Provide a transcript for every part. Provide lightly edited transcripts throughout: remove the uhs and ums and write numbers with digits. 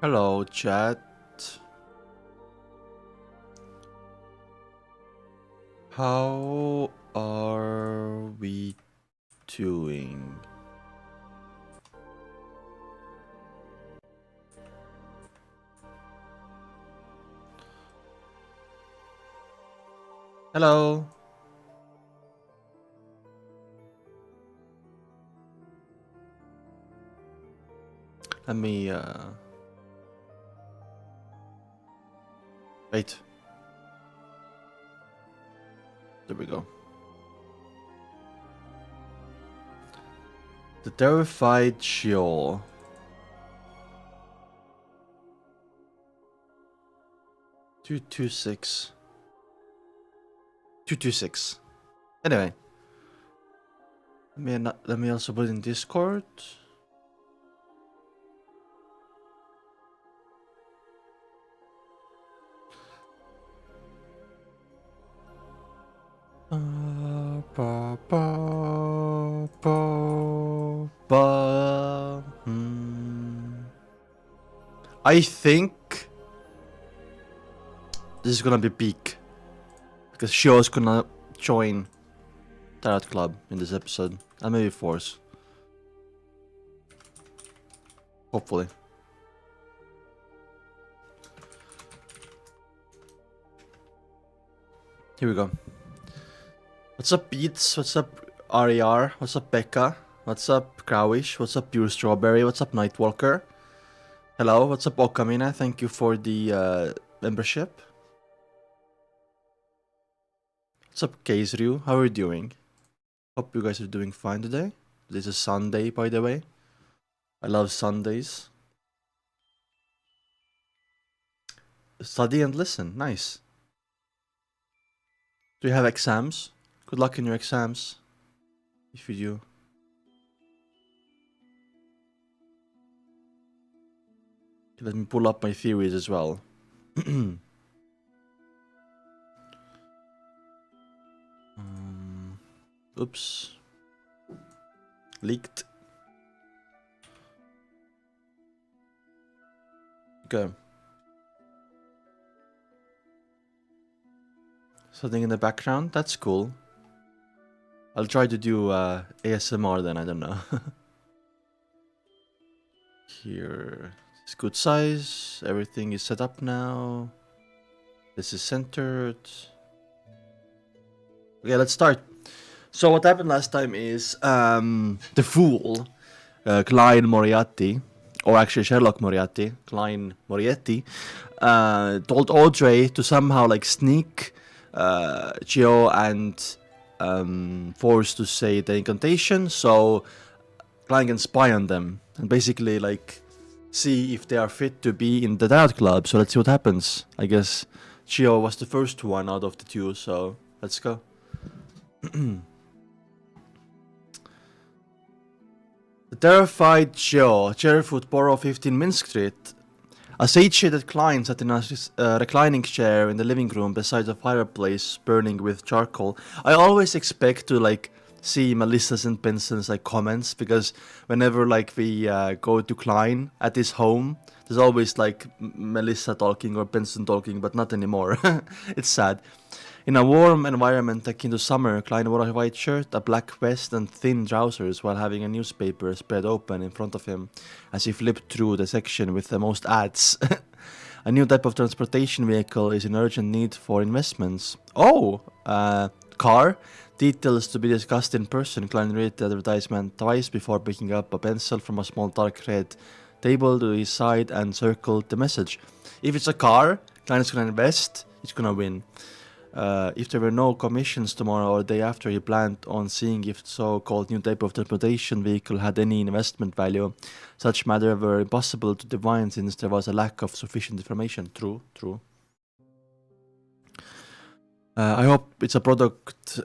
Hello, chat. How are we doing? Hello. Let me, wait. There we go. The Terrified Sheol. Two 226. Anyway. Let me also put in Discord. I think this is gonna be peak because Shio's gonna join Tarot Club in this episode, and maybe Force. Hopefully. Here we go. What's up, Beats? What's up, RER? What's up, Becca? What's up, Crowish? What's up, Pure Strawberry? What's up, Nightwalker? Hello, what's up, Okamina? Thank you for the membership. What's up, Keisryu? How are you doing? Hope you guys are doing fine today. This is Sunday, by the way. I love Sundays. Study and listen. Nice. Do you have exams? Good luck in your exams. If you do. Let me pull up my theories as well. Oops. Leaked. Okay. Something in the background? That's cool. I'll try to do ASMR then, I don't know. Here. It's good size. Everything is set up now. This is centered. Okay, let's start. So what happened last time is the fool, Klein Moriarty, or actually Sherlock Moriarty, Klein Moriarty, told Audrey to somehow like sneak Gio and Force to say the incantation, so Klein can spy on them and basically like see if they are fit to be in the Tarot Club. So let's see what happens. I guess Gio was the first one out of the two, so let's go. The terrified Gio, Cherryfoot Borough 15 Minsk Street. A satiated Klein sat in a reclining chair in the living room beside a fireplace burning with charcoal. I always expect to like see Melissa's and Benson's like comments, because whenever like we go to Klein at his home, there's always like Melissa talking or Benson talking, but not anymore. It's sad. In a warm environment akin to summer, Klein wore a white shirt, a black vest, and thin trousers while having a newspaper spread open in front of him as he flipped through the section with the most ads. A new type of transportation vehicle is in urgent need for investments. Oh! Car? Details to be discussed in person. Klein read the advertisement twice before picking up a pencil from a small dark red table to his side and circled the message. If it's a car, Klein is gonna invest, he's gonna win. If there were no commissions tomorrow or the day after, he planned on seeing if the so-called new type of transportation vehicle had any investment value. Such matters were impossible to divine since there was a lack of sufficient information. True. I hope it's a product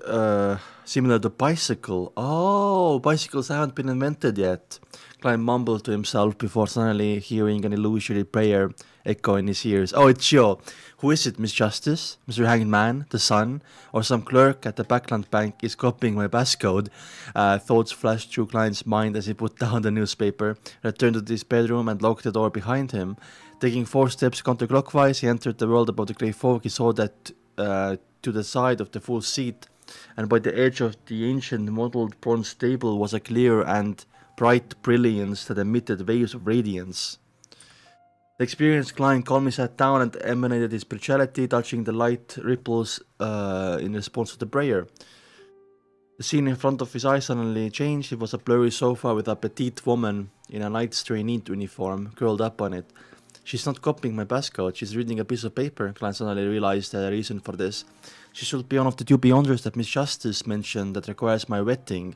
similar to bicycle. Oh, bicycles haven't been invented yet. Klein mumbled to himself before suddenly hearing an illusory prayer echo in his ears. Oh, it's Gio. Who is it, Miss Justice? Mr. Hanged Man? The Sun? Or some clerk at the Backland Bank is copying my passcode? Thoughts flashed through Klein's mind as he put down the newspaper, returned to his bedroom and locked the door behind him. Taking 4 steps counterclockwise, he entered the world above the grey fog. He saw that to the side of the full seat, and by the edge of the ancient mottled bronze table was a clear and bright brilliance that emitted waves of radiance. The experienced Klein calmly sat down and emanated his spirituality, touching the light ripples in response to the prayer. The scene in front of his eyes suddenly changed. It was a blurry sofa with a petite woman in a Knight's trainee uniform curled up on it. She's not copying my passcode, she's reading a piece of paper. Klein suddenly realized the reason for this. She should be one of the 2 beyonders that Miss Justice mentioned that requires my vetting.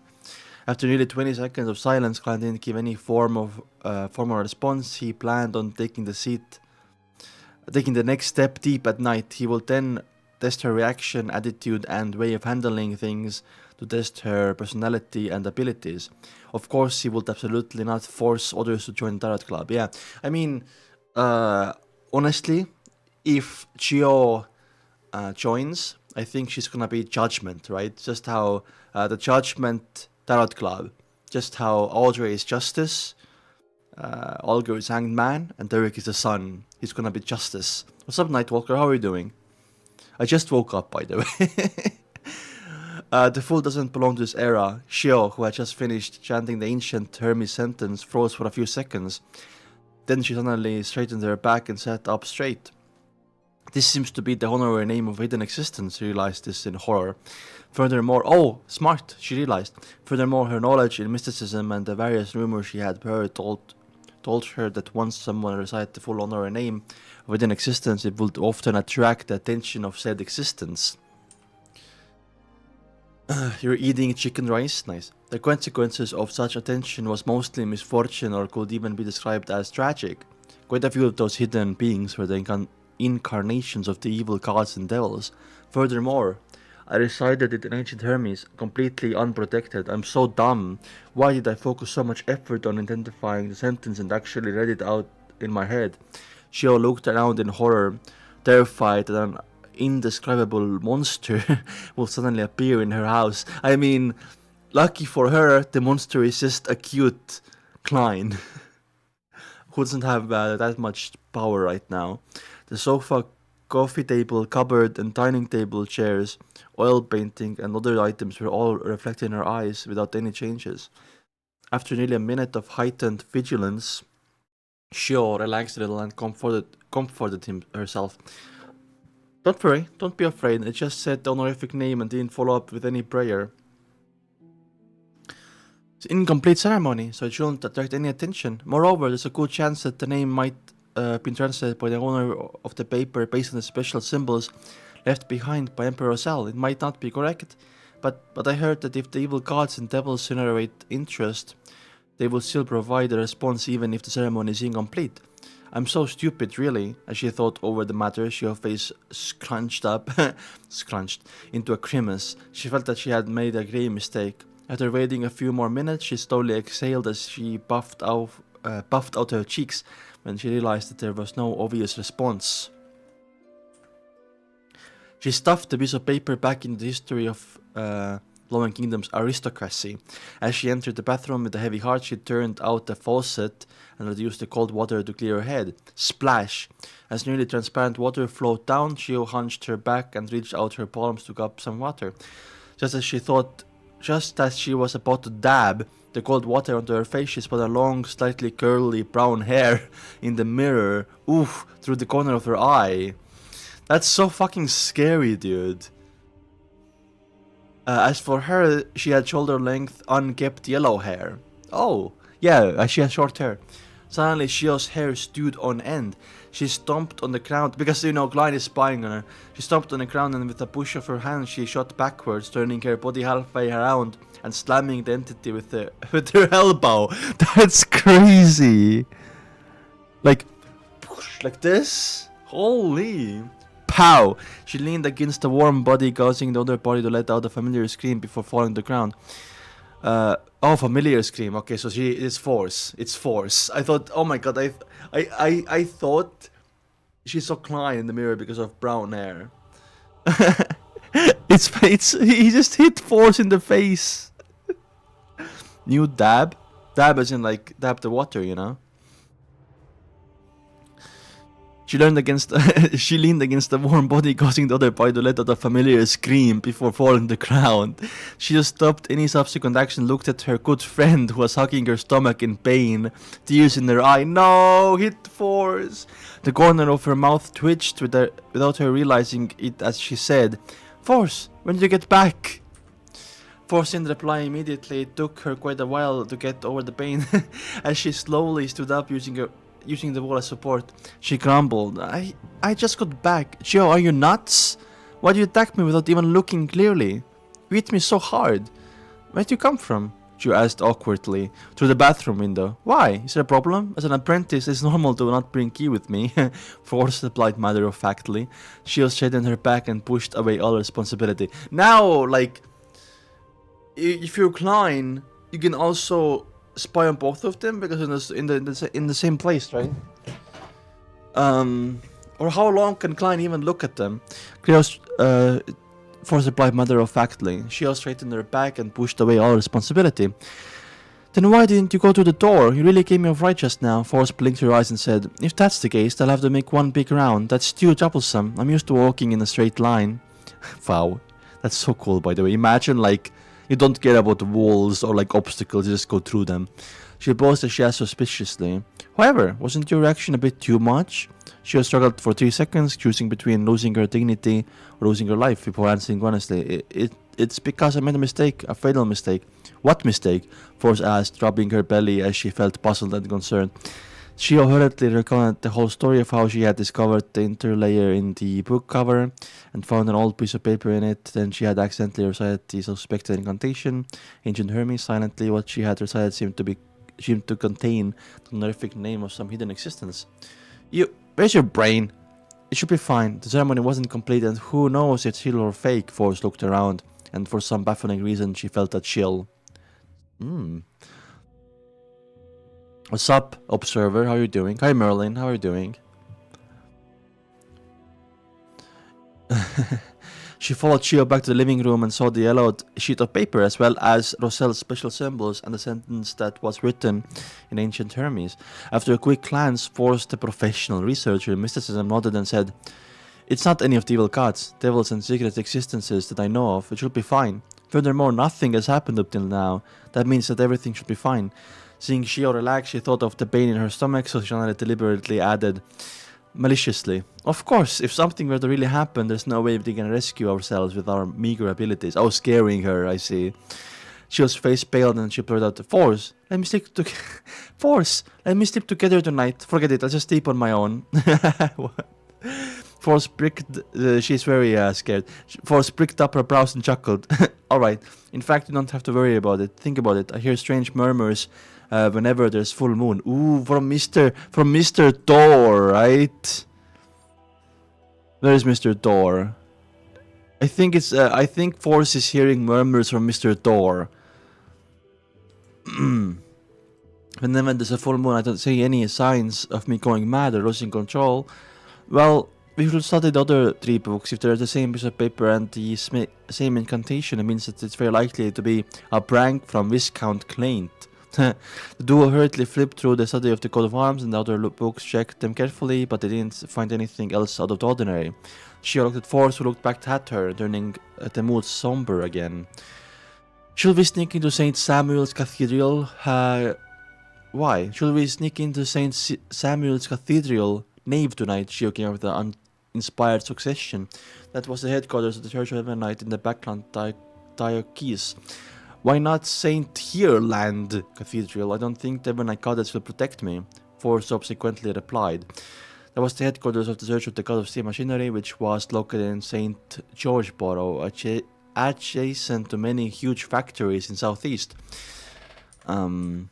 After nearly 20 seconds of silence, Klein didn't give any formal response. He planned on taking the next step deep at night. He will then test her reaction, attitude, and way of handling things to test her personality and abilities. Of course, he would absolutely not force others to join the Tarot Club. Yeah, I mean, honestly, if Gio joins, I think she's gonna be Judgment, right? Just how the Judgment Tarot Club, just how Audrey is Justice, Olga is Hanged Man, and Derek is the Sun. He's gonna be Justice. What's up, Nightwalker? How are you doing? I just woke up, by the way. The fool doesn't belong to this era. Shio, who had just finished chanting the ancient Hermes sentence, froze for a few seconds. Then she suddenly straightened her back and sat up straight. This seems to be the honorary name of hidden existence, she realized this in horror. Furthermore, oh, smart, she realized. Furthermore, her knowledge in mysticism and the various rumors she had heard told her that once someone recited the full honorary name of hidden existence, it would often attract the attention of said existence. You're eating chicken rice? Nice. The consequences of such attention was mostly misfortune or could even be described as tragic. Quite a few of those hidden beings were the incarnations of the evil gods and devils. Furthermore, I resided in ancient Hermes, completely unprotected. I'm so dumb. Why did I focus so much effort on identifying the sentence and actually read it out in my head? Shio looked around in horror, terrified that an indescribable monster will suddenly appear in her house. I mean, lucky for her, the monster is just a cute Klein who doesn't have that much power right now. The sofa, coffee table, cupboard, and dining table chairs, oil painting, and other items were all reflected in her eyes without any changes. After nearly a minute of heightened vigilance, Shio relaxed a little and comforted herself. Don't worry, don't be afraid. I just said the honorific name and didn't follow up with any prayer. It's an incomplete ceremony, so it shouldn't attract any attention. Moreover, there's a good chance that the name might been translated by the owner of the paper based on the special symbols left behind by Emperor Cell. It might not be correct, but I heard that if the evil gods and devils generate interest, they will still provide a response even if the ceremony is incomplete. I'm so stupid, really. As she thought over the matter, her face scrunched into a grimace. She felt that she had made a grave mistake. After waiting a few more minutes, she slowly exhaled as she puffed out her cheeks when she realized that there was no obvious response. She stuffed the piece of paper back into the history of Lowen Kingdom's aristocracy. As she entered the bathroom with a heavy heart, she turned out the faucet and reduced the cold water to clear her head. Splash! As nearly transparent water flowed down, she hunched her back and reached out her palms to cup some water. Just as she was about to dab the cold water onto her face, she spotted a long, slightly curly brown hair in the mirror, through the corner of her eye. That's so fucking scary, dude. As for her, she had shoulder-length, unkempt yellow hair. Oh, yeah, she has short hair. Suddenly, Shio's hair stood on end. She stomped on the ground, because, Klein is spying on her. She stomped on the ground and with a push of her hand, she shot backwards, turning her body halfway around and slamming the entity with her elbow. That's crazy. Like this? Holy... Pow! She leaned against the warm body, causing the other body to let out a familiar scream before falling to the ground. Familiar scream. Okay, so she is Force. It's Force. I thought, oh my god, I thought she saw Klein in the mirror because of brown hair. It's he just hit Force in the face. New dab, dab as in like dab the water, you know. She leaned against the warm body, causing the other party to let out a familiar scream before falling to the ground. She just stopped any subsequent action, looked at her good friend who was hugging her stomach in pain, tears in her eye. No, hit Force. The corner of her mouth twitched without her realizing it as she said, "Force, when did you get back?" Force didn't reply immediately. It took her quite a while to get over the pain. As she slowly stood up using the wall as support, she grumbled, I just got back. Joe, are you nuts? Why did you attack me without even looking clearly? You hit me so hard. Where did you come from? Joe asked awkwardly. Through the bathroom window. Why? Is there a problem? As an apprentice, it's normal to not bring key with me. Force replied matter-of-factly. She straightened her back and pushed away all responsibility. Now, like, if you're Klein, you can also spy on both of them because in the same place, right? Or how long can Klein even look at them? Force replied matter-of-factly. She straightened her back and pushed away all responsibility. Then why didn't you go to the door? You really gave me off right just now. Force blinked her eyes and said, if that's the case, I'll have to make one big round. That's too troublesome. I'm used to walking in a straight line. Wow. That's so cool, by the way. Imagine, like, you don't care about the walls or like obstacles, you just go through them. She paused as she asked suspiciously, however, wasn't your reaction a bit too much? She struggled for 3 seconds, choosing between losing her dignity or losing her life before answering honestly. It's because I made a mistake, a fatal mistake. What mistake? Force asked, rubbing her belly as she felt puzzled and concerned. She hurriedly recounted the whole story of how she had discovered the interlayer in the book cover and found an old piece of paper in it. Then she had accidentally recited the suspected incantation. Ancient Hermes silently what she had recited seemed to contain the honorific name of some hidden existence. Where's your brain? It should be fine. The ceremony wasn't complete, and who knows if it's real or fake. Force looked around, and for some baffling reason, she felt a chill. What's up, observer? How are you doing? Hi, Merlin. How are you doing? She followed Shio back to the living room and saw the yellowed sheet of paper as well as Roselle's special symbols and the sentence that was written in ancient Hermes. After a quick glance, Force, the professional researcher in mysticism, nodded and said, it's not any of the evil gods, devils and secret existences that I know of. It should be fine. Furthermore, nothing has happened up till now. That means that everything should be fine. Seeing Shio relax, she thought of the pain in her stomach, so she deliberately added, maliciously, of course, if something were to really happen, there's no way we can rescue ourselves with our meager abilities. Oh, scaring her, I see. Shio's face paled and she blurted out, Force, let me sleep together tonight. Forget it, I'll just sleep on my own. Force pricked, she's very scared. Force pricked up her brows and chuckled. Alright, in fact, you don't have to worry about it. Think about it. I hear strange murmurs whenever there's full moon. Ooh, from Mr. Thor, right? Where is Mr. Thor? I think Force is hearing murmurs from Mr. Thor. And then when there's a full moon, I don't see any signs of me going mad or losing control. Well, we should study the other 3 books. If they're the same piece of paper and the same incantation, it means that it's very likely to be a prank from Viscount Klein. The duo hurriedly flipped through the study of the coat of arms and the other books, checked them carefully, but they didn't find anything else out of the ordinary. She looked at Force, who looked back at her, turning the mood somber again. Should we sneak into St. Samuel's Cathedral? Why? Should we sneak into St. Samuel's Cathedral nave tonight? She came up with an uninspired suggestion. That was the headquarters of the Church of Evernight in the backland Diocese. Why not St. Hereland Cathedral? I don't think the Evernight goddess will protect me. Force subsequently replied. That was the headquarters of the Church of the God of Steam Machinery, which was located in St. Georgeboro, adjacent to many huge factories in southeast. The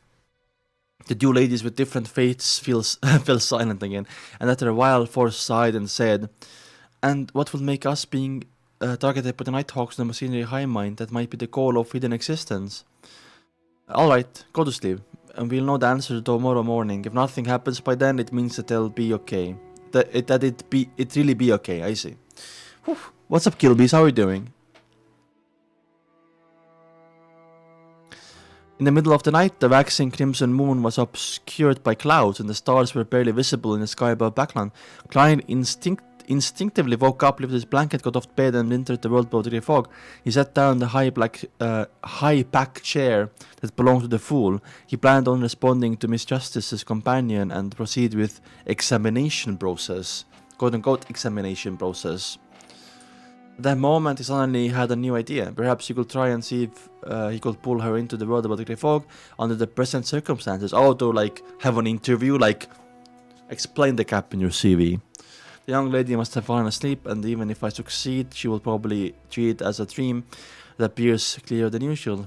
2 ladies with different fates fell silent again, and after a while Force sighed and said, and what will make us being targeted by the Nighthawks and the Machinery High Mind? That might be the goal of hidden existence. Alright, go to sleep. And we'll know the answer tomorrow morning. If nothing happens by then, it means that it'll be okay. It really be okay, I see. Whew. What's up, Kilbies? How are you doing? In the middle of the night, the waxing crimson moon was obscured by clouds, and the stars were barely visible in the sky above background. Klein instinctively woke up, lifted his blanket, got off bed, and entered the world above the grey fog. He sat down in the high-back chair that belonged to the fool. He planned on responding to Miss Justice's companion and proceed with examination process. Quote-unquote examination process. At that moment, he suddenly had a new idea. Perhaps he could try and see if he could pull her into the world about the grey fog under the present circumstances. Oh, to like have an interview, like explain the gap in your CV. The young lady must have fallen asleep, and even if I succeed, she will probably treat it as a dream that appears clearer than usual.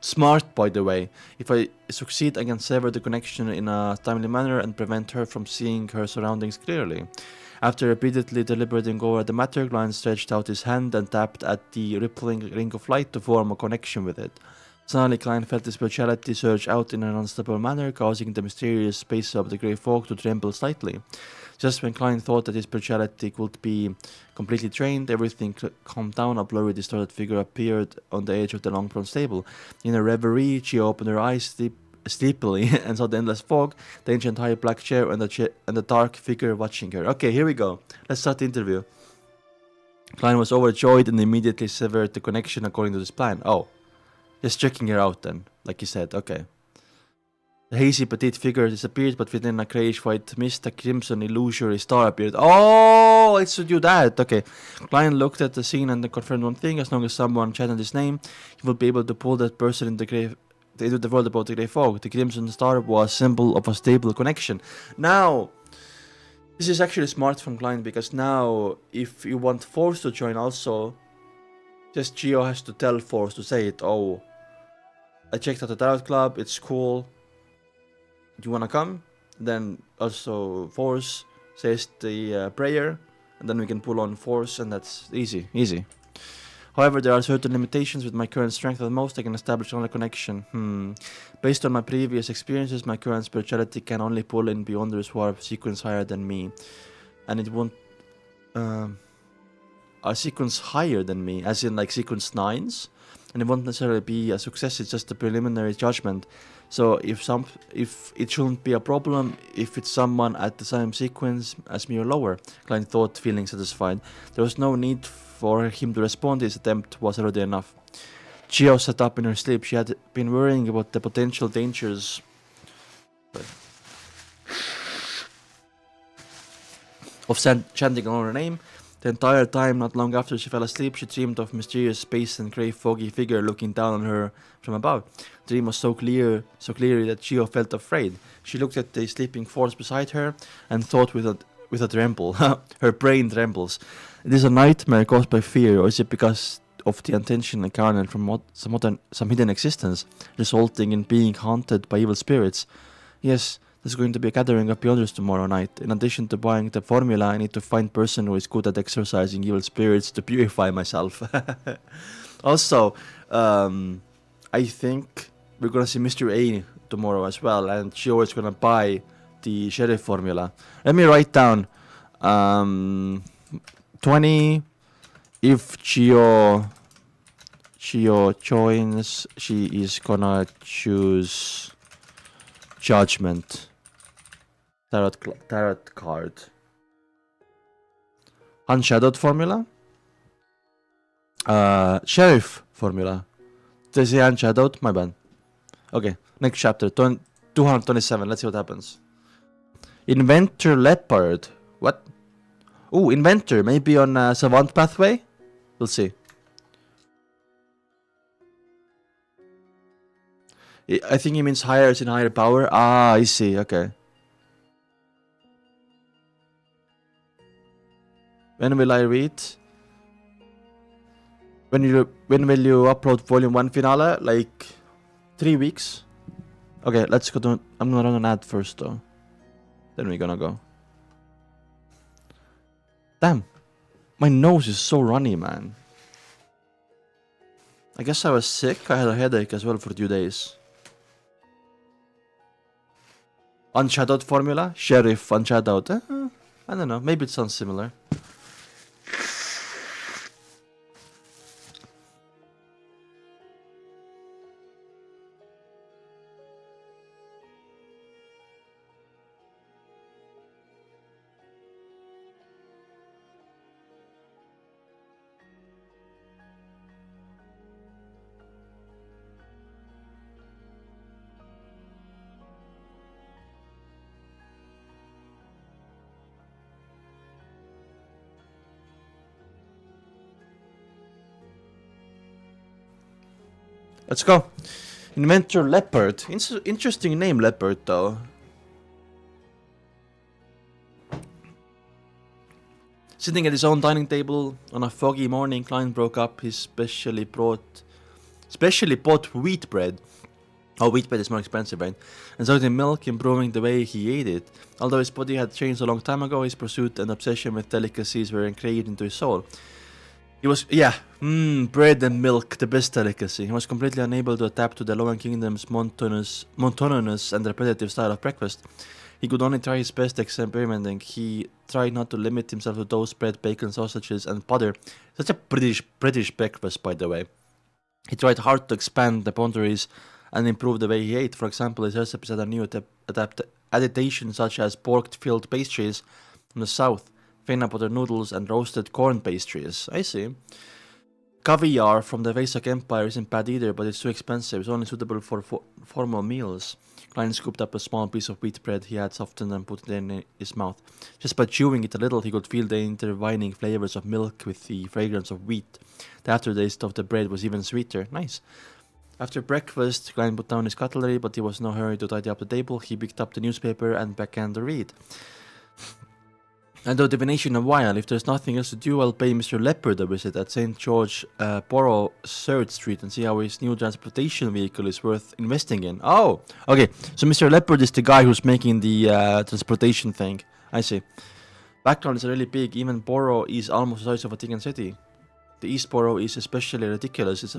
Smart, by the way. If I succeed, I can sever the connection in a timely manner and prevent her from seeing her surroundings clearly. After repeatedly deliberating over the matter, Klein stretched out his hand and tapped at the rippling ring of light to form a connection with it. Suddenly, Klein felt his spirituality surge out in an unstable manner, causing the mysterious space of the grey fog to tremble slightly. Just when Klein thought that his spirituality could be completely drained, everything calmed down. A blurry, distorted figure appeared on the edge of the long bronze table. In a reverie, she opened her eyes sleepily and saw the endless fog, the ancient high black chair, and the dark figure watching her. Okay, here we go. Let's start the interview. Klein was overjoyed and immediately severed the connection according to his plan. Oh, just checking her out then, like he said. Okay. The hazy petite figure disappeared, but within a grayish-white mist, a crimson illusory star appeared. Oh, it's to do that. Okay. Klein looked at the scene and confirmed one thing. As long as someone chanted his name, he would be able to pull that person into the world about the grey fog. The crimson star was a symbol of a stable connection. Now, this is actually smart from Klein, because now, if you want Force to join also, just Geo has to tell Force to say it. Oh, I checked out the Tarot Club, it's cool. Do you wanna come? Then also Force says the prayer, and then we can pull on Force, and that's easy. However, there are certain limitations. With my current strength at most, I can establish only connection. Based on my previous experiences, my current spirituality can only pull in beyonders who are a sequence higher than me. And it won't... a sequence higher than me, as in like sequence 9s. And it won't necessarily be a success, it's just a preliminary judgment. So if it shouldn't be a problem if it's someone at the same sequence as me or lower, Klein thought, feeling satisfied. There was no need for him to respond. His attempt was already enough. Geo sat up in her sleep. She had been worrying about the potential dangers of chanting on her name. The entire time, not long after she fell asleep, she dreamed of mysterious space and grey foggy figure looking down on her from above. The dream was so clearly that Geo felt afraid. She looked at the sleeping Force beside her and thought with a tremble. Her brain trembles. It is a nightmare caused by fear, or is it because of the intention incarnate from some hidden existence, resulting in being haunted by evil spirits? Yes, there's going to be a gathering of Beyonders tomorrow night. In addition to buying the formula, I need to find a person who is good at exorcising evil spirits to purify myself. Also, I think we're gonna see Mr. A tomorrow as well, and Geo is gonna buy the sheriff formula. Let me write down 20. If Geo joins, she is gonna choose Judgment. Tarot card. Unshadowed formula. Sheriff formula. Did I say unshadowed? My bad. Okay, next chapter. 227. Let's see what happens. Inventor Leopard. What? Oh, Inventor. Maybe on Savant Pathway? We'll see. I think he means higher as in higher power. Ah, I see. Okay. When will I read? When will you upload volume 1 finale? Like 3 weeks? Okay, let's go to... I'm gonna run an ad first though. Then we're gonna go. Damn. My nose is so runny, man. I guess I was sick. I had a headache as well for 2 days. Unshadowed formula? Sheriff unshadowed. I don't know. Maybe it sounds similar. Let's go. Inventor Leopard. Interesting name, Leopard, though. Sitting at his own dining table on a foggy morning, Klein broke up his specially bought wheat bread. Oh, wheat bread is more expensive, right? And so the milk, improving the way he ate it. Although his body had changed a long time ago, his pursuit and obsession with delicacies were engraved into his soul. He was, bread and milk, the best delicacy. He was completely unable to adapt to the Lower Kingdom's monotonous and repetitive style of breakfast. He could only try his best experimenting. He tried not to limit himself to toast, bread, bacon, sausages, and butter. Such a British breakfast, by the way. He tried hard to expand the boundaries and improve the way he ate. For example, his recipes had a new adaptation such as pork-filled pastries from the south, fena butter noodles, and roasted corn pastries. I see. Caviar from the Vesak Empire isn't bad either, but it's too expensive. It's only suitable for formal meals. Klein scooped up a small piece of wheat bread he had softened and put it in his mouth. Just by chewing it a little, he could feel the intertwining flavors of milk with the fragrance of wheat. The aftertaste of the bread was even sweeter. Nice. After breakfast, Klein put down his cutlery, but he was in no hurry to tidy up the table. He picked up the newspaper and began to read. And though Divination a while, if there's nothing else to do, I'll pay Mr. Leopard a visit at St. George Borough, 3rd Street and see how his new transportation vehicle is worth investing in. Oh, okay. So Mr. Leopard is the guy who's making the transportation thing. I see. Background is really big. Even Borough is almost the size of a Tigan city. The East Borough is especially ridiculous. It's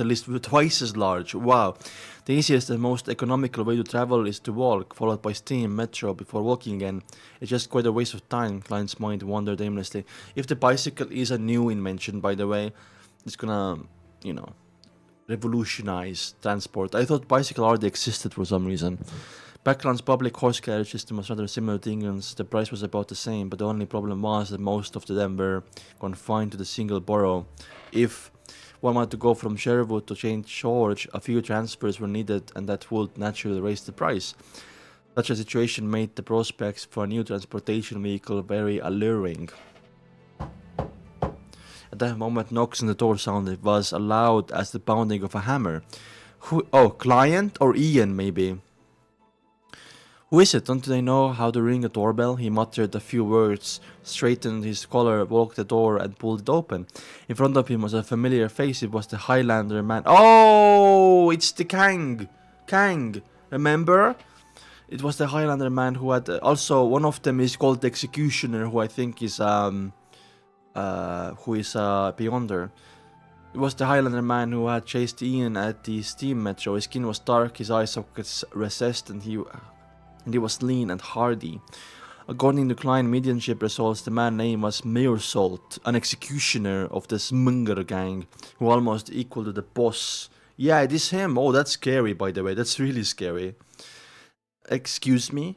at least twice as large. Wow. The easiest and most economical way to travel is to walk, followed by steam, metro, before walking again. It's just quite a waste of time, Klein's mind wandered aimlessly. If the bicycle is a new invention, by the way, it's gonna, revolutionize transport. I thought bicycle already existed for some reason. Background's public horse carriage system was rather similar to England's. The price was about the same, but the only problem was that most of them were confined to the single borough. If one wanted to go from Sherwood to St. George, a few transfers were needed, and that would naturally raise the price. Such a situation made the prospects for a new transportation vehicle very alluring. At that moment, knocks on the door sounded. It was as loud as the pounding of a hammer. Client or Ian, maybe? Who is it? Don't they know how to ring a doorbell? He muttered a few words, straightened his collar, walked the door, and pulled it open. In front of him was a familiar face. It was the Highlander man. Oh, it's the Kang. Remember? It was the Highlander man who had... also, one of them is called the Executioner, who I think is... Beyonder. It was the Highlander man who had chased Ian at the steam metro. His skin was dark, his eye sockets recessed, and he was lean and hardy. According to Klein mediumship results, the man's name was Meursault, an executioner of the Zmanger gang, who almost equal to the boss. Yeah, it is him. Oh, that's scary, by the way. That's really scary. Excuse me?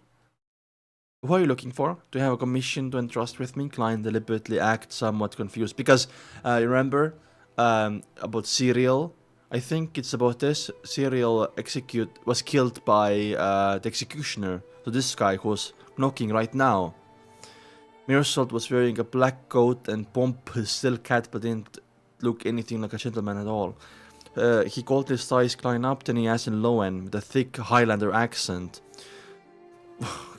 Who are you looking for? Do you have a commission to entrust with me? Klein deliberately acted somewhat confused. Because, remember, about Serial? I think it's about this. Serial was killed by the executioner. So this guy who's knocking right now. Meursault was wearing a black coat and pompous silk hat, but didn't look anything like a gentleman at all. He called his size Klein up, then he asked in low end with a thick Highlander accent.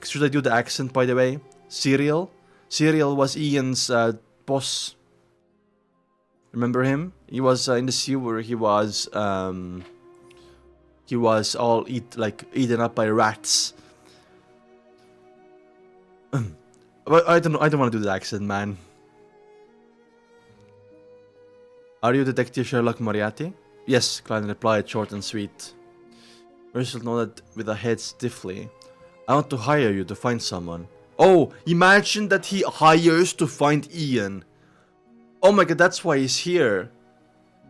Should I do the accent, by the way? Serial? Serial was Ian's boss. Remember him? He was in the sewer. He was all eaten up by rats. But I don't want to do the accent, man. Are you Detective Sherlock Moriarty? Yes, Klein replied, short and sweet. Meursault nodded with a head stiffly. I want to hire you to find someone. Oh, imagine that he hires to find Ian. Oh my god, that's why he's here.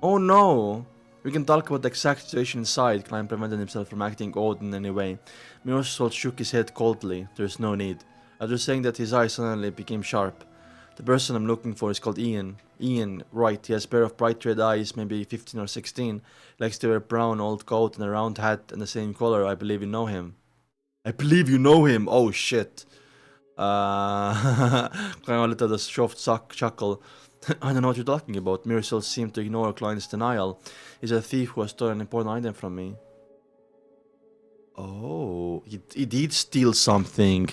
Oh no. We can talk about the exact situation inside. Klein prevented himself from acting odd in any way. Meursault shook his head coldly. There's no need. After saying that, his eyes suddenly became sharp. The person I'm looking for is called Ian. Ian, right, he has a pair of bright red eyes, maybe 15 or 16. Likes to wear a brown old coat and a round hat and the same color. I believe you know him. I believe you know him. Oh shit. Klein let out a soft chuckle. I don't know what you're talking about. Meursault seemed to ignore Klein's denial. He's a thief who has stolen an important item from me. Oh, he did steal something.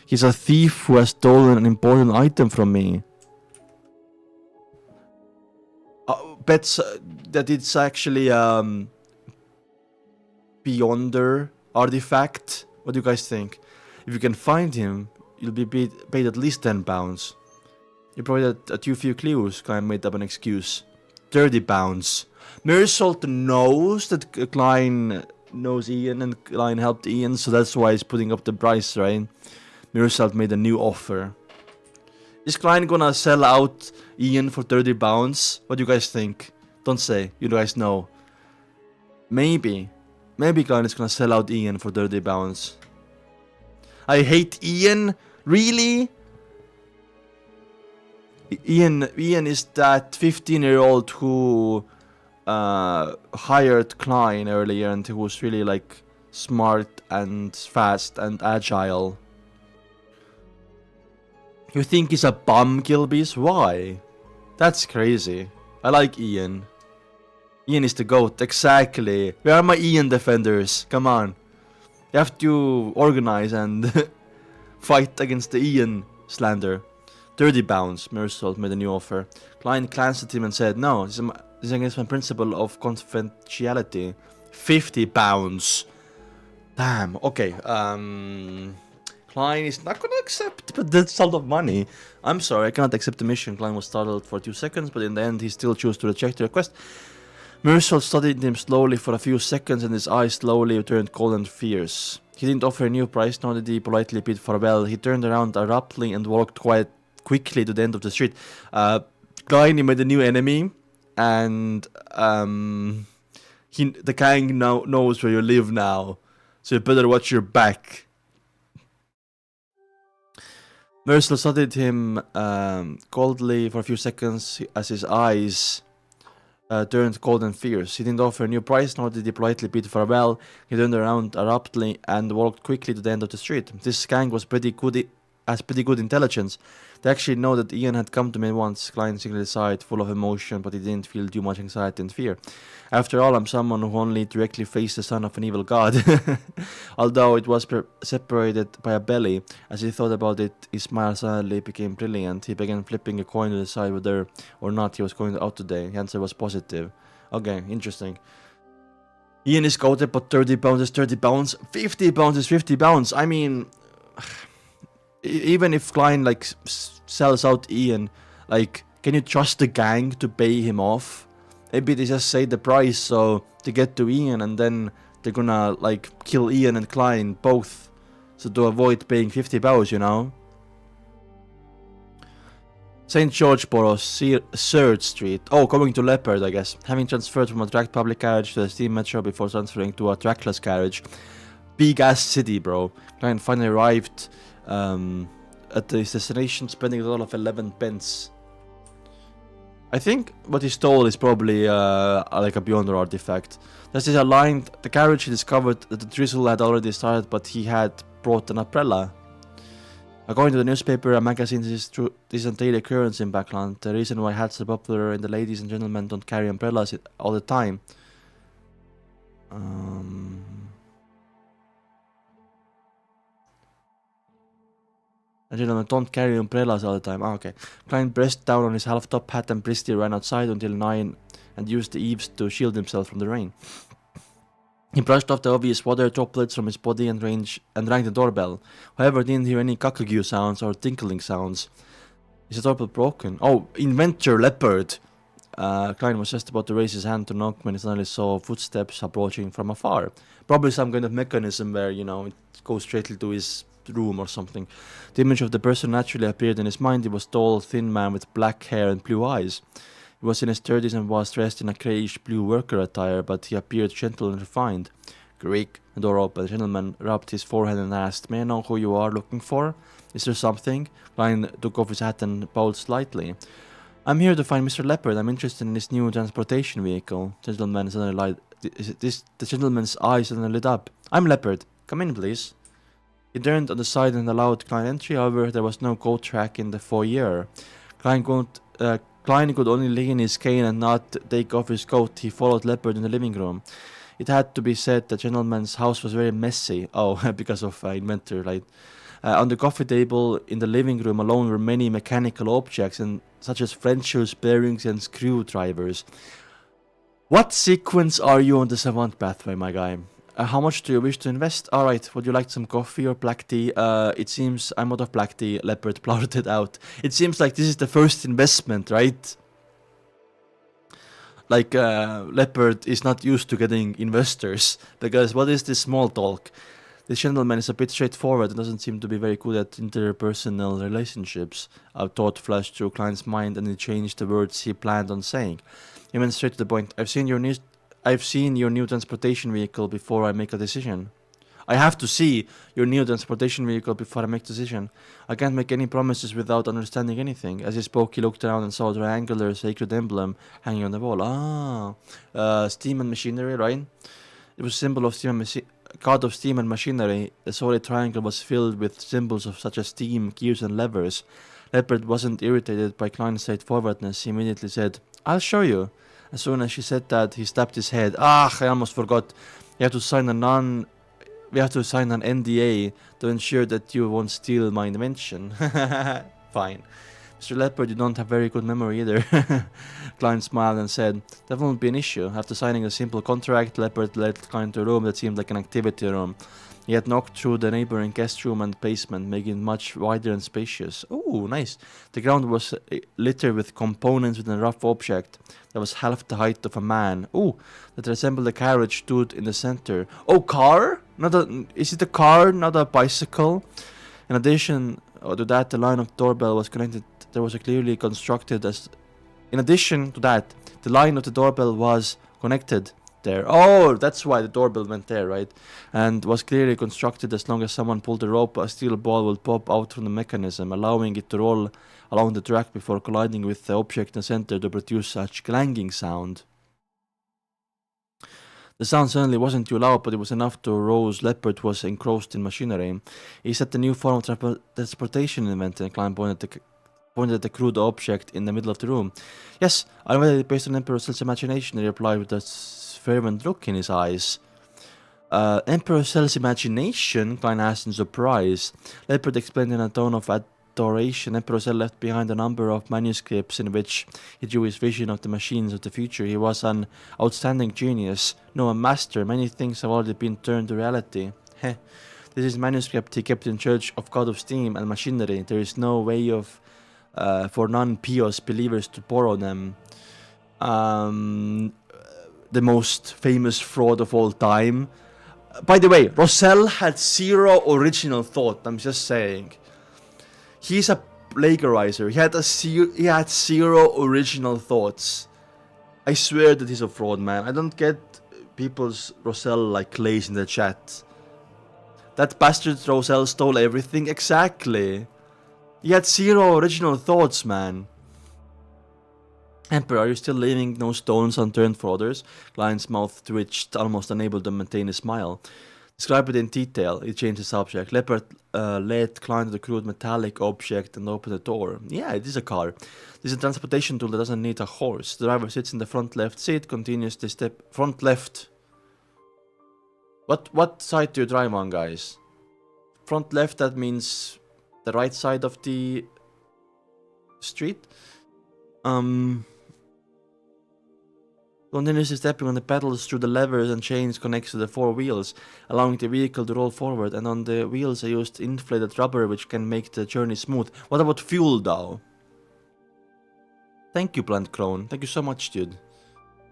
He's a thief who has stolen an important item from me. Bets that it's actually Beyonder artifact. What do you guys think? If you can find him, you'll be paid at least 10 pounds. You provided a few clues. Klein made up an excuse. 30 pounds. Meursault knows that Klein knows Ian and Klein helped Ian, so that's why he's putting up the price, right? Meursault made a new offer. Is Klein gonna sell out Ian for 30 pounds? What do you guys think? Don't say. You guys know. Maybe. Maybe Klein is gonna sell out Ian for 30 pounds. I hate Ian? Really? Ian is that 15-year-old who hired Klein earlier and who was really like smart and fast and agile. You think he's a bum, Gilbys? Why? That's crazy. I like Ian. Ian is the GOAT, exactly. Where are my Ian defenders? Come on. You have to organize and fight against the Ian slander. 30 pounds, Meursault made a new offer. Klein glanced at him and said, no, this is against my principle of confidentiality. 50 pounds. Damn, okay, Klein is not gonna accept, but that's a lot of money. I'm sorry, I cannot accept the mission. Klein was startled for 2 seconds, but in the end he still chose to reject the request. Meursault studied him slowly for a few seconds and his eyes slowly turned cold and fierce. He didn't offer a new price, nor did he politely bid farewell. He turned around abruptly and walked quite quickly to the end of the street. Klein made a new enemy, and the gang now knows where you live now, so you better watch your back. Meursault studied him coldly for a few seconds as his eyes turned cold and fierce. He didn't offer a new price, nor did he politely bid farewell. He turned around abruptly and walked quickly to the end of the street. This gang was pretty good intelligence. They actually know that Ian had come to me once. Klein secretly sighed, full of emotion, but he didn't feel too much anxiety and fear. After all, I'm someone who only directly faced the son of an evil god. Although it was separated by a belly, as he thought about it, his smile suddenly became brilliant. He began flipping a coin to decide whether or not he was going out today. The answer was positive. Okay, interesting. Ian is quoted, but 30 pounds is 30 pounds. 50 pounds is 50 pounds. I mean, even if Klein like sells out Ian, like, can you trust the gang to pay him off? Maybe they just say the price so to get to Ian, and then they're gonna like kill Ian and Klein both, so to avoid paying 50 pounds, you know. St. George Borough, 3rd Street. Oh, going to Leopard, I guess. Having transferred from a tracked public carriage to a steam metro before transferring to a trackless carriage. Big ass city, bro. Klein finally arrived at his destination, spending a total of 11 pence. I think what he stole is probably like a Beyonder artifact. This is aligned. The carriage he discovered that the drizzle had already started, but he had brought an umbrella. According to the newspaper and magazines, this is a daily occurrence in Backland. The reason why hats are popular and the ladies and gentlemen don't carry umbrellas all the time. The gentlemen don't carry umbrellas all the time. Okay. Klein pressed down on his half-top hat and briskly ran outside until 9 and used the eaves to shield himself from the rain. He brushed off the obvious water droplets from his body and rang the doorbell. However, didn't hear any cockagoo sounds or tinkling sounds. Is the doorbell broken? Oh, Inventor Leopard. Klein was just about to raise his hand to knock when he suddenly saw footsteps approaching from afar. Probably some kind of mechanism where, you know, it goes straight to his room or something. The image of the person naturally appeared in his mind. He was a tall, thin man with black hair and blue eyes. He was in his 30s and was dressed in a greyish-blue worker attire, but he appeared gentle and refined. Greek. The door opened. The gentleman rubbed his forehead and asked, "May I know who you are looking for? Is there something?" Klein took off his hat and bowed slightly. "I'm here to find Mr. Leopard. I'm interested in his new transportation vehicle." The gentleman's eyes suddenly lit up. "I'm Leopard. Come in, please." He turned on the side and allowed Klein entry. However, there was no coat rack in the foyer. Klein could only lean his cane and not take off his coat. He followed Leopard in the living room. It had to be said the gentleman's house was very messy. Oh, because of inventor, right? On the coffee table in the living room alone were many mechanical objects, such as French shoes, bearings, and screwdrivers. What sequence are you on the Savant pathway, my guy? How much do you wish to invest? Alright, would you like some coffee or black tea? It seems I'm out of black tea, Leopard blurted out. It seems like this is the first investment, right? Like, Leopard is not used to getting investors, because what is this small talk? This gentleman is a bit straightforward and doesn't seem to be very good at interpersonal relationships. A thought flashed through Klein's mind and he changed the words he planned on saying. He went straight to the point. I've seen your new transportation vehicle before I make a decision. I have to see your new transportation vehicle before I make a decision. I can't make any promises without understanding anything. As he spoke, he looked around and saw a triangular sacred emblem hanging on the wall. Steam and machinery, right? It was a symbol of god of steam and machinery. The solid triangle was filled with symbols of such as steam, gears, and levers. Leopard wasn't irritated by Klein's straightforwardness. He immediately said, "I'll show you." As soon as she said that, he tapped his head. I almost forgot. We have to sign an NDA to ensure that you won't steal my invention. Fine. Mr. Leopard, you don't have very good memory either. Klein smiled and said, "That won't be an issue." After signing a simple contract, Leopard led Klein to a room that seemed like an activity room. He had knocked through the neighboring guest room and basement, making it much wider and spacious. Oh, nice. The ground was littered with components with a rough object that was half the height of a man. Oh, that resembled a carriage stood in the center. Oh, car? Is it a car, not a bicycle? In addition to that, the line of doorbell was connected. There was a clearly constructed as. In addition to that, the line of the doorbell was connected there. Oh, that's why the doorbell went there, right? And was clearly constructed. As long as someone pulled the rope, a steel ball would pop out from the mechanism, allowing it to roll along the track before colliding with the object in the center to produce such clanging sound. The sound certainly wasn't too loud, but it was enough to arouse Leopard, who was engrossed in machinery. He set the new form of transportation invented, and Klein pointed at the crude object in the middle of the room. "Yes, I read it based on Emperor Cell's imagination," he replied with a fervent look in his eyes. Emperor Cell's imagination? Klein asked in surprise. Leopard explained in a tone of adoration. Emperor Cell left behind a number of manuscripts in which he drew his vision of the machines of the future. He was an outstanding genius, no, a master. Many things have already been turned to reality. Heh. This is manuscript he kept in Church of God of Steam and Machinery. There is no way for non-pious believers to borrow them. The most famous fraud of all time. By the way, Rosell had zero original thought. I'm just saying. He's a plagiarizer. He had zero original thoughts. I swear that he's a fraud, man. I don't get people's Rosell like Clays in the chat. That bastard Rosell stole everything. Exactly. He had zero original thoughts, man. Emperor, are you still leaving no stones unturned for others? Klein's mouth twitched, almost unable to maintain a smile. Describe it in detail. He changed the subject. Leopard led Klein to the crude metallic object and opened the door. Yeah, it is a car. This is a transportation tool that doesn't need a horse. The driver sits in the front left seat, continuously step front left. What side do you drive on, guys? Front left, that means the right side of the street. Continuously stepping on the pedals through the levers and chains connects to the four wheels, allowing the vehicle to roll forward, and on the wheels I used inflated rubber which can make the journey smooth. What about fuel though? Thank you, Plant Crone. Thank you so much, dude.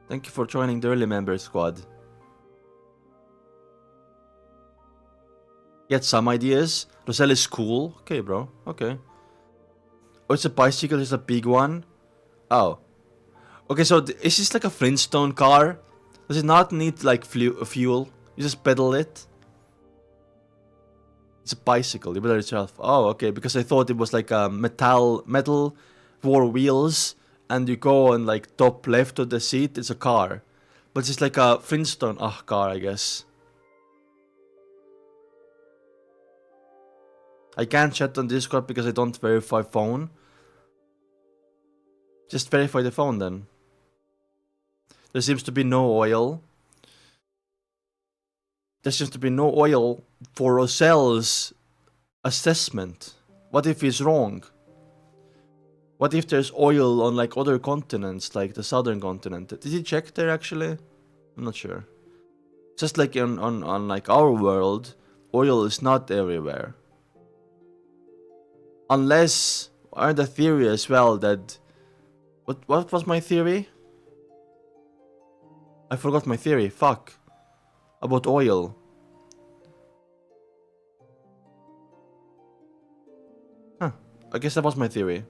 Thank you for joining the early member squad. Get some ideas. Roselle is cool. Okay, bro. Okay. Oh, it's a bicycle. It's a big one. Oh. Okay, so is this like a Flintstone car? Does it not need like fuel? You just pedal it? It's a bicycle. You pedal it yourself. Oh, okay. Because I thought it was like a metal 4 wheels, and you go on like top left of the seat. It's a car, but it's like a Flintstone car, I guess. I can't chat on Discord because I don't verify phone. Just verify the phone then. There seems to be no oil. There seems to be no oil for Roselle's assessment. What if he's wrong? What if there's oil on like other continents, like the southern continent? Did he check there actually? I'm not sure. Just like on like our world, oil is not everywhere. Unless, I had a theory as well that... What was my theory? I forgot my theory, fuck. About oil. Huh, I guess that was my theory.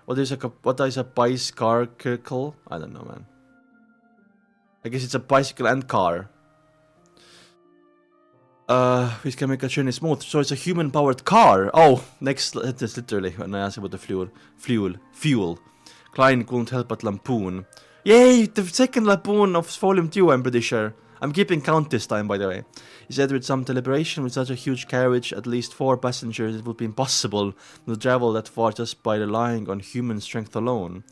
What is a bicycle? I don't know, man. I guess it's a bicycle and car. Which can make a journey smooth. So it's a human-powered car. Oh, next sentence literally when I asked about the fuel. Klein couldn't help but lampoon. Yay! The second lampoon of volume 2, I'm pretty sure. I'm keeping count this time, by the way. He said with some deliberation, with such a huge carriage, at least 4 passengers, it would be impossible to travel that far just by relying on human strength alone.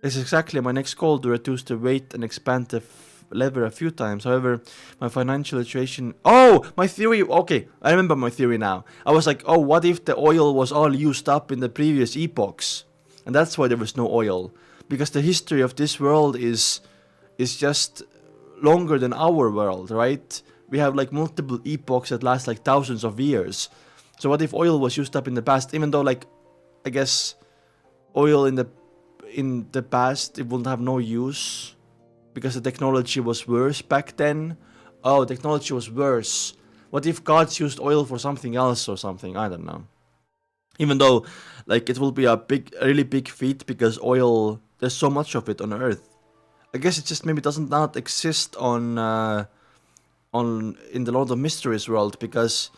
This is exactly my next goal, to reduce the weight and expand the lever a few times. However, my financial situation... Oh! My theory... Okay, I remember my theory now. I was like, oh, what if the oil was all used up in the previous epochs? And that's why there was no oil. Because the history of this world is just longer than our world, right? We have like multiple epochs that last like thousands of years. So what if oil was used up in the past? Even though like, I guess, oil in the past, it wouldn't have no use. Because the technology was worse back then. Oh, technology was worse. What if gods used oil for something else or something? I don't know. Even though, like, it will be a really big feat because oil, there's so much of it on Earth. I guess it just maybe does not exist in the Lord of Mysteries world because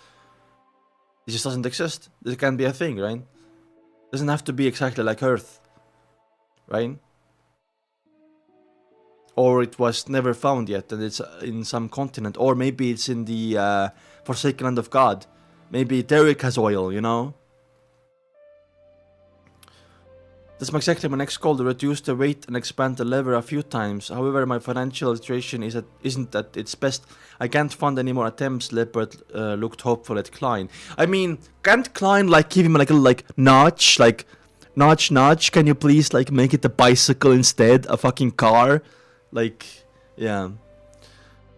it just doesn't exist. It can be a thing, right? It doesn't have to be exactly like Earth, right? Or it was never found yet and it's in some continent, or maybe it's in the Forsaken Land of God. Maybe Derek has oil, you know? That's exactly my next goal, to reduce the weight and expand the lever a few times. However, my financial situation isn't at its best. I can't fund any more attempts. Leopard looked hopeful at Klein. I mean, can't Klein like give him like a like notch, like notch, can you please like make it a bicycle instead, a fucking car? Like, yeah.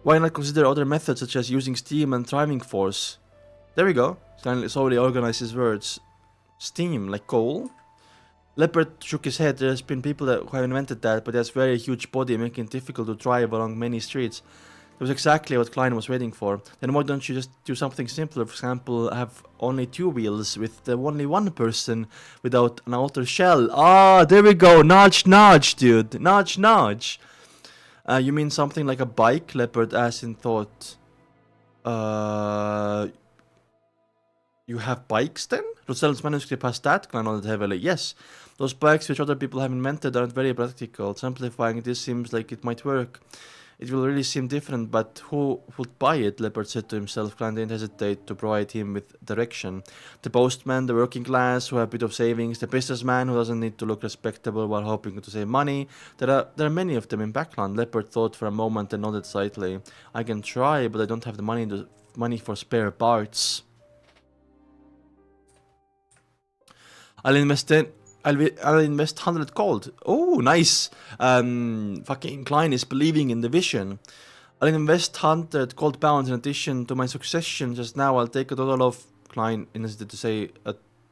Why not consider other methods such as using steam and driving force? There we go. Slowly organize his words. Steam, like coal? Leopard shook his head. There's been people who have invented that, but he has very huge body, making it difficult to drive along many streets. That was exactly what Klein was waiting for. Then why don't you just do something simpler? For example, have only 2 wheels with only 1 person without an outer shell. Ah, there we go. Notch, dude. Notch. You mean something like a bike? Leopard asked in thought. You have bikes then? Roselle's manuscript has that? Klein nodded heavily. Yes. Those bikes which other people have invented aren't very practical. Simplifying this seems like it might work. It will really seem different, but who would buy it? Leopard said to himself. Klein didn't hesitate to provide him with direction. The postman, the working class who have a bit of savings, the businessman who doesn't need to look respectable while hoping to save money. There are many of them in Backland. Leopard thought for a moment and nodded slightly. I can try, but I don't have the money for spare parts. I'll invest 100 gold. Oh, nice. Fucking Klein is believing in the vision. I'll invest 100 gold pounds in addition to my succession. Just now, I'll take a total of... Klein hesitated to say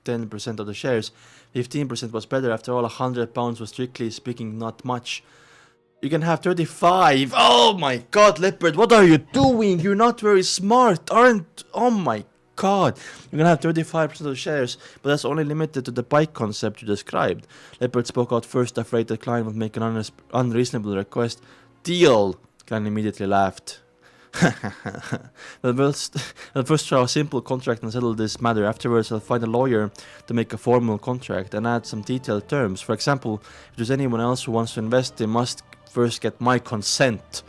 10% of the shares. 15% was better. After all, £100 was strictly speaking not much. You can have 35. Oh my god, Leopard, what are you doing? You're not very smart, aren't... Oh my god. You can have 35% of the shares, but that's only limited to the bike concept you described. Leopard spoke out first, afraid that Klein would make an unreasonable request. Deal! Klein immediately laughed. I'll first try a simple contract and settle this matter. Afterwards, I'll find a lawyer to make a formal contract and add some detailed terms. For example, if there's anyone else who wants to invest, they must first get my consent.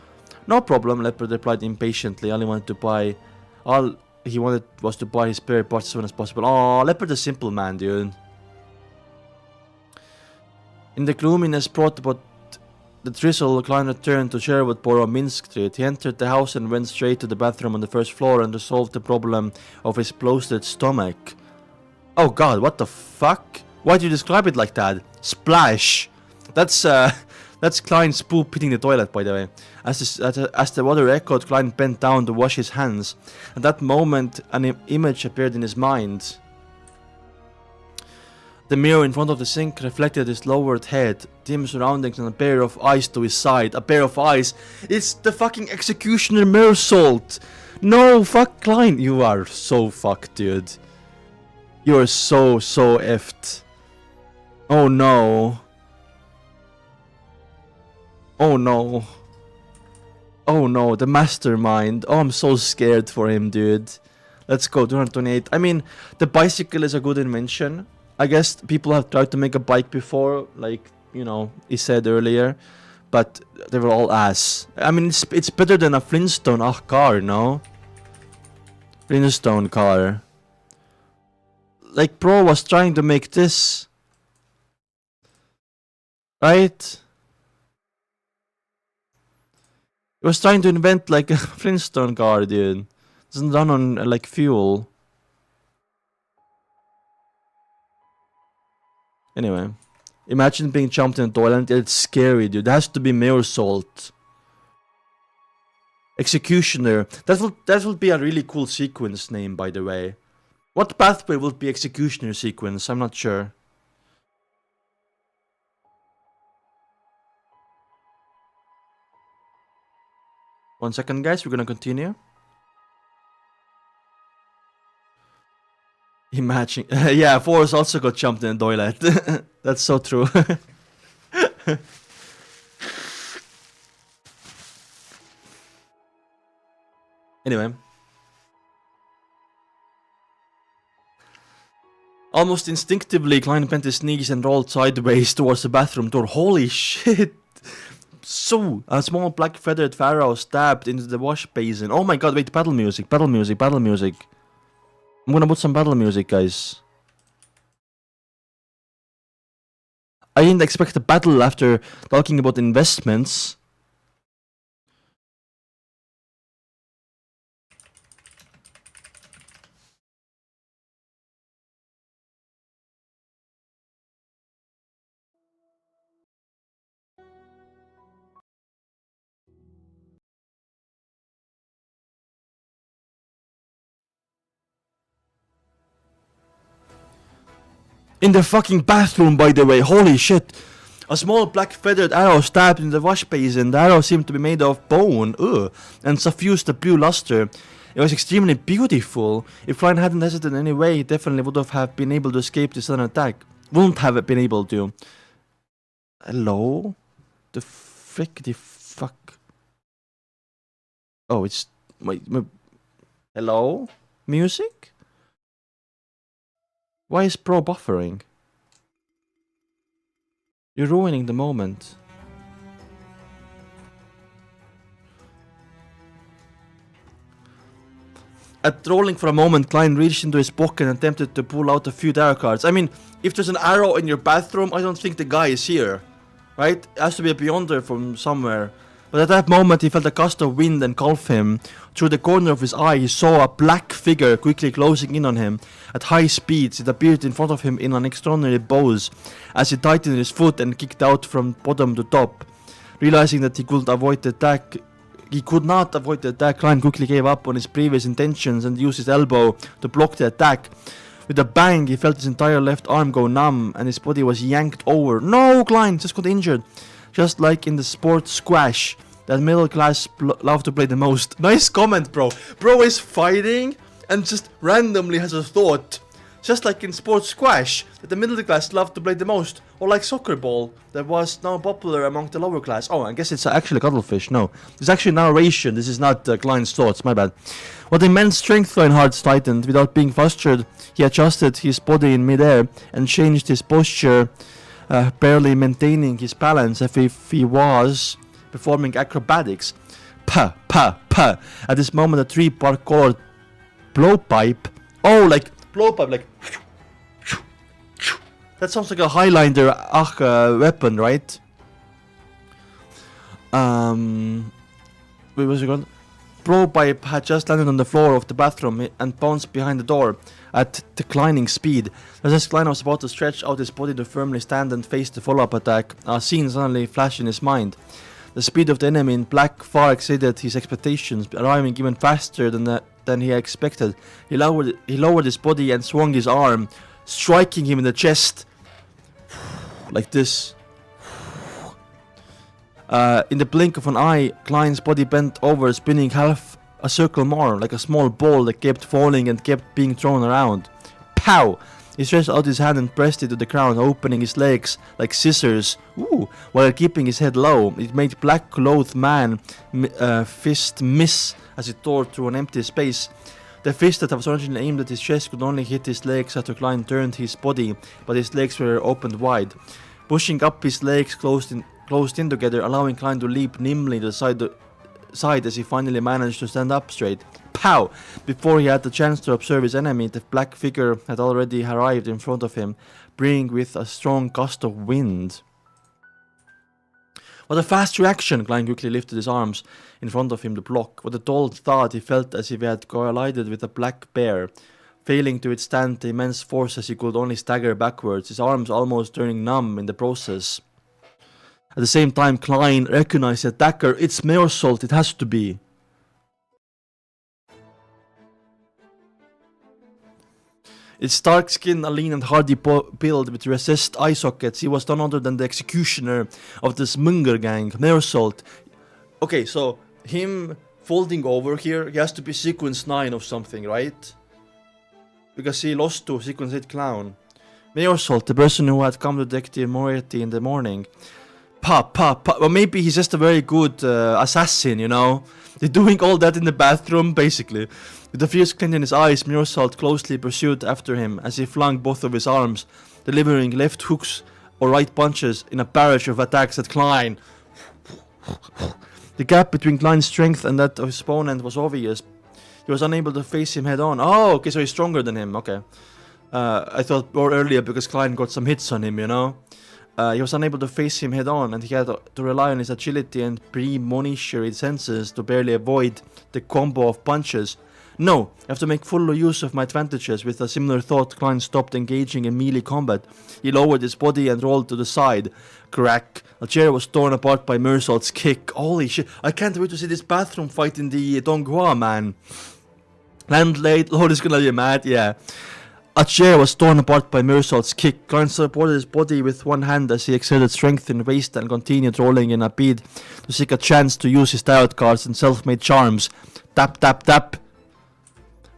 No problem, Leopard replied impatiently. All he wanted was to buy his spare parts as soon as possible. Oh, Leopard a simple man, dude. In the gloominess brought about the drizzle, Klein returned to Sherwoodboro, Minsk Street. He entered the house and went straight to the bathroom on the first floor and resolved the problem of his bloated stomach. Oh god, what the fuck? Why do you describe it like that? Splash! That's Klein's poop hitting the toilet, by the way. As the water echoed, Klein bent down to wash his hands. At that moment, an image appeared in his mind. The mirror in front of the sink reflected his lowered head, dim surroundings, and a pair of eyes to his side. A pair of eyes. It's the fucking executioner Meursault. No, fuck Klein. You are so fucked, dude. You are so effed. Oh no. Oh no. Oh no, the mastermind. Oh, I'm so scared for him, dude. Let's go, 228. I mean, the bicycle is a good invention. I guess people have tried to make a bike before, like, you know, he said earlier. But they were all ass. I mean, it's better than a Flintstone car, no? Flintstone car. Like, bro was trying to make this. Right? He was trying to invent, like, a Flintstone car, dude. It doesn't run on, like, fuel. Anyway, imagine being jumped in a toilet. It's scary, dude. It has to be Meursault. Executioner. That would be a really cool sequence name, by the way. What pathway would be Executioner sequence? I'm not sure. One second, guys. We're gonna continue. Imagine. Yeah, Forrest also got jumped in the toilet. That's so true. Anyway. Almost instinctively, Klein bent his knees and rolled sideways towards the bathroom door. Holy shit! So, a small black feathered pharaoh stabbed into the wash basin. Oh my god, wait, battle music, battle music, battle music. I'm gonna put some battle music, guys. I didn't expect a battle after talking about investments. In the fucking bathroom, by the way, holy shit. A small black feathered arrow stabbed in the wash basin. The arrow seemed to be made of bone, and suffused the blue luster. It was extremely beautiful. If Klein hadn't hesitated in any way, he definitely would have been able to escape the sudden attack. Wouldn't have been able to. Hello? The fuck? Oh, it's... my hello? Music? Why is Pro buffering? You're ruining the moment. At rolling for a moment, Klein reached into his pocket and attempted to pull out a few tarot cards. I mean, if there's an arrow in your bathroom, I don't think the guy is here. Right? It has to be beyond there from somewhere. But at that moment, he felt a gust of wind engulf him. Through the corner of his eye, he saw a black figure quickly closing in on him. At high speeds, it appeared in front of him in an extraordinary pose, as he tightened his foot and kicked out from bottom to top. Realizing that he could not avoid the attack, Klein quickly gave up on his previous intentions and used his elbow to block the attack. With a bang, he felt his entire left arm go numb, and his body was yanked over. No, Klein just got injured. Just like in the sport squash that middle class love to play the most. Nice comment, bro. Bro is fighting and just randomly has a thought. Just like in sports squash that the middle class love to play the most. Or like soccer ball that was now popular among the lower class. Oh, I guess it's actually cuttlefish. No, it's actually narration. This is not Klein's thoughts. My bad. With immense strength, Kleinhardt tightened. Without being flustered, he adjusted his body in midair and changed his posture, barely maintaining his balance as if he was performing acrobatics. Pa, pa, pa. At this moment, a 3-part colored blowpipe. Oh, like blowpipe, like. That sounds like a Highlander weapon, right? Wait, what's it called? Blowpipe had just landed on the floor of the bathroom and bounced behind the door at declining speed. As Klein was about to stretch out his body to firmly stand and face the follow-up attack, a scene suddenly flashed in his mind. The speed of the enemy in black far exceeded his expectations, arriving even faster than he expected. He lowered his body and swung his arm, striking him in the chest. Like this. In the blink of an eye, Klein's body bent over, spinning half a circle more, like a small ball that kept falling and kept being thrown around. Pow! He stretched out his hand and pressed it to the ground, opening his legs like scissors, while keeping his head low. It made black-clothed man fist miss as it tore through an empty space. The fist that was originally aimed at his chest could only hit his legs after Klein turned his body, but his legs were opened wide. Pushing up, his legs closed in together, allowing Klein to leap nimbly to the side as he finally managed to stand up straight. Pow! Before he had the chance to observe his enemy, the black figure had already arrived in front of him, bringing with a strong gust of wind. What a fast reaction! Klein quickly lifted his arms in front of him to block. With a dull thud, he felt as if he had collided with a black bear. Failing to withstand the immense force as he could only stagger backwards, his arms almost turning numb in the process. At the same time, Klein recognized the attacker. It's Meursault, it has to be. Its dark skin, a lean and hardy build with recessed eye sockets, he was none other than the executioner of the Zmanger gang, Meursault. Okay, so him folding over here, he has to be sequence 9 of something, right? Because he lost to sequence 8 clown. Meursault, the person who had come to Detective Moriarty in the morning. Well, maybe he's just a very good assassin, you know? They're doing all that in the bathroom, basically. With a fierce glint in his eyes, Meursault closely pursued after him as he flung both of his arms, delivering left hooks or right punches in a barrage of attacks at Klein. The gap between Klein's strength and that of his opponent was obvious. He was unable to face him head on. Oh, okay, so he's stronger than him, okay. I thought more earlier because Klein got some hits on him, you know? He was unable to face him head on, and he had to rely on his agility and premonitory senses to barely avoid the combo of punches. No, I have to make full use of my advantages. With a similar thought, Klein stopped engaging in melee combat. He lowered his body and rolled to the side. Crack. A chair was torn apart by Meursault's kick. Holy shit, I can't wait to see this bathroom fight in the donghua, man. Landlady, Lord is gonna be mad, yeah. A chair was torn apart by Meursault's kick. Klein supported his body with one hand as he exerted strength in waist and continued rolling in a bid to seek a chance to use his tarot cards and self-made charms. Tap, tap, tap.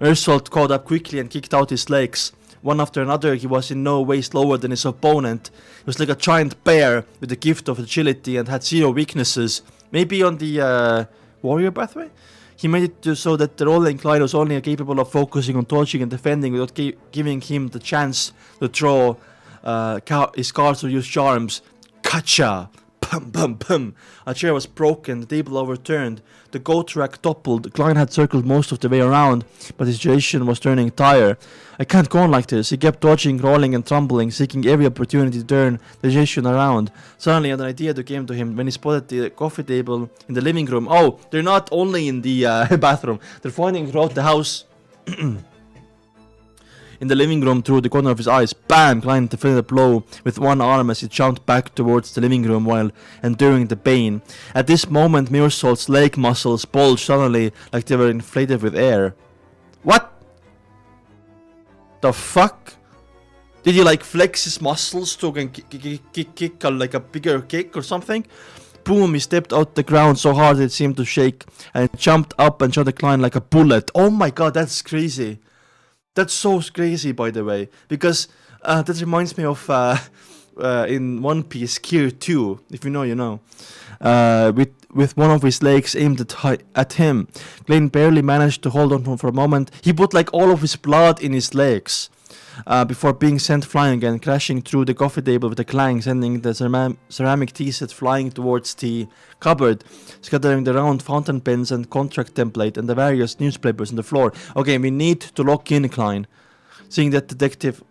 Meursault caught up quickly and kicked out his legs. One after another, he was in no way slower than his opponent. He was like a giant bear with the gift of agility and had zero weaknesses. Maybe on the warrior pathway? He made it so that the rolling Klein was only capable of focusing on dodging and defending without giving him the chance to draw his cards or use charms. Kacha! Pum pum pum! A chair was broken, the table overturned, the goat rack toppled. Klein had circled most of the way around, but his situation was turning dire. I can't go on like this. He kept dodging, rolling and tumbling, seeking every opportunity to turn the situation around. Suddenly an idea came to him when he spotted the coffee table in the living room. Oh, they're not only in the bathroom, they're finding throughout the house. In the living room, through the corner of his eyes, bam! Klein defended a blow with one arm as he jumped back towards the living room while enduring the pain. At this moment, Meursault's leg muscles bulged suddenly like they were inflated with air. What? The fuck? Did he like flex his muscles to kick like a bigger kick or something? Boom, he stepped out the ground so hard it seemed to shake and jumped up and shot the Klein like a bullet. Oh my god, that's crazy. That's so crazy, by the way, because that reminds me of in One Piece, Gear 2, if you know, you know. With one of his legs aimed at him, Klein barely managed to hold on for a moment. He put like all of his blood in his legs before being sent flying and crashing through the coffee table with a clang, sending the ceramic tea set flying towards the cupboard, scattering the round fountain pens and contract template and the various newspapers on the floor. Okay, we need to lock in Klein. Seeing that detective...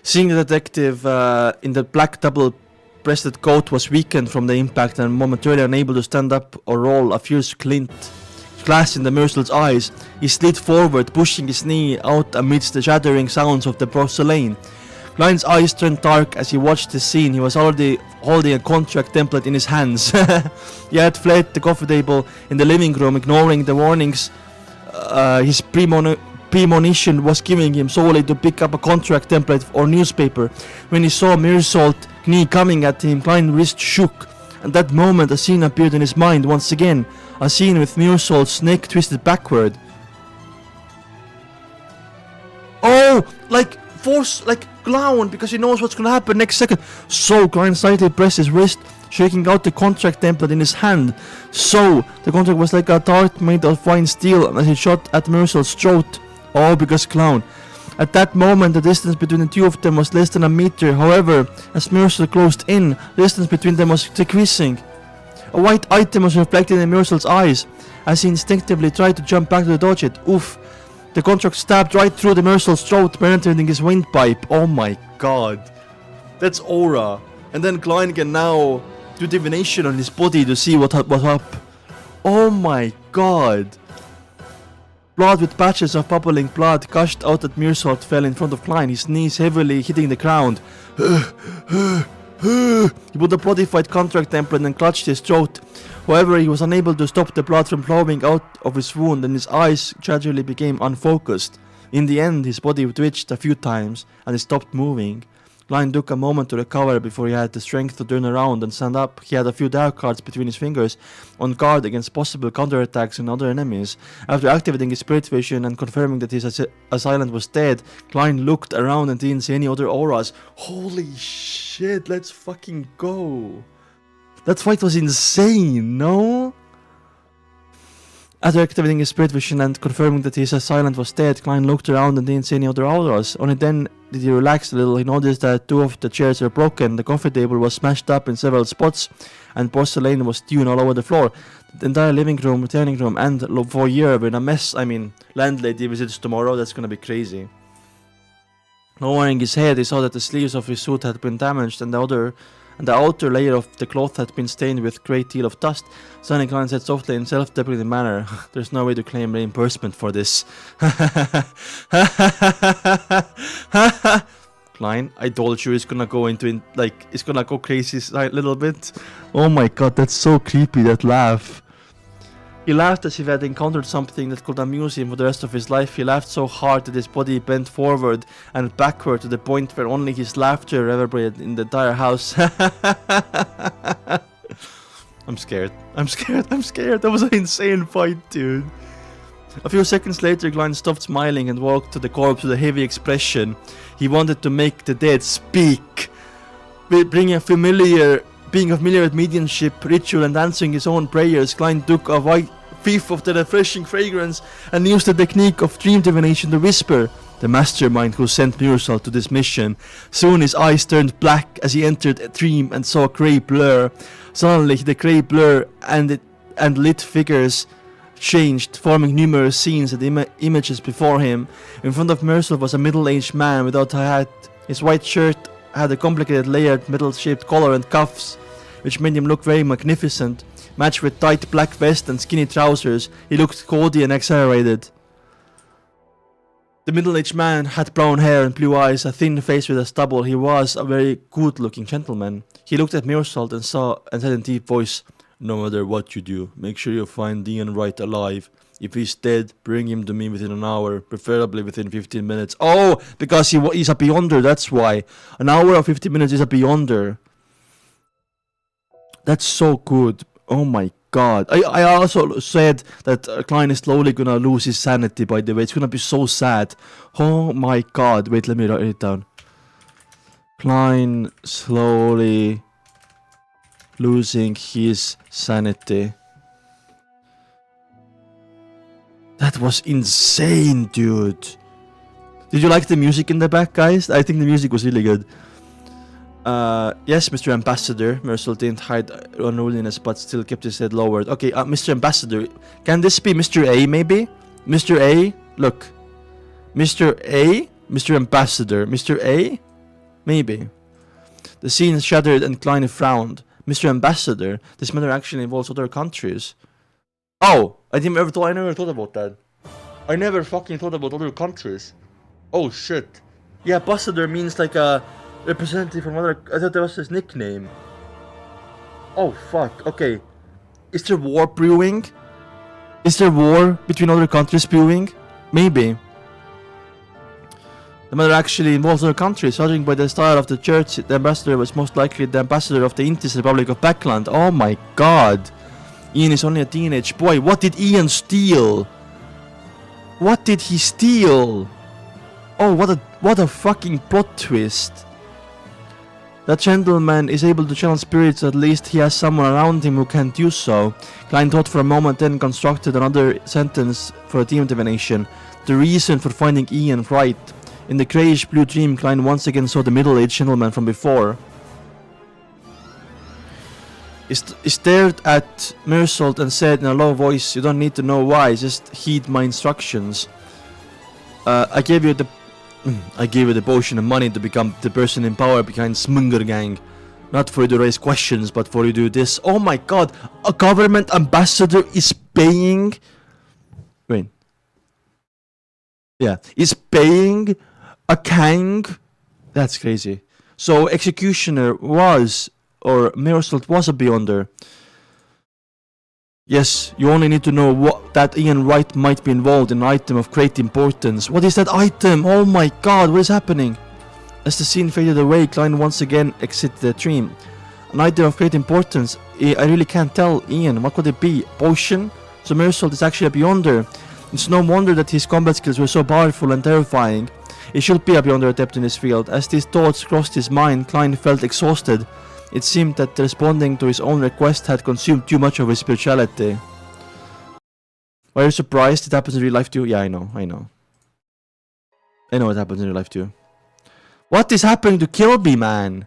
Seeing the detective in the black double-breasted coat was weakened from the impact and momentarily unable to stand up or roll, a fierce glint flashed in the Meursault's eyes. He slid forward, pushing his knee out amidst the shattering sounds of the porcelain. Klein's eyes turned dark as he watched the scene. He was already holding a contract template in his hands. He had fled the coffee table in the living room, ignoring the warnings his premonition was giving him solely to pick up a contract template or newspaper. When he saw Meursault knee coming at him, Klein's wrist shook. At that moment a scene appeared in his mind once again, a scene with Meursault's neck twisted backward. Oh, like force, like clown, because he knows what's gonna happen next second. So Klein slightly pressed his wrist, shaking out the contract template in his hand. So the contract was like a dart made of fine steel as he shot at Meursault's throat. All because clown. At that moment the distance between the two of them was less than a meter. However, as Meursault closed in, the distance between them was decreasing. A white item was reflected in Meursault's eyes as he instinctively tried to jump back to dodge it. Oof. The contract stabbed right through the Meursault's throat, penetrating his windpipe. Oh my god. That's aura. And then Klein can now do divination on his body to see what was up. Oh my god. Blood with patches of bubbling blood gushed out as Meursault fell in front of Klein, his knees heavily hitting the ground. He put a modified contract template and clutched his throat. However, he was unable to stop the blood from flowing out of his wound and his eyes gradually became unfocused. In the end, his body twitched a few times and he stopped moving. Klein took a moment to recover before he had the strength to turn around and stand up. He had a few dark cards between his fingers, on guard against possible counterattacks and other enemies. After activating his spirit vision and confirming that his assailant was dead, Klein looked around and didn't see any other auras. Holy shit, let's fucking go. That fight was insane, no? After activating his spirit vision and confirming that his assailant was dead, Klein looked around and didn't see any other auras. Only then did he relax a little. He noticed that two of the chairs were broken, the coffee table was smashed up in several spots, and porcelain was strewn all over the floor. The entire living room, dining room, and foyer were in a mess. I mean, landlady visits tomorrow, that's gonna be crazy. Lowering his head, he saw that the sleeves of his suit had been damaged, and the outer layer of the cloth had been stained with a great deal of dust. Suddenly Klein said softly in self-deprecating manner, "There's no way to claim reimbursement for this." Klein, I told you it's gonna go it's gonna go crazy a little bit. Oh my god, that's so creepy, that laugh. He laughed as if he had encountered something that could amuse him for the rest of his life. He laughed so hard that his body bent forward and backward to the point where only his laughter reverberated in the entire house. I'm scared. That was an insane fight, dude. A few seconds later, Klein stopped smiling and walked to the corpse with a heavy expression. He wanted to make the dead speak. Being familiar with mediumship, ritual, and answering his own prayers, Klein took a white whiff of the refreshing fragrance and used the technique of dream divination to whisper, the mastermind who sent Meursault to this mission. Soon his eyes turned black as he entered a dream and saw a grey blur. Suddenly the grey blur and lit figures changed, forming numerous scenes and images before him. In front of Meursault was a middle-aged man without a hat. His white shirt had a complicated layered metal-shaped collar and cuffs, which made him look very magnificent. Matched with tight black vest and skinny trousers, he looked gaudy and exaggerated. The middle-aged man had brown hair and blue eyes, a thin face with a stubble. He was a very good-looking gentleman. He looked at Meursault and said in a deep voice, "No matter what you do, make sure you find Ian Wright alive. If he's dead, bring him to me within an hour, preferably within 15 minutes. Oh, because he's a beyonder, that's why. An hour or 15 minutes is a beyonder. That's so good. Oh my god. I also said that Klein is slowly gonna lose his sanity, by the way. It's gonna be so sad. Oh my god. Wait, let me write it down. Klein slowly losing his sanity. That was insane, dude. Did you like the music in the back, guys? I think the music was really good. Yes, Mr. Ambassador. Meursault didn't hide unruliness, but still kept his head lowered. Okay, Mr. Ambassador. Can this be Mr. A, maybe? Mr. A? Look. Mr. A? Mr. Ambassador. Mr. A? Maybe. The scene shuddered and Klein frowned. Mr. Ambassador? This matter actually involves other countries. Oh! I never thought about that. I never fucking thought about other countries. Oh shit. Yeah, ambassador means like a representative from other... I thought that was his nickname. Oh fuck, okay. Is there war brewing? Is there war between other countries brewing? Maybe. The matter actually involves other countries. Judging by the style of the church, the ambassador was most likely the ambassador of the Intis Republic of Backland. Oh my god. Ian is only a teenage boy. What did Ian steal? What did he steal? Oh, what a fucking plot twist. That gentleman is able to channel spirits, at least he has someone around him who can do so. Klein thought for a moment, then constructed another sentence for a team divination. The reason for finding Ian Wright. In the greyish-blue dream, Klein once again saw the middle-aged gentleman from before. He stared at Meursault and said in a low voice, "You don't need to know why, just heed my instructions. I gave you the potion and money to become the person in power behind Zmanger gang. Not for you to raise questions, but for you to do this." Oh my god, a government ambassador is paying... Wait. Yeah, is paying a king? That's crazy. So Executioner was... or Meursault was a beyonder. Yes, you only need to know that Ian Wright might be involved in an item of great importance. What is that item? Oh my god, what is happening? As the scene faded away, Klein once again exited the dream. An item of great importance? I really can't tell, Ian. What could it be? Potion? So Meursault is actually a beyonder. It's no wonder that his combat skills were so powerful and terrifying. He should be a beyonder adept in his field. As these thoughts crossed his mind, Klein felt exhausted. It seemed that responding to his own request had consumed too much of his spirituality. Were you surprised it happens in real life too? Yeah, I know. I know it happens in real life too. What is happening to Kilby, man?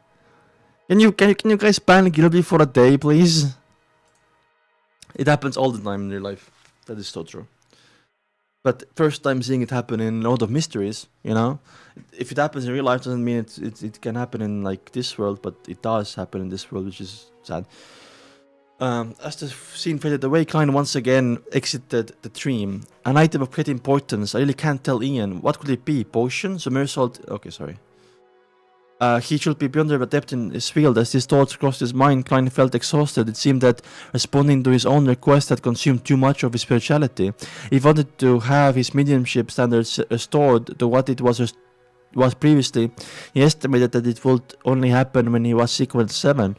Can you guys ban Kilby for a day, please? It happens all the time in real life. That is so true. But first time seeing it happen in a lot of mysteries, you know? If it happens in real life doesn't mean it can happen in like this world, but it does happen in this world, which is sad. As the scene faded away, Klein once again exited the dream. An item of great importance. I really can't tell Ian. What could it be? Potion? So Meursault... Okay, sorry. He should be beyond adept in his field. As his thoughts crossed his mind, Klein felt exhausted. It seemed that responding to his own request had consumed too much of his spirituality. He wanted to have his mediumship standards restored to what it was previously. He estimated that it would only happen when he was sequence 7.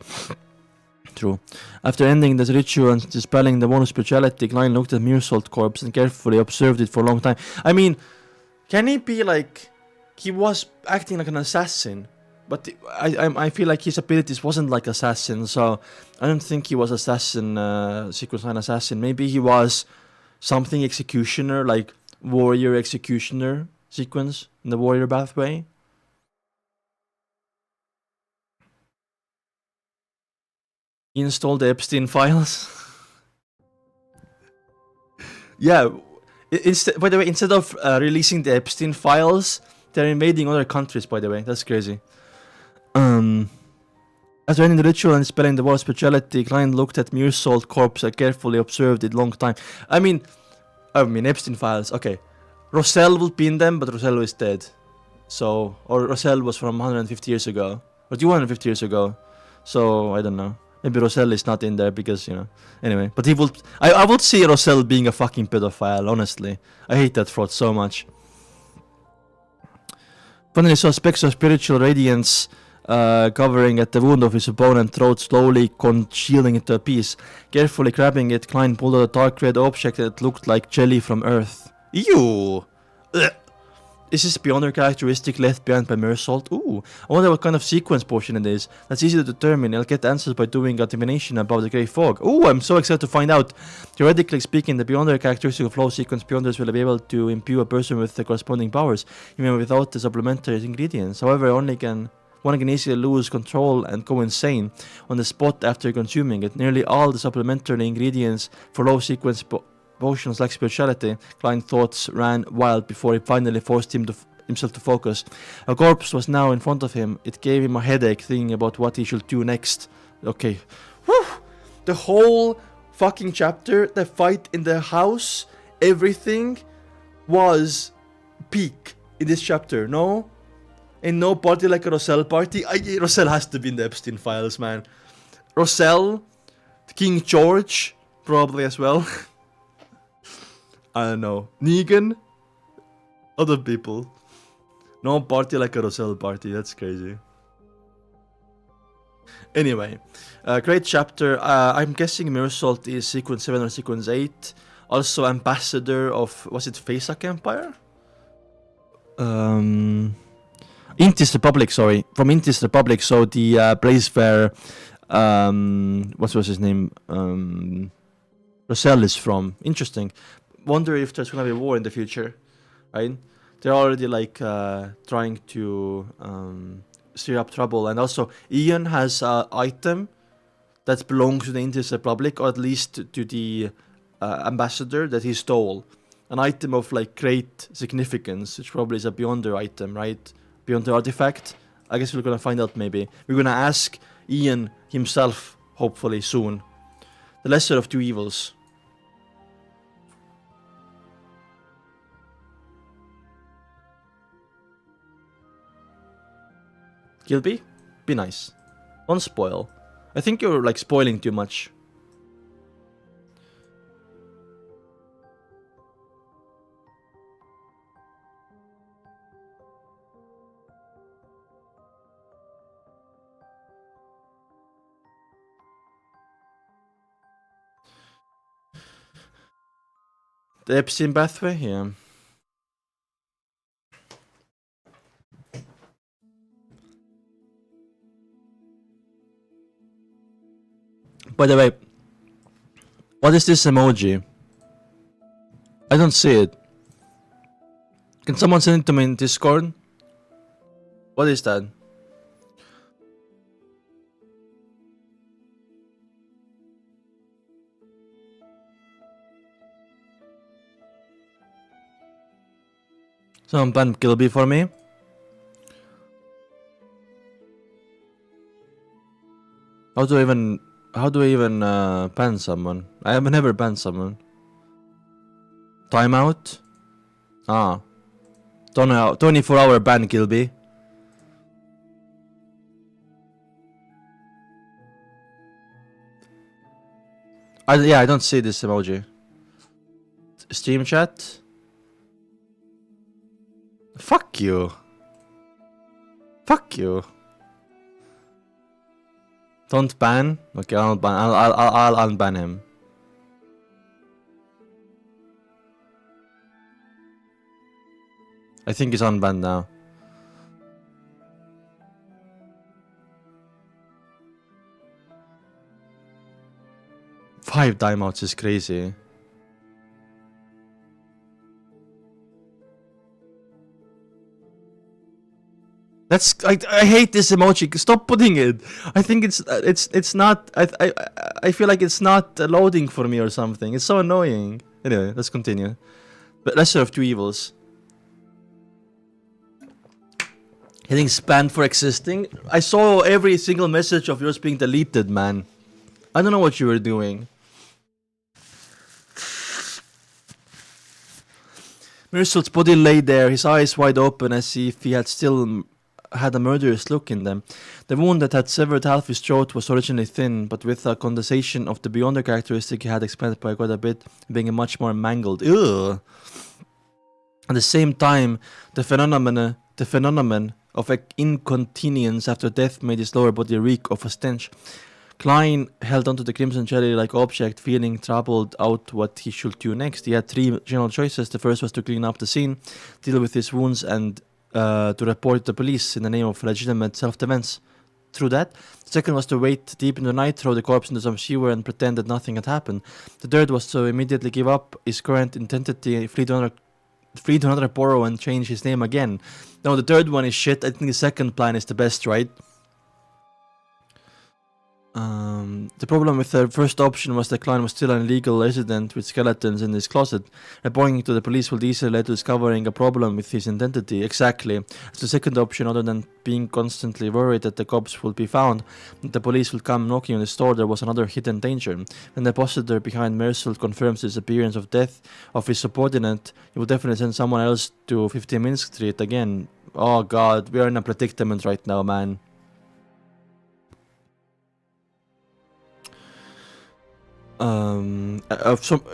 True. After ending the ritual and dispelling the bonus spirituality, Klein looked at Meursault's corpse and carefully observed it for a long time. I mean, can he be like... He was acting like an assassin. But I feel like his abilities wasn't like assassin, so I don't think he was assassin, sequence 9 assassin. Maybe he was something executioner, like warrior executioner sequence in the warrior pathway. Install the Epstein files. Yeah, by the way, instead of releasing the Epstein files, they're invading other countries, by the way. That's crazy. After ending the ritual and spelling the word spirituality, Klein looked at Meursault's corpse and carefully observed it long time. I mean Epstein files, okay. Rosell will pin them, but Rosell is dead. So, or Rosell was from 150 years ago, or 250 years ago. So, I don't know. Maybe Rosell is not in there because, you know. Anyway, but he will. I would see Rosell being a fucking pedophile, honestly. I hate that fraud so much. Finally saw specks of spiritual radiance covering at the wound of his opponent's throat, slowly congealing into a piece. Carefully grabbing it, Klein pulled out a dark red object that looked like jelly from Earth. Ew! Ugh. Is this beyonder characteristic left behind by Meursault? Ooh, I wonder what kind of sequence potion it is. That's easy to determine. I'll get answers by doing a divination above the grey fog. Ooh, I'm so excited to find out. Theoretically speaking, the beyonder characteristic of flow sequence beyonders will be able to imbue a person with the corresponding powers, even without the supplementary ingredients. However, one can easily lose control and go insane on the spot after consuming it. Nearly all the supplementary ingredients for low sequence potions lack spirituality. Klein's thoughts ran wild before he finally forced himself to focus. A corpse was now in front of him. It gave him a headache thinking about what he should do next. Okay. Whew. The whole fucking chapter, the fight in the house, everything was peak in this chapter, no? And no party like a Rosell party. Rosell has to be in the Epstein files, man. Rosell, King George, probably as well. I don't know. Negan? Other people. No party like a Rosell party. That's crazy. Anyway. Great chapter. I'm guessing Meursault is sequence 7 or sequence 8. Also ambassador of... Was it Fasak Empire? Intis Republic, sorry. From Intis Republic. So the place where... what was his name? Rosell is from. Interesting. Wonder if there's gonna be a war in the future, right? They're already like trying to stir up trouble, and also Ian has an item that belongs to the Indian Republic, or at least to the ambassador that he stole. An item of like great significance, which probably is a Beyonder item, right? Beyonder artifact. I guess we're gonna find out maybe. We're gonna ask Ian himself, hopefully soon. The lesser of two evils. Gilby, be nice. Don't spoil. I think you're like spoiling too much. The Epstein pathway, yeah. By the way, what is this emoji? I don't see it. Can someone send it to me in Discord? What is that? Someone ban Gilby for me. How do I even ban someone? I have never banned someone. Timeout? Ah. 24-hour ban, Gilby. Yeah, I don't see this emoji. Steam chat? Fuck you. Fuck you. Don't ban? Okay, I'll ban. I'll unban him. I think he's unbanned now. Five timeouts is crazy. That's I hate this emoji. Stop putting it. I think it's not. I feel like it's not loading for me or something. It's so annoying. Anyway, let's continue. But lesser of two evils. Hitting spam for existing. I saw every single message of yours being deleted, man. I don't know what you were doing. Meursault's body lay there, his eyes wide open as if he had still had a murderous look in them. The wound that had severed half his throat was originally thin, but with a condensation of the beyonder characteristic he had expanded by quite a bit, being much more mangled. Ugh. At the same time, the phenomenon of incontinence after death made his lower body reek of a stench. Klein held onto the crimson jelly-like object, feeling troubled out what he should do next. He had three general choices. The first was to clean up the scene, deal with his wounds, and to report the police in the name of legitimate self-defense. Through that, the second was to wait deep in the night, throw the corpse into some sewer, and pretend that nothing had happened. The third was to immediately give up his current identity, flee to another borough, and change his name again. No, the third one is shit. I think the second plan is the best, right? The problem with the first option was that Klein was still an illegal resident with skeletons in his closet. Reporting to the police would easily lead to discovering a problem with his identity. Exactly. As the second option, other than being constantly worried that the cops would be found, that the police would come knocking on his door, there was another hidden danger. When the imposter behind Meursault confirms the disappearance of death of his subordinate, he will definitely send someone else to 15 Minsk Street again. Oh god, we are in a predicament right now, man.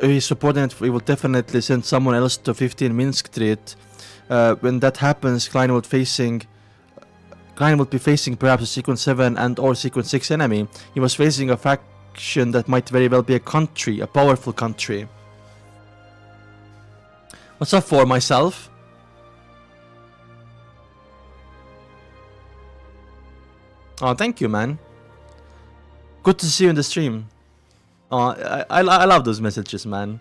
His subordinate, he will definitely send someone else to 15 Minsk Street. When that happens, Klein will be facing perhaps a Sequence 7 and or Sequence 6 enemy. He was facing a faction that might very well be a country, a powerful country. What's up for myself? Oh, thank you, man. Good to see you in the stream. I love those messages, man.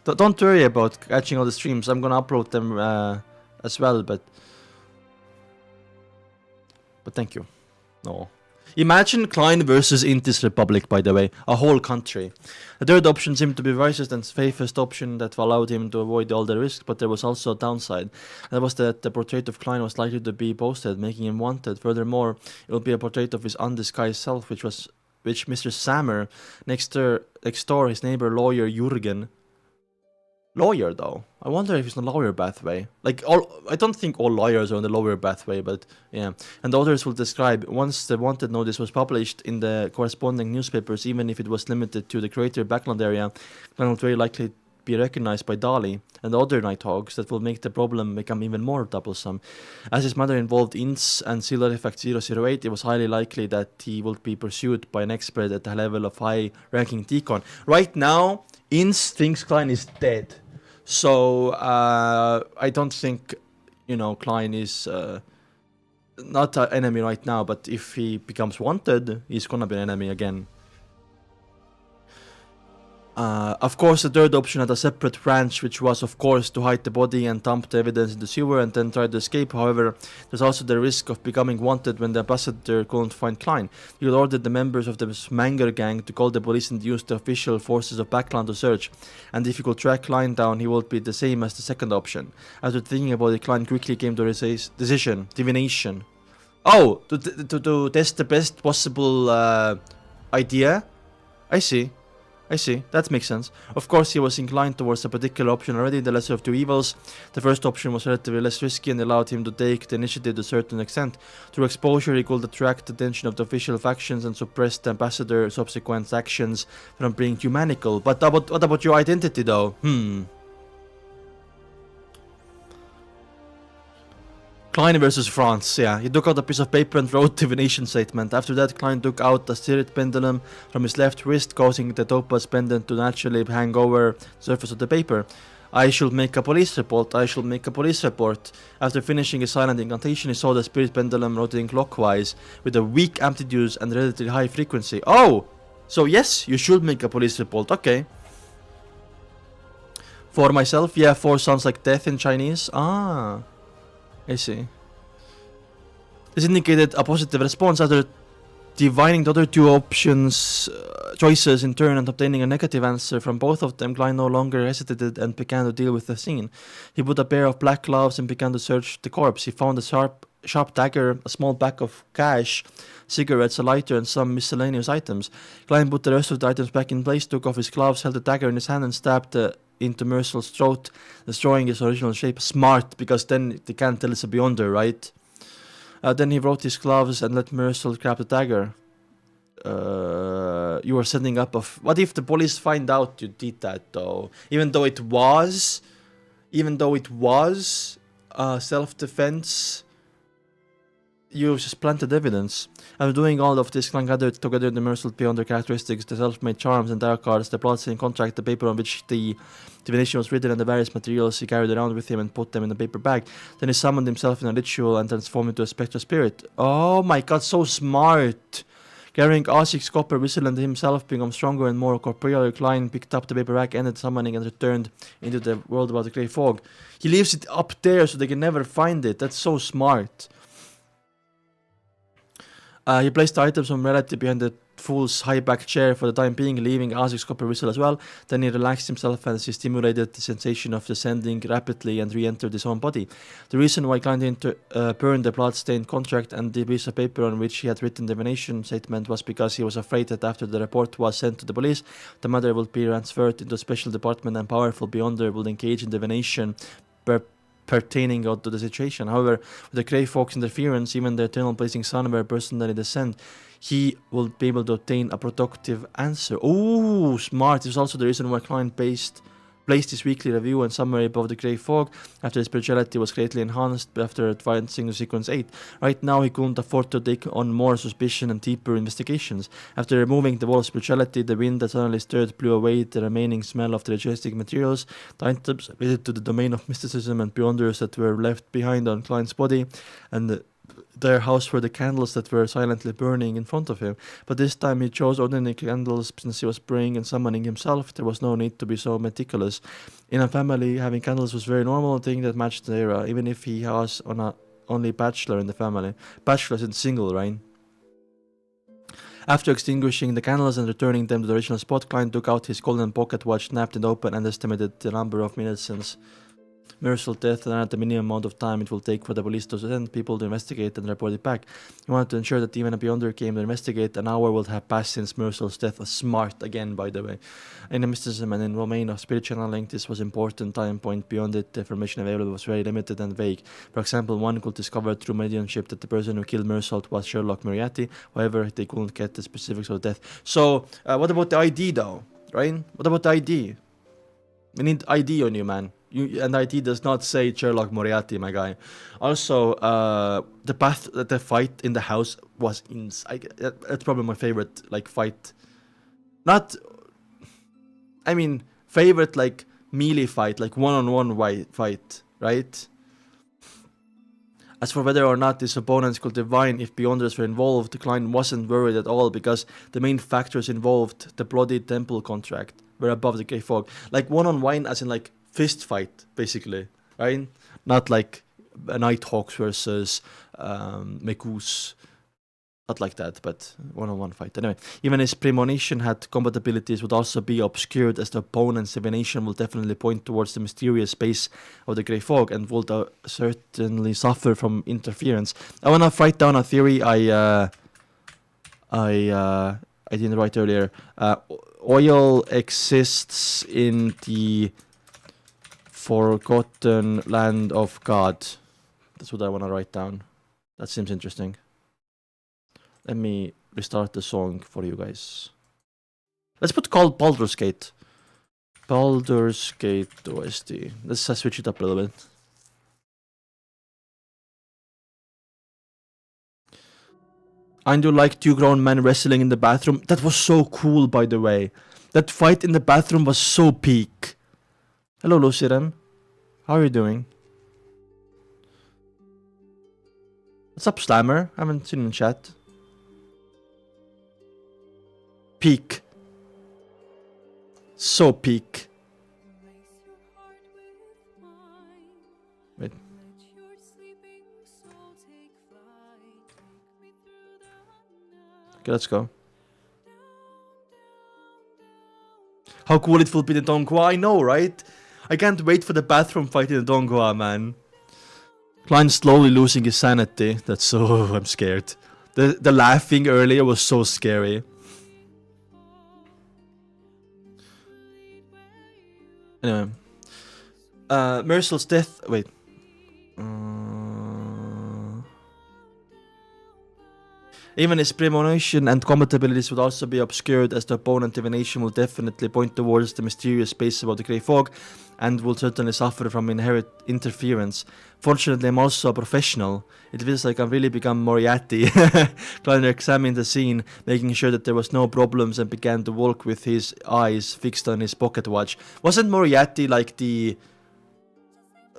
Don't worry about catching all the streams. I'm gonna upload them as well, but thank you. No. Imagine Klein versus Intis Republic, by the way. A whole country. The third option seemed to be wisest and safest option that allowed him to avoid all the risks, but there was also a downside. That was that the portrait of Klein was likely to be posted, making him wanted. Furthermore, it would be a portrait of his undisguised self, which Mr. Zmanger, next door his neighbor lawyer Jürgen. Lawyer though? I wonder if he's in the lawyer pathway. I don't think all lawyers are in the lawyer pathway, but yeah. And the others will describe, once the wanted notice was published in the corresponding newspapers, even if it was limited to the greater backland area, Klein would very likely be recognized by Dali and the other Nighthawks. That will make the problem become even more troublesome. As his mother involved INS and Seal Artifact 008, it was highly likely that he would be pursued by an expert at the level of high-ranking Deacon. Right now, INS thinks Klein is dead. So, I don't think, Klein is not an enemy right now, but if he becomes wanted, he's gonna be an enemy again. Of course, the third option had a separate branch, which was, of course, to hide the body and dump the evidence in the sewer and then try to escape. However, there's also the risk of becoming wanted when the ambassador couldn't find Klein. He would order the members of the Zmanger gang to call the police and use the official forces of Backland to search. And if he could track Klein down, he would be the same as the second option. After thinking about it, Klein quickly came to his decision: Divination. Oh, to test the best possible idea? I see, that makes sense. Of course, he was inclined towards a particular option already, the lesser of two evils. The first option was relatively less risky and allowed him to take the initiative to a certain extent. Through exposure, he could attract the attention of the official factions and suppress the ambassador's subsequent actions from being humanical. But what about your identity, though? Klein versus France, yeah. He took out a piece of paper and wrote Divination statement. After that, Klein took out a spirit pendulum from his left wrist, causing the topaz pendant to naturally hang over the surface of the paper. I should make a police report. After finishing his silent incantation, he saw the spirit pendulum rotating clockwise with a weak amplitude and relatively high frequency. Oh! So yes, you should make a police report. Okay. For myself, yeah, 4 sounds like death in Chinese. Ah. I see. This indicated a positive response. After divining the other two choices in turn and obtaining a negative answer from both of them, Klein no longer hesitated and began to deal with the scene. He put a pair of black gloves and began to search the corpse. He found a sharp dagger, a small bag of cash, cigarettes, a lighter, and some miscellaneous items. Klein put the rest of the items back in place, took off his gloves, held the dagger in his hand, and stabbed the into Meursault's throat, destroying his original shape. Smart, because then they can't tell it's a Beyonder, right? Then he wrote his gloves and let Meursault grab the dagger. You were setting up a... What if the police find out you did that, though? Even though it was self-defense, you just planted evidence. After doing all of this, Klein gathered together the Meursault Beyonder characteristics, the self-made charms and tarot cards, the bloodstained contract, the paper on which the divination was written, and the various materials he carried around with him and put them in a paper bag. Then he summoned himself in a ritual and transformed into a spectral spirit. Oh my god, so smart! Carrying Asik's copper whistle and himself become stronger and more corporeal, Klein picked up the paper bag, ended summoning, and returned into the world about the grey fog. He leaves it up there so they can never find it. That's so smart. He placed the items from reality behind the fool's high-back chair for the time being, leaving Asik's copper whistle as well. Then he relaxed himself as he stimulated the sensation of descending rapidly and re-entered his own body. The reason why Klein didn't burn the blood-stained contract and the piece of paper on which he had written the Divination statement was because he was afraid that after the report was sent to the police, the matter would be transferred into a special department and powerful Beyonder would engage in divination pertaining to the situation. However, with the Grey Fog's interference, even the eternal blazing sun were personally descend, he will be able to obtain a productive answer. Oh, smart. This is also the reason why Klein placed his weekly review and summary above the Grey Fog after his spirituality was greatly enhanced after advancing to sequence 8. Right now, he couldn't afford to take on more suspicion and deeper investigations. After removing the wall of spirituality, the wind that suddenly stirred blew away the remaining smell of the ritualistic materials. The items related to the domain of mysticism and beyonders that were left behind on Klein's body, and their house were the candles that were silently burning in front of him. But this time he chose ordinary candles since he was praying and summoning himself. There was no need to be so meticulous. In a family, having candles was a very normal thing that matched the era, even if he was only bachelor in the family. Bachelor isn't single, right? After extinguishing the candles and returning them to the original spot, Klein took out his golden pocket watch, snapped it open, and estimated the number of minutes since Meursault's death and at the minimum amount of time it will take for the police to send people to investigate and report it back. He wanted to ensure that even a Beyonder came to investigate, an hour would have passed since Meursault's death. Smart again, by the way. In the mysticism and in domain of spirit channeling, this was important time point. Beyond it, the information available was very limited and vague. For example, one could discover through mediumship that the person who killed Meursault was Sherlock Moriarty. However, they couldn't get the specifics of death. So, what about the ID though? Right? What about the ID? We need ID on you, man. And ID does not say Sherlock Moriarty, my guy. Also, the fight in the house was insane. That's probably my favorite, like, fight. Not, I mean, favorite, like, melee fight, like, one-on-one fight, right? As for whether or not his opponents could divine if Beyonders were involved, Klein wasn't worried at all because the main factors involved, the bloody temple contract, were above the Grey Fog. Like, one-on-one as in, like, fist fight, basically, right? Not like Nighthawks versus Mekus, not like that, but one-on-one fight. Anyway, even his premonition had compatibilities would also be obscured as the opponent's divination will definitely point towards the mysterious space of the Grey Fog and would certainly suffer from interference. I want to write down a theory I didn't write earlier. Oil exists in the forgotten land of God. That's what I want to write down. That seems interesting. Let me restart the song for you guys. Let's put called Baldur's Gate. Baldur's Gate OST. Let's switch it up a little bit. I do like two grown men wrestling in the bathroom. That was so cool, by the way. That fight in the bathroom was so peak. Hello, Luciren. How are you doing? What's up, Slammer? I haven't seen you in chat. Peak. So peak. Wait. Okay, let's go. How cool it will be in the donghua, I know, right? I can't wait for the bathroom fight in the donghua, man. Klein's slowly losing his sanity. That's so... I'm scared. The laughing earlier was so scary. Anyway. Meursault's death... Wait. Even his premonition and combat abilities would also be obscured, as the opponent Divination will definitely point towards the mysterious space above the grey fog and will certainly suffer from inherent interference. Fortunately, I'm also a professional. It feels like I've really become Moriarty. Klein examined the scene, making sure that there was no problems, and began to walk with his eyes fixed on his pocket watch. Wasn't Moriarty like the...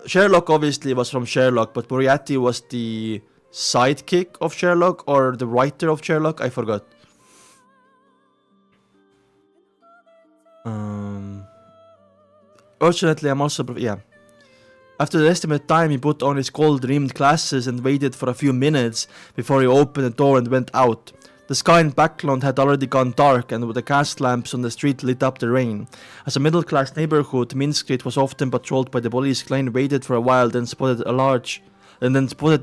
Sherlock obviously was from Sherlock, but Moriarty was the sidekick of Sherlock, or the writer of Sherlock? I forgot. Fortunately, I'm also... Yeah. After the estimate time, he put on his gold-rimmed glasses and waited for a few minutes before he opened the door and went out. The sky and background had already gone dark, and the gas lamps on the street lit up the rain. As a middle-class neighborhood, Minsk Street was often patrolled by the police. Klein waited for a while, then spotted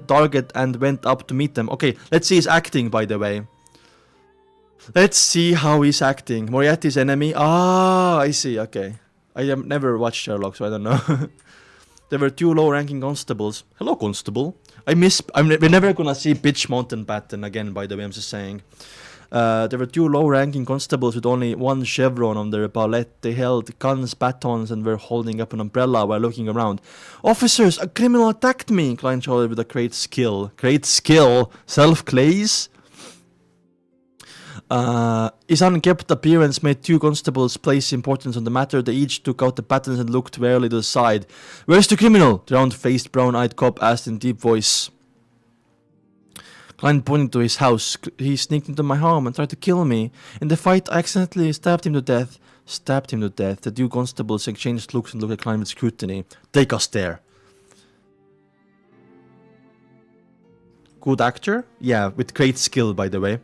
target and went up to meet them. Okay, let's see his acting, by the way. Let's see how he's acting. Moriarty's enemy. Ah, I see, okay. I have never watched Sherlock, so I don't know. There were 2 low-ranking constables. Hello, constable. We're never gonna see Bitch Mountain Pattern again, by the way, I'm just saying. There were 2 low-ranking constables with only 1 chevron on their palette. They held guns, batons, and were holding up an umbrella while looking around. Officers, a criminal attacked me, Klein shouted with a great skill. Great skill? Self-glaze? His unkempt appearance made 2 constables place importance on the matter. They each took out the batons and looked warily to the side. Where's the criminal? The round-faced, brown-eyed cop asked in deep voice. Klein pointed to his house. He sneaked into my home and tried to kill me. In the fight, I accidentally stabbed him to death. Stabbed him to death. The 2 constables exchanged looks and looked at Klein with scrutiny. Take us there. Good actor? Yeah, with great skill, by the way.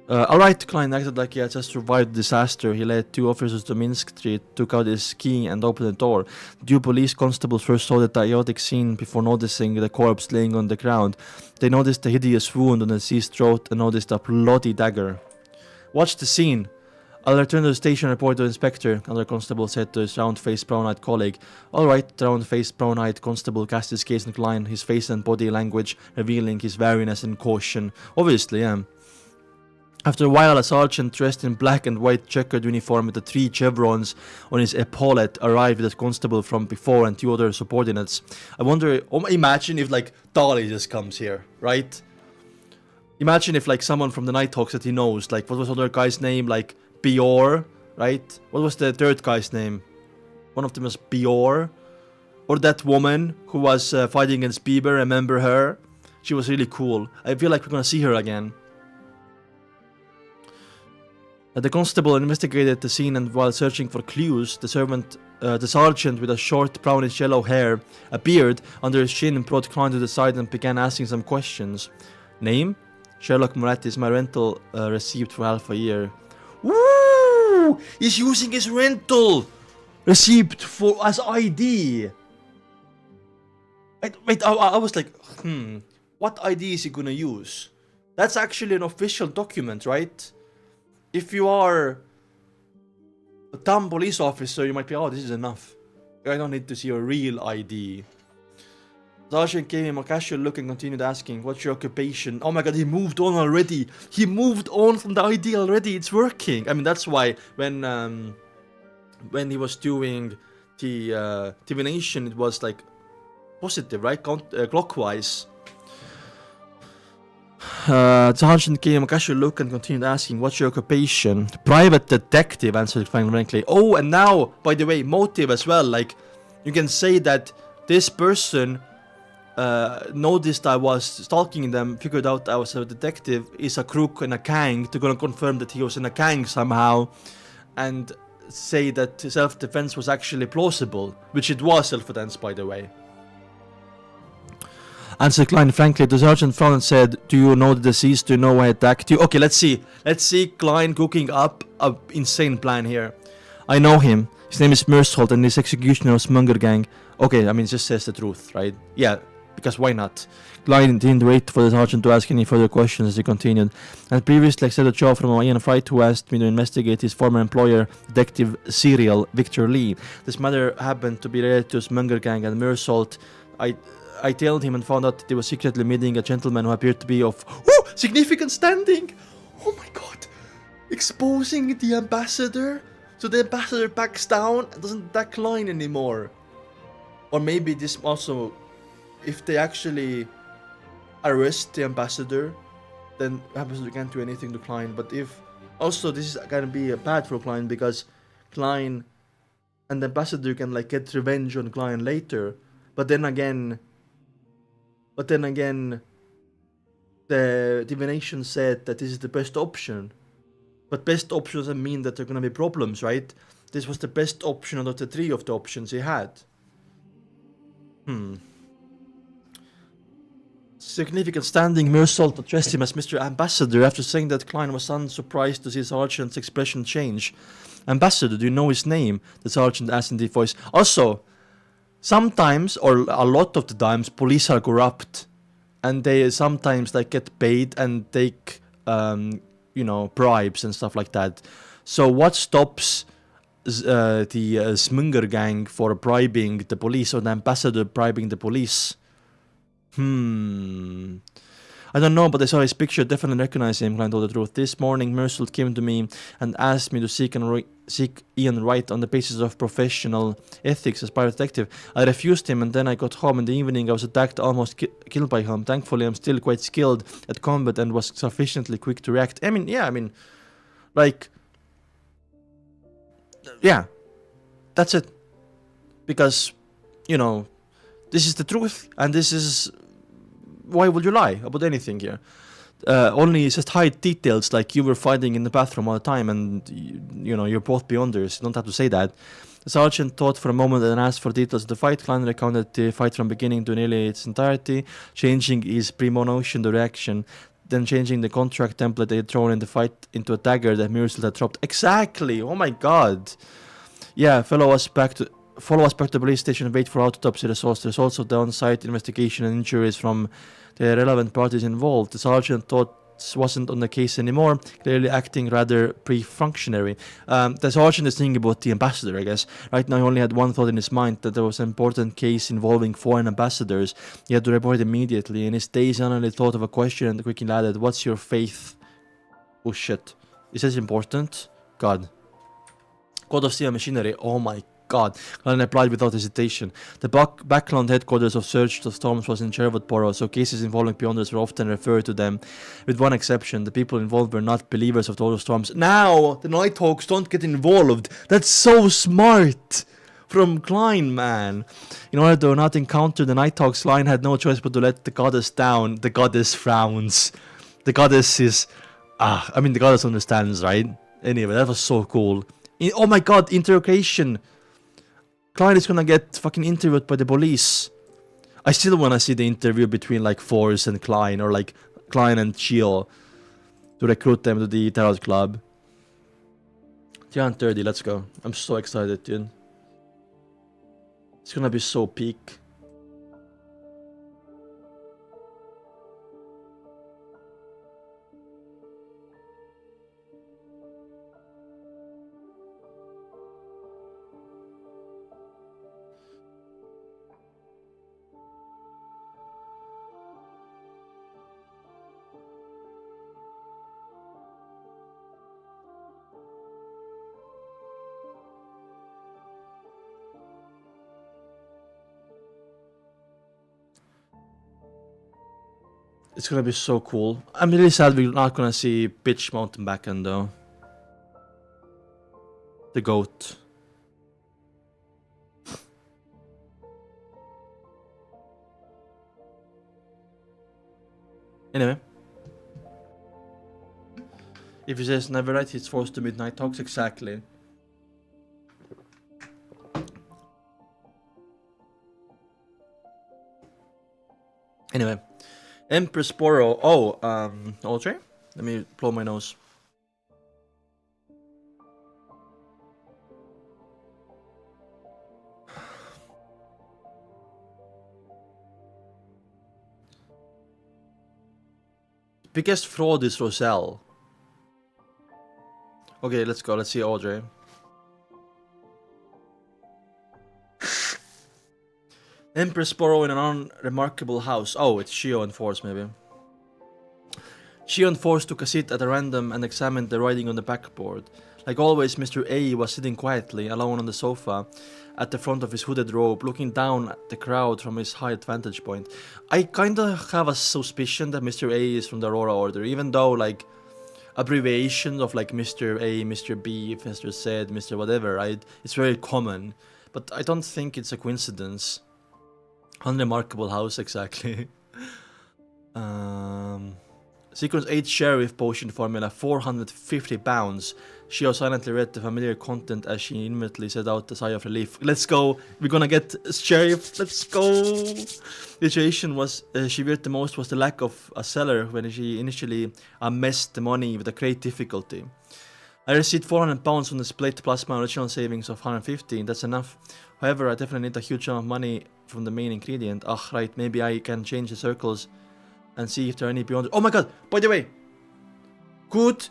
Alright, Klein acted like he had just survived the disaster. He led 2 officers to Minsk Street, took out his key and opened the door. The 2 police constables first saw the chaotic scene before noticing the corpse laying on the ground. They noticed the hideous wound on the deceased's throat and noticed a bloody dagger. Watch the scene. I'll return to the station and report to the inspector, another constable said to his round-faced, brown-eyed colleague. Alright, the round-faced, brown-eyed constable cast his gaze on Klein, his face and body language revealing his wariness and caution. Obviously, yeah. After a while, a sergeant dressed in black and white checkered uniform with the 3 chevrons on his epaulette arrived with a constable from before and 2 other subordinates. I wonder, imagine if like Dali just comes here, right? Imagine if like someone from the Nighthawks that he knows, like what was the other guy's name, like Bior, right? What was the 3rd guy's name? One of them was Bior. Or that woman who was fighting against Bieber, remember her? She was really cool. I feel like we're gonna see her again. The constable investigated the scene, and while searching for clues, the sergeant with a short brownish yellow hair, a beard under his chin, brought Klein to the side and began asking some questions. Name? Sherlock Moretti is my rental receipt for half a year. Woo! He's using his rental receipt as ID. I was like, what ID is he gonna use? That's actually an official document, right? If you are a dumb police officer, you might be, oh, this is enough. I don't need to see your real ID. Sergeant gave him a casual look and continued asking, what's your occupation? Oh my god, he moved on already. He moved on from the ID already. It's working. I mean, that's why when he was doing the divination, it was like positive, right? Clockwise. Sergeant gave him a casual look and continued asking, what's your occupation? Private detective, answered Klein frankly. Oh, and now, by the way, motive as well. Like, you can say that this person noticed I was stalking them, figured out I was a detective, is a crook and a gang, to gonna confirm that he was in a gang somehow, and say that self-defense was actually plausible, which it was self-defense, by the way. Answered Klein frankly. The sergeant frowned and said, do you know the deceased? Do you know why I attacked you? Okay, let's see. Let's see Klein cooking up an insane plan here. I know him. His name is Meursault and he's executioner of Zmanger gang. Okay, I mean, it just says the truth, right? Yeah, because why not? Klein didn't wait for the sergeant to ask any further questions as he continued. And previously accepted a job from Ian Fright, who asked me to investigate his former employer, Detective Serial Victor Lee. This matter happened to be related to Zmanger gang and Meursault. I tailed him and found out that he was secretly meeting a gentleman who appeared to be of significant standing. Oh my god. Exposing the ambassador? So the ambassador backs down and doesn't attack Klein anymore. Or maybe this also, if they actually arrest the ambassador, then the ambassador can't do anything to Klein. But if also this is gonna be bad for Klein, because Klein and the ambassador can like get revenge on Klein later. But then again, the Divination said that this is the best option. But best option doesn't mean that there are gonna be problems, right? This was the best option out of the 3 of the options he had. Significant standing, Meursault addressed him as Mr. Ambassador after saying that Klein was unsurprised to see Sergeant's expression change. Ambassador, do you know his name? The Sergeant asked in deep voice. Also, sometimes, or a lot of the times, police are corrupt. And they sometimes like get paid and take, bribes and stuff like that. So what stops the Zmanger gang for bribing the police, or the ambassador bribing the police? I don't know, but I saw his picture, definitely recognize him, Klein told the truth. This morning, Meursault came to me and asked me to seek Ian Wright on the basis of professional ethics as private detective. I refused him, and then I got home in the evening. I was attacked, almost killed by him. Thankfully, I'm still quite skilled at combat and was sufficiently quick to react. That's it. Because, this is the truth, and this is... Why would you lie about anything here? Only just hide details, like you were fighting in the bathroom all the time and, you're both beyonders. You don't have to say that. The sergeant thought for a moment and asked for details of the fight. Klein recounted the fight from beginning to nearly its entirety, changing his premonition to reaction, then changing the contract template they had thrown in the fight into a dagger that Meursault had dropped. Exactly! Oh my god! Yeah, follow us back to the police station and wait for autopsy results. The results of the on-site investigation and injuries from the relevant parties involved. The sergeant thought wasn't on the case anymore, clearly acting rather pre-functionary. The sergeant is thinking about the ambassador, I guess. Right now he only had one thought in his mind, that there was an important case involving foreign ambassadors. He had to report immediately. In his days, he only thought of a question and quickly added, "What's your faith?" Oh shit. Is this important? God. God of Steel Machinery. Oh my god. Klein replied without hesitation. The background headquarters of Search of Storms was in Sherwoodboro, so cases involving Beyonders were often referred to them. With one exception, the people involved were not believers of those storms. Now, the Nighthawks don't get involved. That's so smart from Klein, man. In order to not encounter the Nighthawks, Klein had no choice but to let the goddess down. The goddess frowns. The goddess is... the goddess understands, right? Anyway, that was so cool. Oh my god, interrogation. Klein is gonna get fucking interviewed by the police. I still wanna see the interview between like Force and Klein, or like Klein and Chio, to recruit them to the Tarot Club. 330, let's go. I'm so excited, dude. It's gonna be so peak. It's gonna be so cool. I'm really sad we're not gonna see Bitch Mountain Backen though. The goat. Anyway. If he says never right, he's forced to meet Nighthawks, exactly. Anyway. Empress Sporo. Oh, Ultra? Let me blow my nose. Biggest fraud is Roselle. Okay, let's go. Let's see Audrey. Empress Borrow in an unremarkable house. Oh, it's Shio and Force, maybe. Shio and Force took a seat at a random and examined the writing on the backboard. Like always, Mr. A was sitting quietly, alone on the sofa, at the front of his hooded robe, looking down at the crowd from his high vantage point. I kinda have a suspicion that Mr. A is from the Aurora Order, even though, like, abbreviations of, like, Mr. A, Mr. B, Mr. Z, Mr. whatever, right? It's very common. But I don't think it's a coincidence. Unremarkable house, exactly. Sequence 8 Sheriff Potion Formula, 450 pounds. Shio silently read the familiar content as she inwardly set out a sigh of relief. Let's go! We're gonna get Sheriff! Let's go! The situation was she feared the most was the lack of a seller when she initially amassed the money with a great difficulty. I received 400 pounds from the split plus my original savings of 150. That's enough. However, I definitely need a huge amount of money from the main ingredient. Ah, right, maybe I can change the circles and see if there are any beyond. Oh my god! By the way, good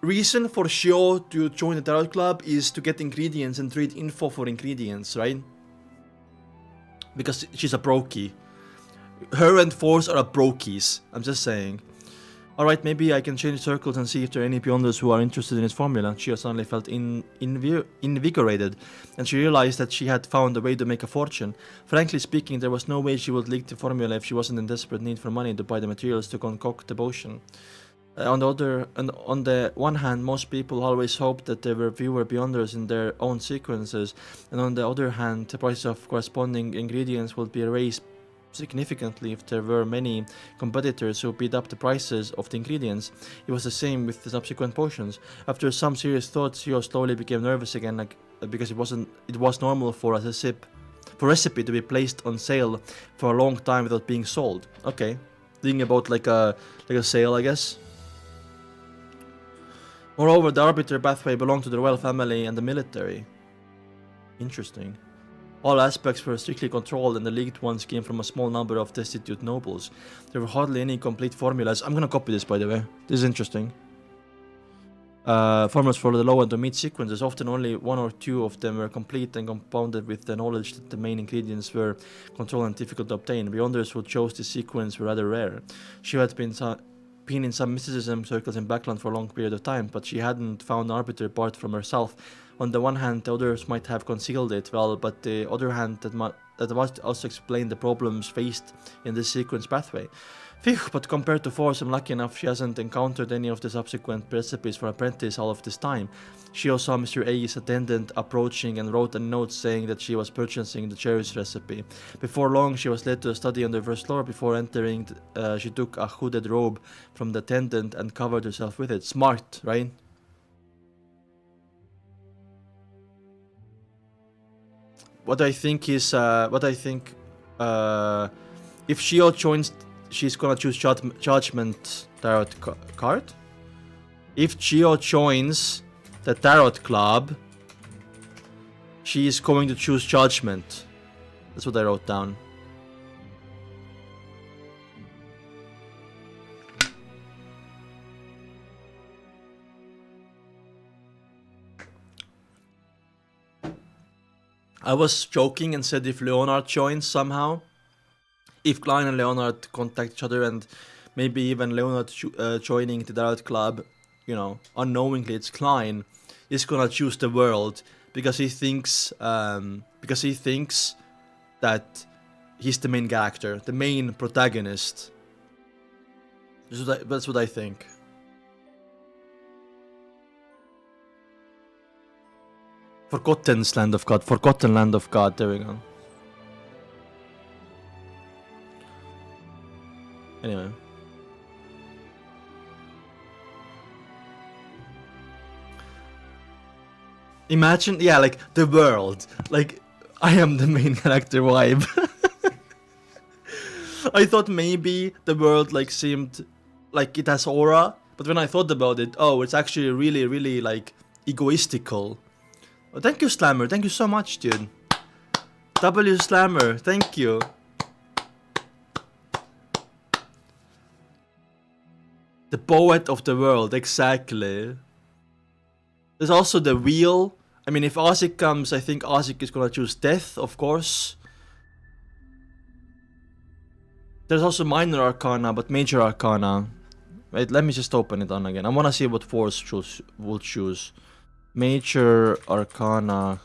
reason for Shio to join the Tarot Club is to get ingredients and trade info for ingredients, right? Because she's a brokey. Her and Force are a brokies. I'm just saying. Alright, maybe I can change circles and see if there are any Beyonders who are interested in this formula. Shio suddenly felt invigorated, and she realized that she had found a way to make a fortune. Frankly speaking, there was no way she would leak the formula if she wasn't in desperate need for money to buy the materials to concoct the potion. On the one hand, most people always hoped that there were fewer Beyonders in their own sequences, and on the other hand, the price of corresponding ingredients would be raised significantly if there were many competitors who beat up the prices of the ingredients. It was the same with the subsequent potions. After some serious thought, Shio slowly became nervous again, because it was normal for a recipe to be placed on sale for a long time without being sold. Okay, thinking about like a sale, I guess. Moreover, the arbiter pathway belonged to the royal family and the military. Interesting. All aspects were strictly controlled, and the leaked ones came from a small number of destitute nobles. There were hardly any complete formulas. I'm gonna copy this, by the way. This is interesting. Formulas for the low and the mid sequences. Often only one or two of them were complete and compounded with the knowledge that the main ingredients were controlled and difficult to obtain. Beyonders who chose this sequence were rather rare. She had been in some mysticism circles in background for a long period of time, but she hadn't found an arbiter apart from herself. On the one hand, the others might have concealed it well, but the other hand, that must also explain the problems faced in this sequence pathway. Phew, but compared to Force, I'm lucky enough she hasn't encountered any of the subsequent recipes for Apprentice all of this time. She saw Mr. A's attendant approaching and wrote a note saying that she was purchasing the cherries recipe. Before long, she was led to a study on the first floor. Before entering, she took a hooded robe from the attendant and covered herself with it. Smart, right? What I think is, if Shio joins, she's gonna choose Judgment Tarot card. If Shio joins the Tarot Club, she is going to choose Judgment. That's what I wrote down. I was joking and said if Leonard joins somehow, if Klein and Leonard contact each other, and maybe even Leonard joining the Tarot Club, you know, unknowingly it's Klein, is gonna choose the world because he thinks that he's the main character, the main protagonist. That's what I think. Forgotten Land of God, Forgotten Land of God, there we go. Anyway. Imagine, yeah, like, the world. Like, I am the main character vibe. I thought maybe the world, like, seemed like it has aura, but when I thought about it, oh, it's actually really, really, like, egoistical. Oh, thank you, Slammer. Thank you so much, dude. W Slammer, thank you. The poet of the world, exactly. There's also the wheel. I mean, if Asik comes, I think Asik is gonna choose death, of course. There's also minor arcana, but major arcana. Wait, let me just open it on again. I wanna see what Force will choose. Major arcana.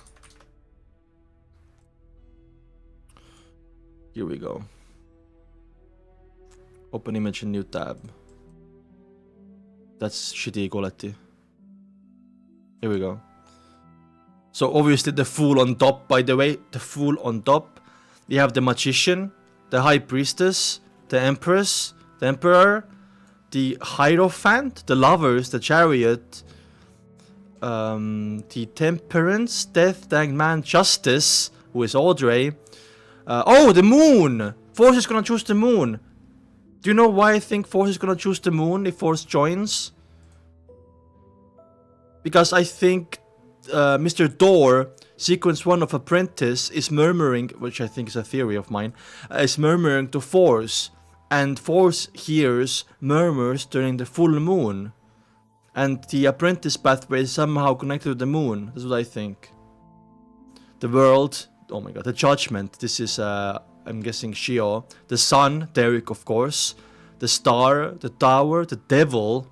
Here we go. Open image in new tab. That's shitty quality. Here we go. So obviously the Fool on top, by the way. The Fool on top. We have the Magician, the High Priestess, the Empress, the Emperor, the Hierophant, the Lovers, the Chariot, the Temperance, Death, the Hanged Man, Justice, who is Audrey. Oh, the Moon! Force is gonna choose the Moon. Do you know why I think Force is gonna choose the Moon if Force joins? Because I think Mr. Door, sequence 1 of Apprentice, is murmuring, which I think is a theory of mine, is murmuring to Force. And Force hears murmurs during the full moon. And the Apprentice pathway is somehow connected to the moon. That's what I think. The world, oh my god, the Judgment, this is, I'm guessing Shio. The Sun, Derek of course. The Star, the Tower, the Devil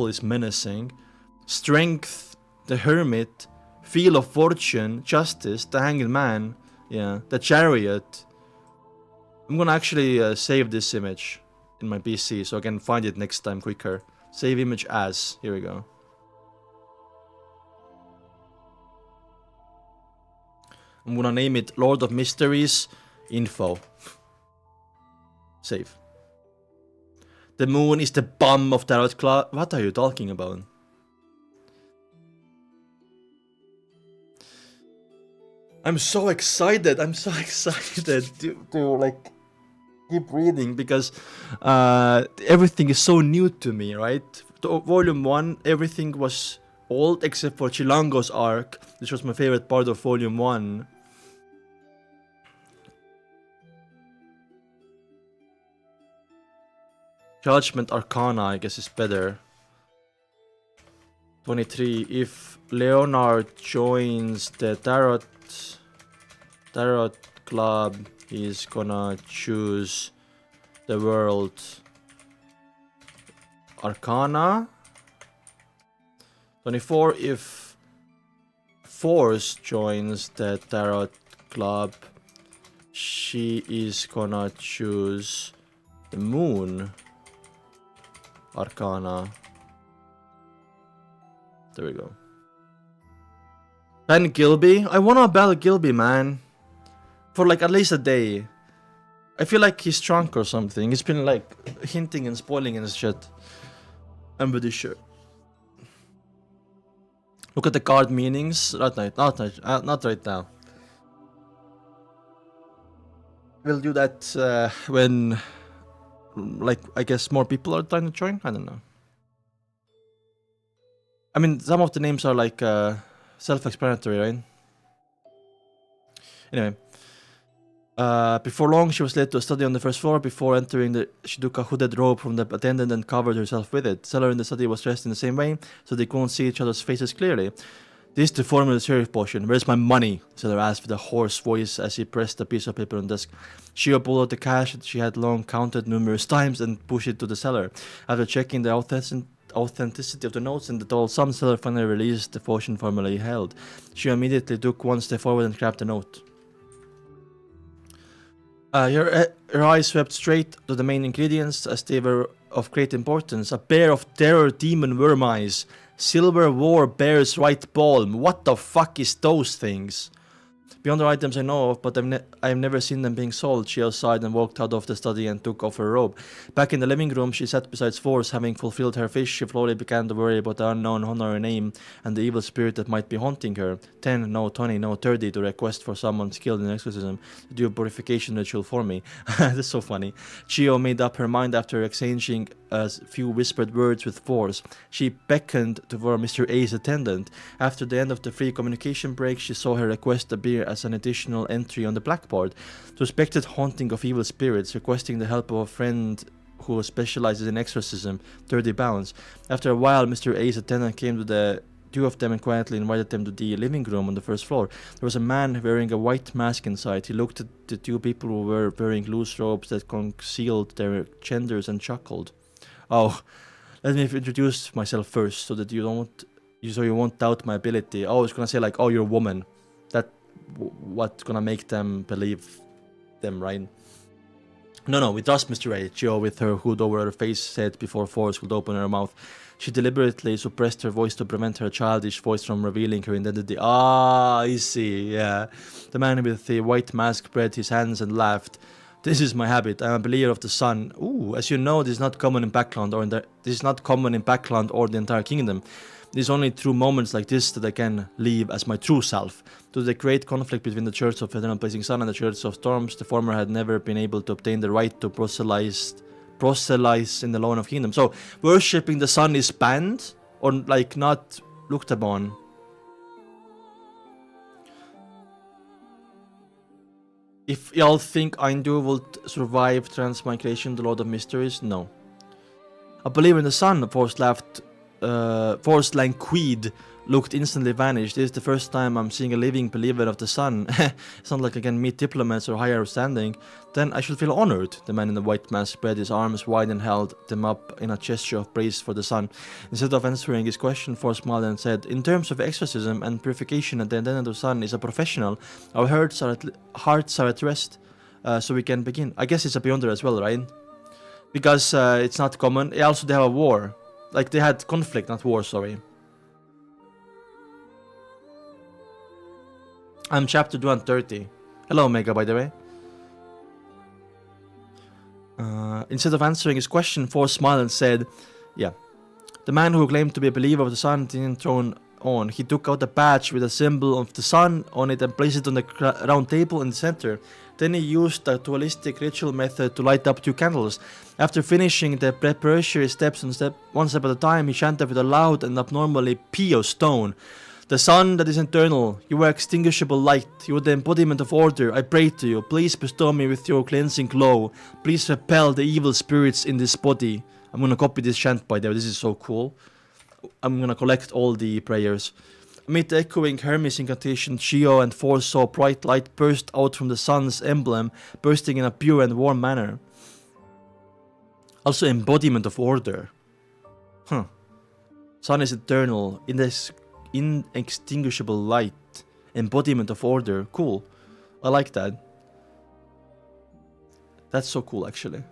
is menacing. Strength, the Hermit. Feel of Fortune, Justice, the Hanged Man, yeah, the Chariot. I'm gonna actually save this image in my PC so I can find it next time quicker. Save image as, here we go. I'm gonna name it Lord of Mysteries Info. Save. The Moon is the bum of Tarot Club. What are you talking about? I'm so excited to like keep reading because everything is so new to me, right? Volume 1, everything was old except for Chilango's arc, which was my favorite part of Volume 1. Judgment Arcana, I guess, is better. 23. If Leonard joins the Tarot Club, he's gonna choose the World Arcana. 24. If Force joins the Tarot Club, she is gonna choose the Moon Arcana. There we go. Ben Gilby. I wanna battle Gilby, man. For like at least a day. I feel like he's drunk or something. He's been like hinting and spoiling and shit. I'm pretty sure. Look at the card meanings. Not right now. We'll do that when, like, I guess more people are trying to join. I don't know. I mean, some of the names are like self-explanatory, right? Anyway. Before long, she was led to a study on the first floor. Before entering, she took a hooded robe from the attendant and covered herself with it. The seller in the study was dressed in the same way, so they couldn't see each other's faces clearly. This is the formula of the sheriff potion. Where's my money? The seller asked with a hoarse voice as he pressed a piece of paper on the desk. She pulled out the cash that she had long counted numerous times and pushed it to the seller. After checking the authenticity of the notes and the total sum, the seller finally released the potion formula he held. She immediately took one step forward and grabbed the note. Her eyes swept straight to the main ingredients as they were of great importance. A pair of terror demon worm eyes. Silver war bear's right palm. What the fuck is those things? Beyond the items I know of, but I've never seen them being sold. She sighed and walked out of the study and took off her robe. Back in the living room, she sat beside Force. Having fulfilled her wish, she slowly began to worry about the unknown honor her name and the evil spirit that might be haunting her. 10, no 20, no 30 to request for someone skilled in exorcism to do a purification ritual for me. That's so funny. Chio made up her mind after exchanging a few whispered words with Force. She beckoned for Mr. A's attendant. After the end of the free communication break, she saw her request appear as an additional entry on the blackboard. Suspected haunting of evil spirits, requesting the help of a friend who specializes in exorcism, 30 pounds. After a while, Mr. A's attendant came to the two of them and quietly invited them to the living room on the first floor. There was a man wearing a white mask inside. He looked at the two people who were wearing loose robes that concealed their genders and chuckled. Oh, let me introduce myself first so that you won't doubt my ability. Oh, it's gonna say like, oh, you're a woman. What's gonna make them believe them, right? No, we trust Mr. A. Gio, with her hood over her face, said before Forrest could open her mouth. She deliberately suppressed her voice to prevent her childish voice from revealing her identity. Ah, I see, yeah. The man with the white mask spread his hands and laughed. This is my habit. I'm a believer of the sun. Ooh, as you know, this is not common in Backland or the entire kingdom. It is only through moments like this that I can live as my true self. To the great conflict between the Church of Eternal Blazing Sun and the Church of Storms, the former had never been able to obtain the right to proselytize in the Lone of Kingdom. So, worshipping the sun is banned or like not looked upon. If y'all think Aindu will survive transmigration, the Lord of Mysteries, no. I believe in the sun, Forrest laughed. Forrest Lanquid looked instantly vanished. This is the first time I'm seeing a living believer of the sun. It's not like I can meet diplomats or higher standing. Then I should feel honored. The man in the white mask spread his arms wide and held them up in a gesture of praise for the sun. Instead of answering his question, Forrest smiled and said, in terms of exorcism and purification, the attendant of the sun is a professional. Our hearts are at rest, so we can begin. I guess it's a beyonder as well, right? Because it's not common. Also, they have a war. Like, they had conflict, not war, sorry. I'm chapter 230. Hello, Omega, by the way. Instead of answering his question, Forrest smiled and said, yeah. The man who claimed to be a believer of the sun didn't throw on. He took out a badge with a symbol of the sun on it and placed it on the round table in the center. Then he used a dualistic ritual method to light up 2 candles. After finishing the preparatory steps one step at a time, he chanted with a loud and abnormally pious tone. The sun that is eternal, you are extinguishable light, you are the embodiment of order, I pray to you, please bestow me with your cleansing glow, please repel the evil spirits in this body. I'm gonna copy this chant by the way, this is so cool. I'm gonna collect all the prayers. Amid the echoing Hermes incantation, Gio and Forrest saw bright light burst out from the sun's emblem, bursting in a pure and warm manner. Also embodiment of order. Huh. Sun is eternal, inextinguishable light, embodiment of order. Cool. I like that. That's so cool, actually.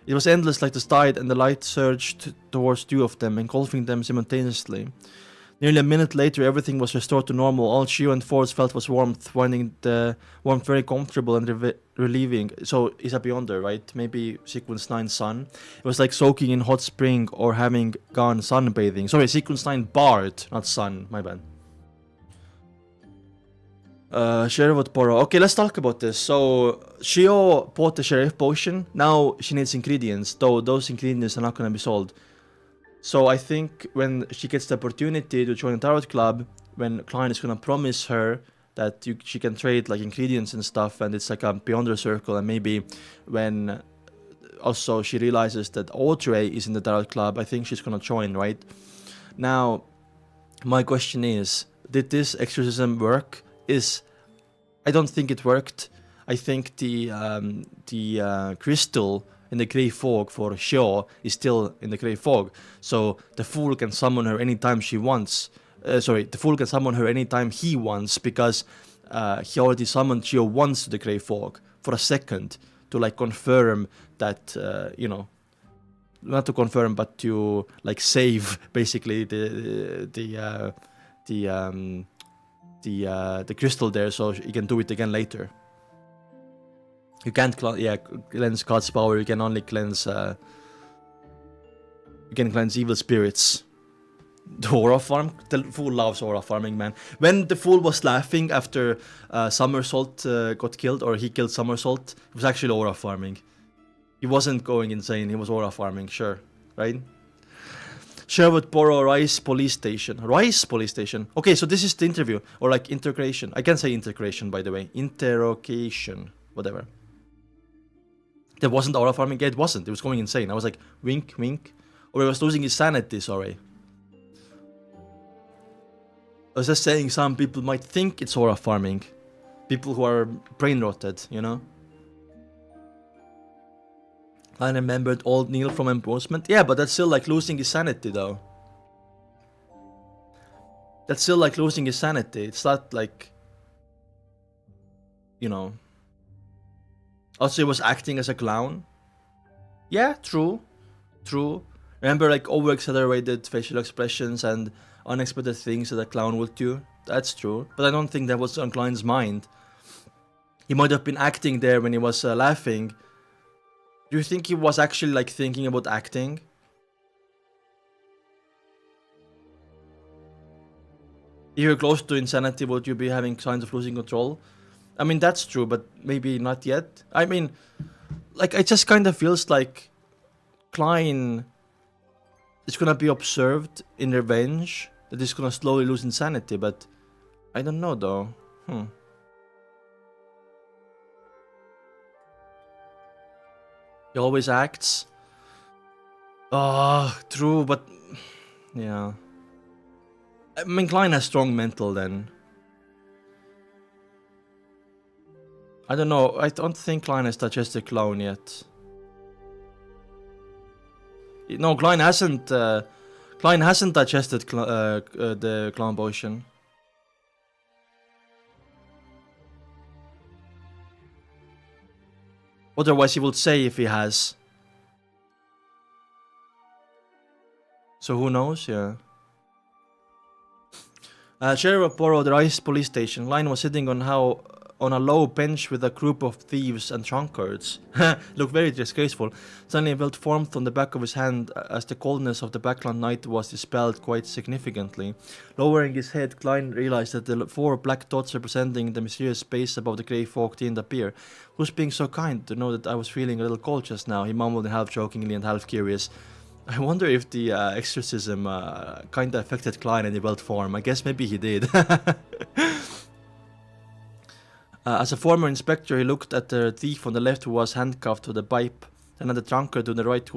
It was endless like the tide, and the light surged towards 2 of them, engulfing them simultaneously. Nearly a minute later, everything was restored to normal. All Gio and Forrest felt was warmth, finding the warmth very comfortable and relieving. So, it's a beyonder, right? Maybe sequence 9 sun. It was like soaking in hot spring or having gone sunbathing. Sorry, sequence 9 bard, not sun. My bad. Sheriff Borough. Okay, let's talk about this. So, Gio bought the Sheriff potion. Now she needs ingredients, though those ingredients are not going to be sold. So I think when she gets the opportunity to join the Tarot Club, when Klein is going to promise her that she can trade like ingredients and stuff, and it's like a beyonder circle, and maybe when also she realizes that Audrey is in the Tarot Club, I think she's going to join, right? Now, my question is, did this exorcism work? I don't think it worked. I think the crystal in the grey fog for Gio is still in the grey fog. So the fool can summon her anytime she wants. The fool can summon her anytime he wants, because he already summoned Gio once to the grey fog for a second to like confirm that not to confirm but to like save basically the crystal there, so you can do it again later. You can't cleanse God's power. You can only cleanse evil spirits. The aura farm. The fool loves aura farming, man. When the fool was laughing after Meursault got killed, or he killed Meursault, it was actually aura farming. He wasn't going insane. He was aura farming, sure, right? Sherwood Borough Rice Police Station. Rice Police Station. Okay, so this is the interview, or like integration. I can say integration, by the way. Interrogation. whatever. That wasn't aura farming. Yeah, it wasn't. It was going insane. I was like, wink, wink. Or he was losing his sanity, sorry. I was just saying some people might think it's aura farming. People who are brain rotted, you know? I remembered old Neil from Enforcement. Yeah, but that's still like losing his sanity, though. That's still like losing his sanity. It's not like, you know. Also, he was acting as a clown. Yeah, true. True. Remember, like, over-accelerated facial expressions and unexpected things that a clown would do? That's true. But I don't think that was on Klein's mind. He might have been acting there when he was laughing. Do you think he was actually, like, thinking about acting? If you're close to insanity, would you be having signs of losing control? I mean, that's true, but maybe not yet. I mean, like, it just kind of feels like Klein is gonna be observed in revenge, that he's gonna slowly lose insanity, but I don't know, though. He always acts. Oh, true, but yeah. I mean, Klein has strong mental then. I don't know. I don't think Klein has digested clown yet. No, Klein hasn't. Klein hasn't digested the clown potion. Otherwise, he would say if he has. So who knows? Yeah. Sheriff borrowed the Rice police station. Klein was sitting on a low bench with a group of thieves and drunkards. Looked very disgraceful. Suddenly felt warmth on the back of his hand as the coldness of the background night was dispelled quite significantly. Lowering his head, Klein realized that the 4 black dots representing the mysterious space above the grey fog didn't appear. Who's being so kind to know that I was feeling a little cold just now? He mumbled half jokingly and half curious. I wonder if the exorcism kinda affected Klein in the belt form. I guess maybe he did. As a former inspector, he looked at the thief on the left who was handcuffed to the pipe, and at the drunkard on the right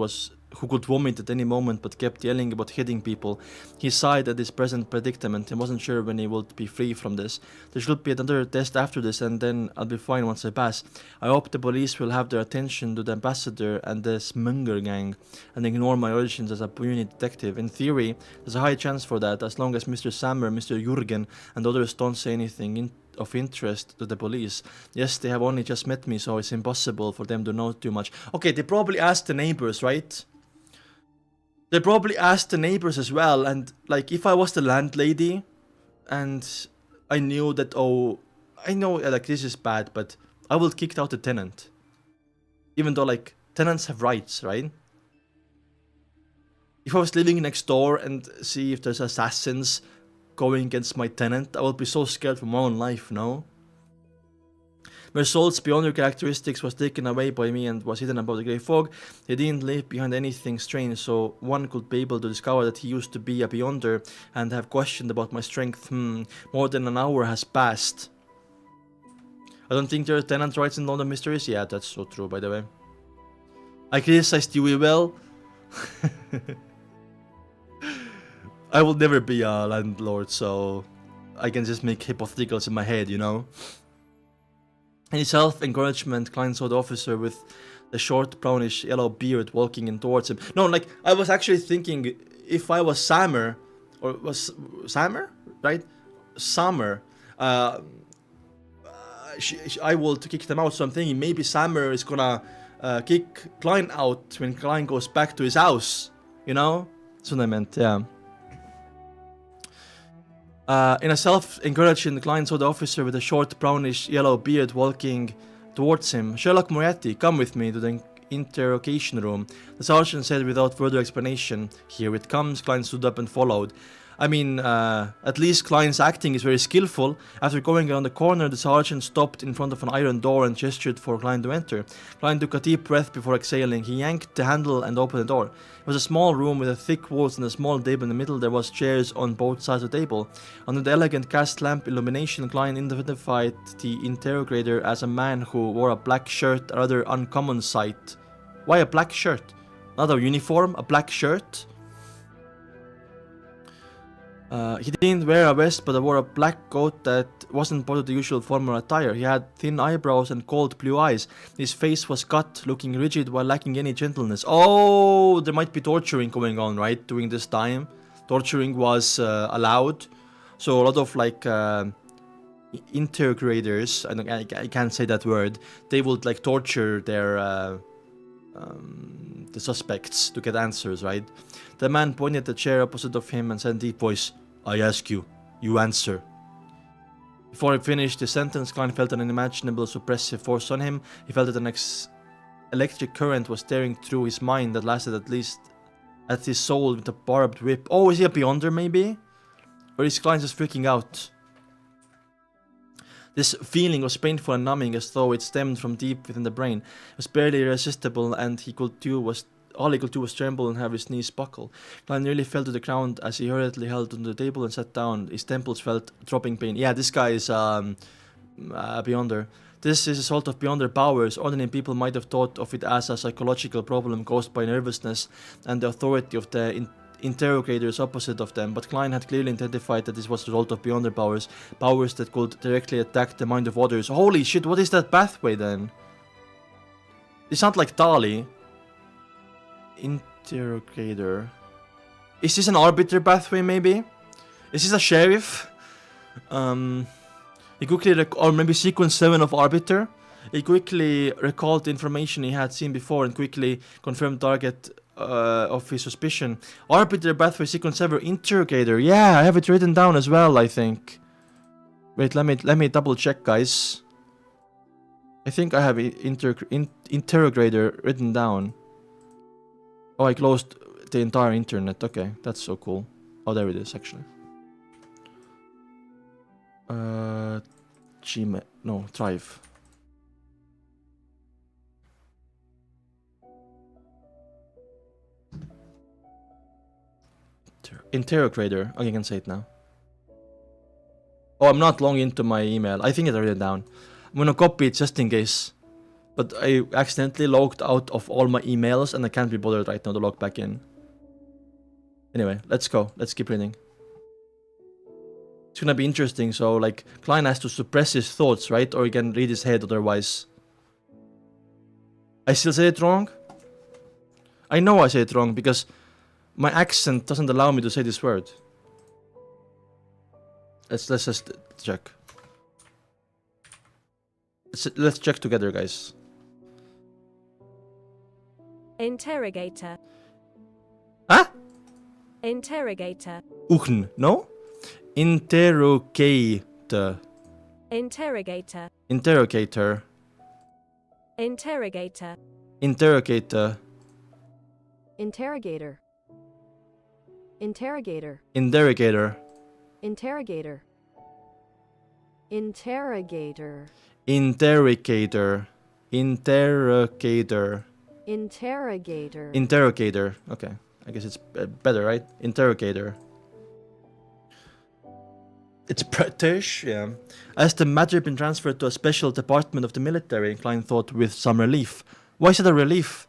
who could vomit at any moment but kept yelling about hitting people. He sighed at his present predicament and wasn't sure when he would be free from this. There should be another test after this, and then I'll be fine once I pass. I hope the police will have their attention to the ambassador and the Zmanger gang and ignore my origins as a puny detective. In theory, there's a high chance for that, as long as Mr. Sammer, Mr. Jurgen, and others don't say anything of interest to the police. Yes, they have only just met me, so it's impossible for them to know too much. Okay, they probably asked the neighbors, right? They probably asked the neighbors as well, and like if I was the landlady and I knew that, oh, I know like this is bad, but I will kick out the tenant. Even though like tenants have rights, right? If I was living next door and see if there's assassins going against my tenant, I would be so scared for my own life, no? Meursault's beyonder characteristics was taken away by me and was hidden above the grey fog. He didn't leave behind anything strange, so one could be able to discover that he used to be a beyonder and have questioned about my strength. More than an hour has passed. I don't think there are tenant rights in London Mysteries. Yeah, that's so true, by the way. I criticized Dewey well. I will never be a landlord, so I can just make hypotheticals in my head, you know? In self-encouragement, Klein saw the officer with the short, brownish, yellow beard walking in towards him. No, like, I was actually thinking, if I was Sammer, or was Sammer, right? Sammer, I will to kick them out, so I'm thinking maybe Sammer is gonna kick Klein out when Klein goes back to his house, you know? That's what I meant, yeah. In a self-encouraging, Klein saw the officer with a short, brownish, yellow beard walking towards him. Sherlock Moriarty, come with me to the interrogation room. The sergeant said without further explanation. Here it comes. Klein stood up and followed. I mean, at least Klein's acting is very skillful. After going around the corner, the sergeant stopped in front of an iron door and gestured for Klein to enter. Klein took a deep breath before exhaling. He yanked the handle and opened the door. It was a small room with a thick walls and a small table in the middle. There was chairs on both sides of the table. Under the elegant gas lamp illumination, Klein identified the interrogator as a man who wore a black shirt, a rather uncommon sight. Why a black shirt? Not a uniform, a black shirt? He didn't wear a vest, but wore a black coat that wasn't part of the usual formal attire. He had thin eyebrows and cold blue eyes. His face was cut, looking rigid while lacking any gentleness. Oh, there might be torturing going on, right, during this time. Torturing was allowed. So a lot of, like, interrogators, I can't say that word, they would, like, torture their, the suspects to get answers, right? The man pointed at the chair opposite of him and said in a deep voice, "I ask you, you answer." Before he finished the sentence, Klein felt an unimaginable suppressive force on him. He felt that an electric current was tearing through his mind that lasted at least at his soul with a barbed whip. Oh, is he a beyonder maybe? Or is Klein just freaking out? This feeling was painful and numbing, as though it stemmed from deep within the brain. It was barely irresistible, and all he could do was tremble and have his knees buckle. Klein nearly fell to the ground as he hurriedly held onto the table and sat down. His temples felt dropping pain. Yeah, this guy is a beyonder. This is a sort of beyond their powers. Ordinary people might have thought of it as a psychological problem caused by nervousness and the authority of the interrogators opposite of them, but Klein had clearly identified that this was the result of beyond their powers, powers that could directly attack the mind of others. Holy shit, what is that pathway then? It's not like Dali. Interrogator. Is this an arbiter pathway maybe? Is this a sheriff? He quickly or maybe sequence 7 of Arbiter. He quickly recalled the information he had seen before and quickly confirmed target of his suspicion. Arbiter pathway sequence 7 interrogator. Yeah, I have it written down as well, I think. Wait, let me double check, guys. I think I have interrogator written down. Oh, I closed the entire internet. Okay, that's so cool. Oh, there it is, actually. Gmail. No, Drive. Interrogator. Okay, I can say it now. Oh, I'm not long into my email. I think I wrote it down. I'm gonna copy it just in case. But I accidentally logged out of all my emails and I can't be bothered right now to log back in. Anyway, let's go. Let's keep reading. It's gonna be interesting. So, like, Klein has to suppress his thoughts, right? Or he can read his head otherwise. I still say it wrong? I know I say it wrong because my accent doesn't allow me to say this word. Let's just check. Let's check together, guys. Interrogator. Huh? Interrogator. Uchn, no? Interrogator. Interrogator. Interrogator. Interrogator. Interrogator. Interrogator. Interrogator. Interrogator. Interrogator. Interrogator. Interrogator. Interrogator. Interrogator. Interrogator. Okay, I guess it's better, right? Interrogator. It's British, yeah. As the matter had been transferred to a special department of the military, Klein thought with some relief. Why is that a relief?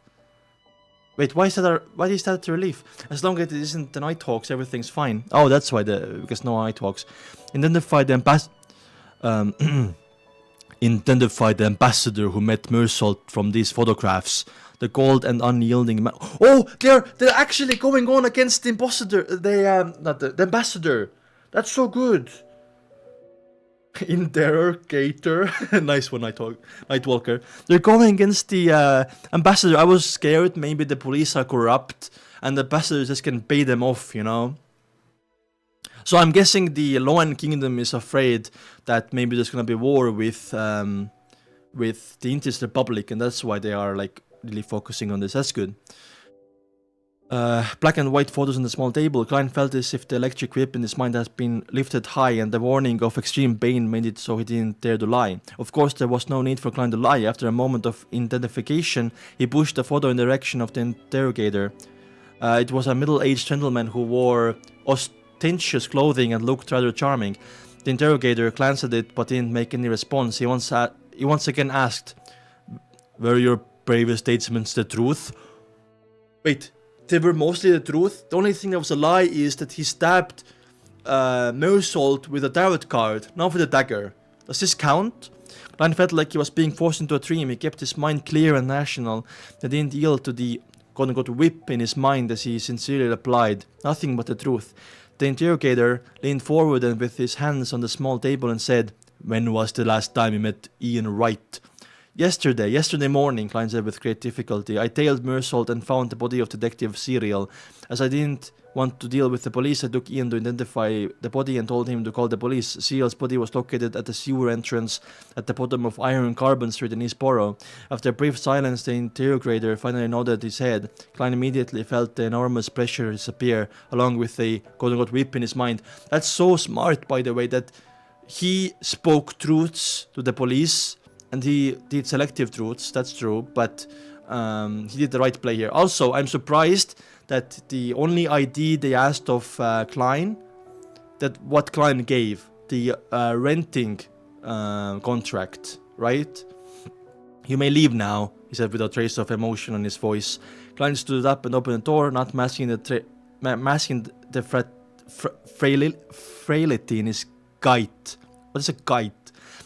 Wait, why is that a relief? As long as it isn't the Nighthawks, everything's fine. Oh, that's why because no Nighthawks. Identify the ambassador who met Meursault from these photographs. The cold and unyielding man. Oh, they're actually going on against the ambassador. The ambassador. That's so good. Interrogator. Nice one, Nightwalker. They're going against the ambassador. I was scared maybe the police are corrupt and the ambassador just can pay them off, you know. So I'm guessing the Loan Kingdom is afraid that maybe there's gonna be war with the Interest Republic, and that's why they are like really focusing on this. That's good. Black and white photos on the small table. Klein felt as if the electric whip in his mind had been lifted high, and the warning of extreme pain made it so he didn't dare to lie. Of course, there was no need for Klein to lie. After a moment of identification, he pushed the photo in the direction of the interrogator. It was a middle-aged gentleman who wore ostentatious clothing and looked rather charming. The interrogator glanced at it but didn't make any response. He once again asked, "Were your previous statements the truth?" Wait, they were mostly the truth? The only thing that was a lie is that he stabbed Meursault with a tarot card, not with a dagger. Does this count? Klein felt like he was being forced into a dream. He kept his mind clear and rational. He didn't yield to the quote-unquote whip in his mind as he sincerely replied, "Nothing but the truth." The interrogator leaned forward and with his hands on the small table and said, "When was the last time you met Ian Wright?" Yesterday morning," Klein said with great difficulty. "I tailed Meursault and found the body of Detective Serial. As I didn't want to deal with the police, I took Ian to identify the body and told him to call the police. Serial's body was located at the sewer entrance at the bottom of Iron Carbon Street in East Borough." After a brief silence, the interrogator finally nodded his head. Klein immediately felt the enormous pressure disappear, along with a quote-unquote whip in his mind. That's so smart, by the way, that he spoke truths to the police, and he did selective truths, that's true, but he did the right play here. Also, I'm surprised that the only ID they asked of Klein, that what Klein gave, the renting contract, right? "You may leave now," he said with a trace of emotion on his voice. Klein stood up and opened the door, not masking the frailty in his gait. What is a gait?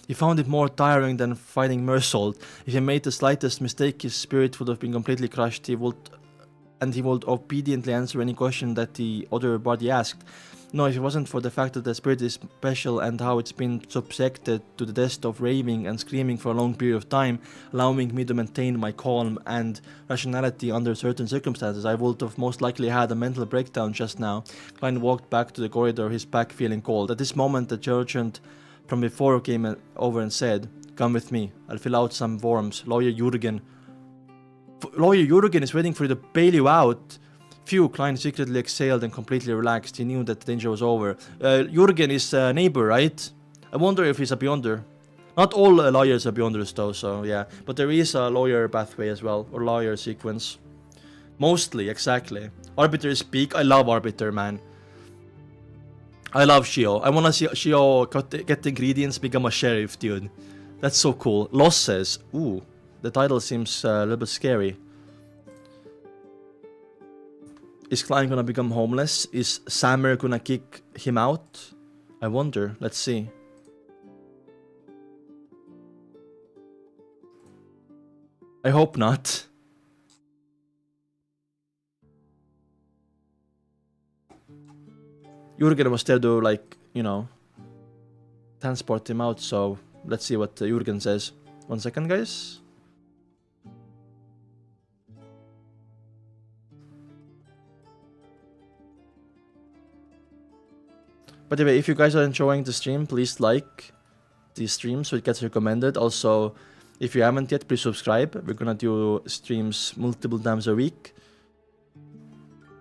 He found it more tiring than fighting Meursault. If he made the slightest mistake, his spirit would have been completely crushed. He would obediently answer any question that the other body asked. No, if it wasn't for the fact that the spirit is special and how it's been subjected to the test of raving and screaming for a long period of time, allowing me to maintain my calm and rationality under certain circumstances, I would have most likely had a mental breakdown just now. Klein walked back to the corridor, his back feeling cold. At this moment, the sergeant from before came over and said, "Come with me. I'll fill out some forms. Lawyer Jurgen is waiting for you to bail you out." Phew, Klein secretly exhaled and completely relaxed. He knew that the danger was over. Jurgen is a neighbor, right? I wonder if he's a beyonder. Not all lawyers are beyonders though, so yeah. But there is a lawyer pathway as well, or lawyer sequence. Mostly, exactly. Arbiter speak. I love Arbiter, man. I love Shio. I wanna see Shio get the ingredients, become a sheriff, dude. That's so cool. Losses. Ooh, the title seems a little bit scary. Is Klein gonna become homeless? Is Zmanger gonna kick him out? I wonder. Let's see. I hope not. Jurgen was there to, like, you know, transport him out, so let's see what Jurgen says. 1 second, guys. By the way, if you guys are enjoying the stream, please like the stream so it gets recommended. Also, if you haven't yet, please subscribe. We're gonna do streams multiple times a week.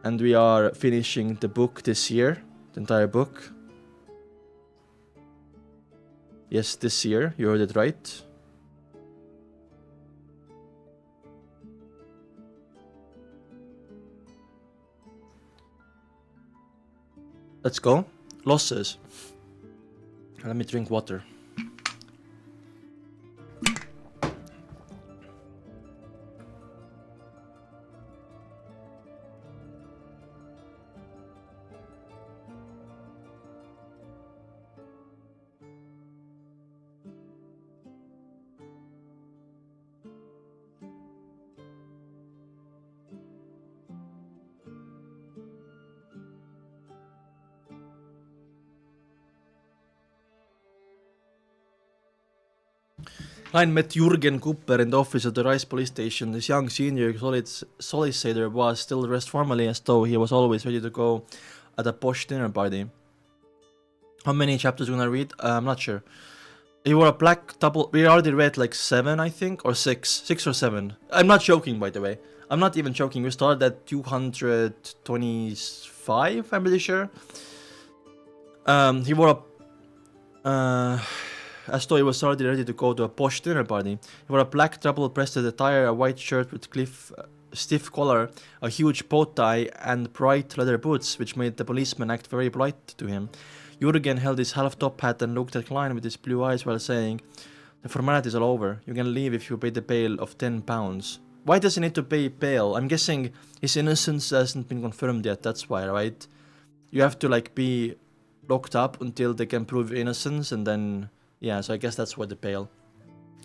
And we are finishing the book this year. The entire book. Yes, this year. You heard it right. Let's go. Losses. Let me drink water. Klein met Jurgen Cooper in the office at the Rice police station. This young senior solicitor was still dressed formally as though he was always ready to go at a posh dinner party. How many chapters are we gonna read? I'm not sure. He wore a black double. We already read like 7, I think, or 6. 6 or 7. I'm not joking, by the way. I'm not even joking. We started at 225, I'm pretty sure. He wore as though he was already ready to go to a posh dinner party. He wore a black double-breasted attire, a white shirt with stiff collar, a huge bow tie, and bright leather boots, which made the policeman act very polite to him. Jürgen held his half-top hat and looked at Klein with his blue eyes while saying, "The formalities are over. You can leave if you pay the bail of £10. Why does he need to pay bail? I'm guessing his innocence hasn't been confirmed yet, that's why, right? You have to like be locked up until they can prove innocence, and then, yeah, so I guess that's why the bail.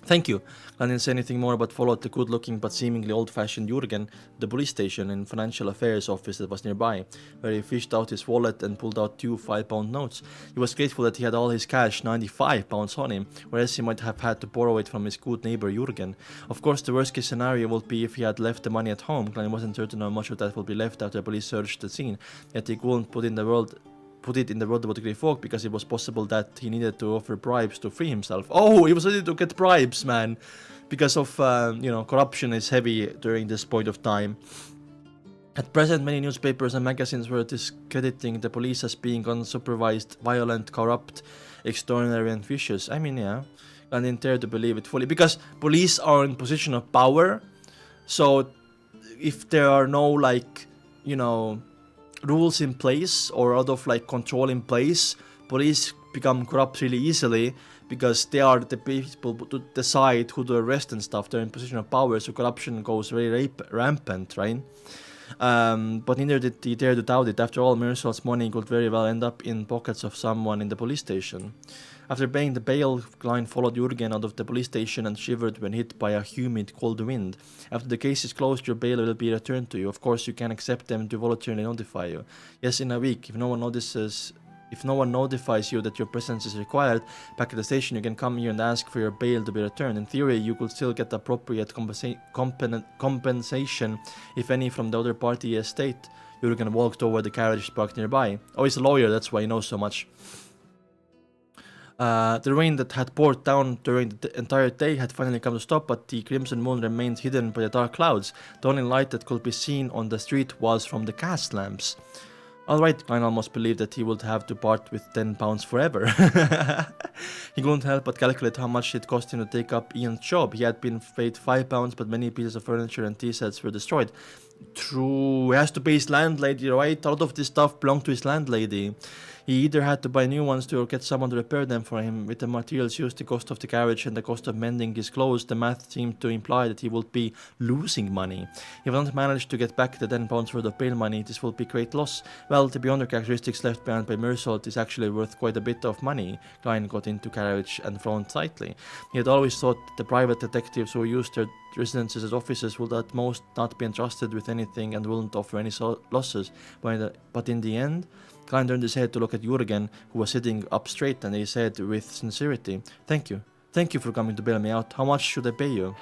Thank you. I didn't say anything more but followed the good-looking but seemingly old-fashioned Jürgen to the police station and financial affairs office that was nearby, where he fished out his wallet and pulled out 2 £5 notes. He was grateful that he had all his cash, £95 on him, whereas he might have had to borrow it from his good neighbor Jürgen. Of course, the worst-case scenario would be if he had left the money at home. Klein wasn't certain how much of that would be left after the police searched the scene, yet he couldn't put it in the world of degree folk because it was possible that he needed to offer bribes to free himself. Oh, he was ready to get bribes, man, because of corruption is heavy during this point of time. At present, many newspapers and magazines were discrediting the police as being unsupervised, violent, corrupt, extraordinary, and vicious. I mean, yeah, I didn't dare to believe it fully because police are in position of power. So if there are no like, rules in place or out of like control in place, police become corrupt really easily because they are the people to decide who to arrest and stuff. They're in position of power, so corruption goes very rampant, right? But neither did he dare to doubt it. After all, Meursault's money could very well end up in pockets of someone in the police station. After paying the bail, Klein followed Jürgen out of the police station and shivered when hit by a humid, cold wind. After the case is closed, your bail will be returned to you. Of course, you can accept them to voluntarily notify you. Yes, in a week. If no one notifies you that your presence is required back at the station, you can come here and ask for your bail to be returned. In theory, you could still get appropriate compensation, if any, from the other party estate. Jürgen walked over the carriage parked nearby. Oh, he's a lawyer, that's why he knows so much. The rain that had poured down during the entire day had finally come to stop, but the crimson moon remained hidden by the dark clouds. The only light that could be seen on the street was from the gas lamps. Alright, Klein almost believed that he would have to part with £10 forever. He couldn't help but calculate how much it cost him to take up Ian's job. He had been paid £5, but many pieces of furniture and tea sets were destroyed. True, he has to pay his landlady, right? A lot of this stuff belonged to his landlady. He either had to buy new ones or get someone to repair them for him. With the materials used, the cost of the carriage and the cost of mending his clothes, the math seemed to imply that he would be losing money. If he hadn't managed to get back the £10 worth of bail money, this would be great loss. Well, to be honest, characteristics left behind by Meursault is actually worth quite a bit of money. Klein got into carriage and frowned slightly. He had always thought the private detectives who used their residences as offices would at most not be entrusted with anything and wouldn't offer any losses. But in the end, Klein turned his head to look at Jürgen, who was sitting up straight, and he said with sincerity, "Thank you. Thank you for coming to bail me out. How much should I pay you?"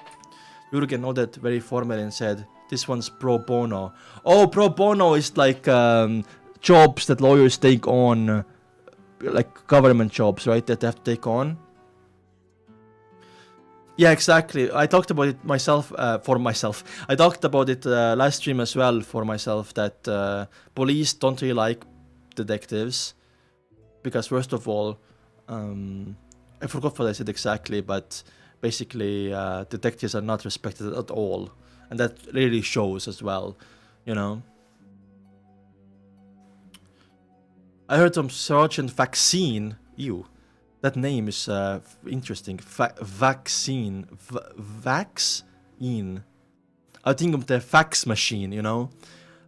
Jürgen nodded very formally and said, "This one's pro bono." Oh, pro bono is like jobs that lawyers take on, like government jobs, right, that they have to take on. Yeah, exactly. I talked about it myself, for myself. I talked about it last stream as well for myself, that police don't really like detectives because, first of all, I forgot what I said exactly, but basically detectives are not respected at all, and that really shows as well, I heard some Sergeant Vaccine. Ew, that name is interesting. Vaccine. Vaccine. I think of the fax machine,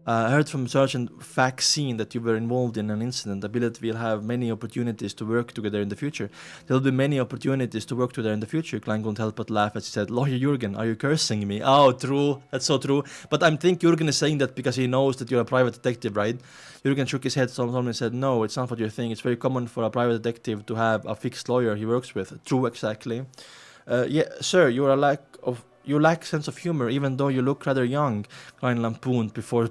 I heard from Sergeant Vaccine that you were involved in an incident. I believe we'll have many opportunities to work together in the future. There'll be many opportunities to work together in the future. Klein couldn't help but laugh as he said, "Lawyer Jürgen, are you cursing me?" Oh, true. That's so true. But I think Jürgen is saying that because he knows that you're a private detective, right? Jürgen shook his head solemnly and said, "No, it's not what you're thinking. It's very common for a private detective to have a fixed lawyer he works with." True, exactly. Yeah, sir, You lack sense of humor, even though you look rather young, Klein lampooned before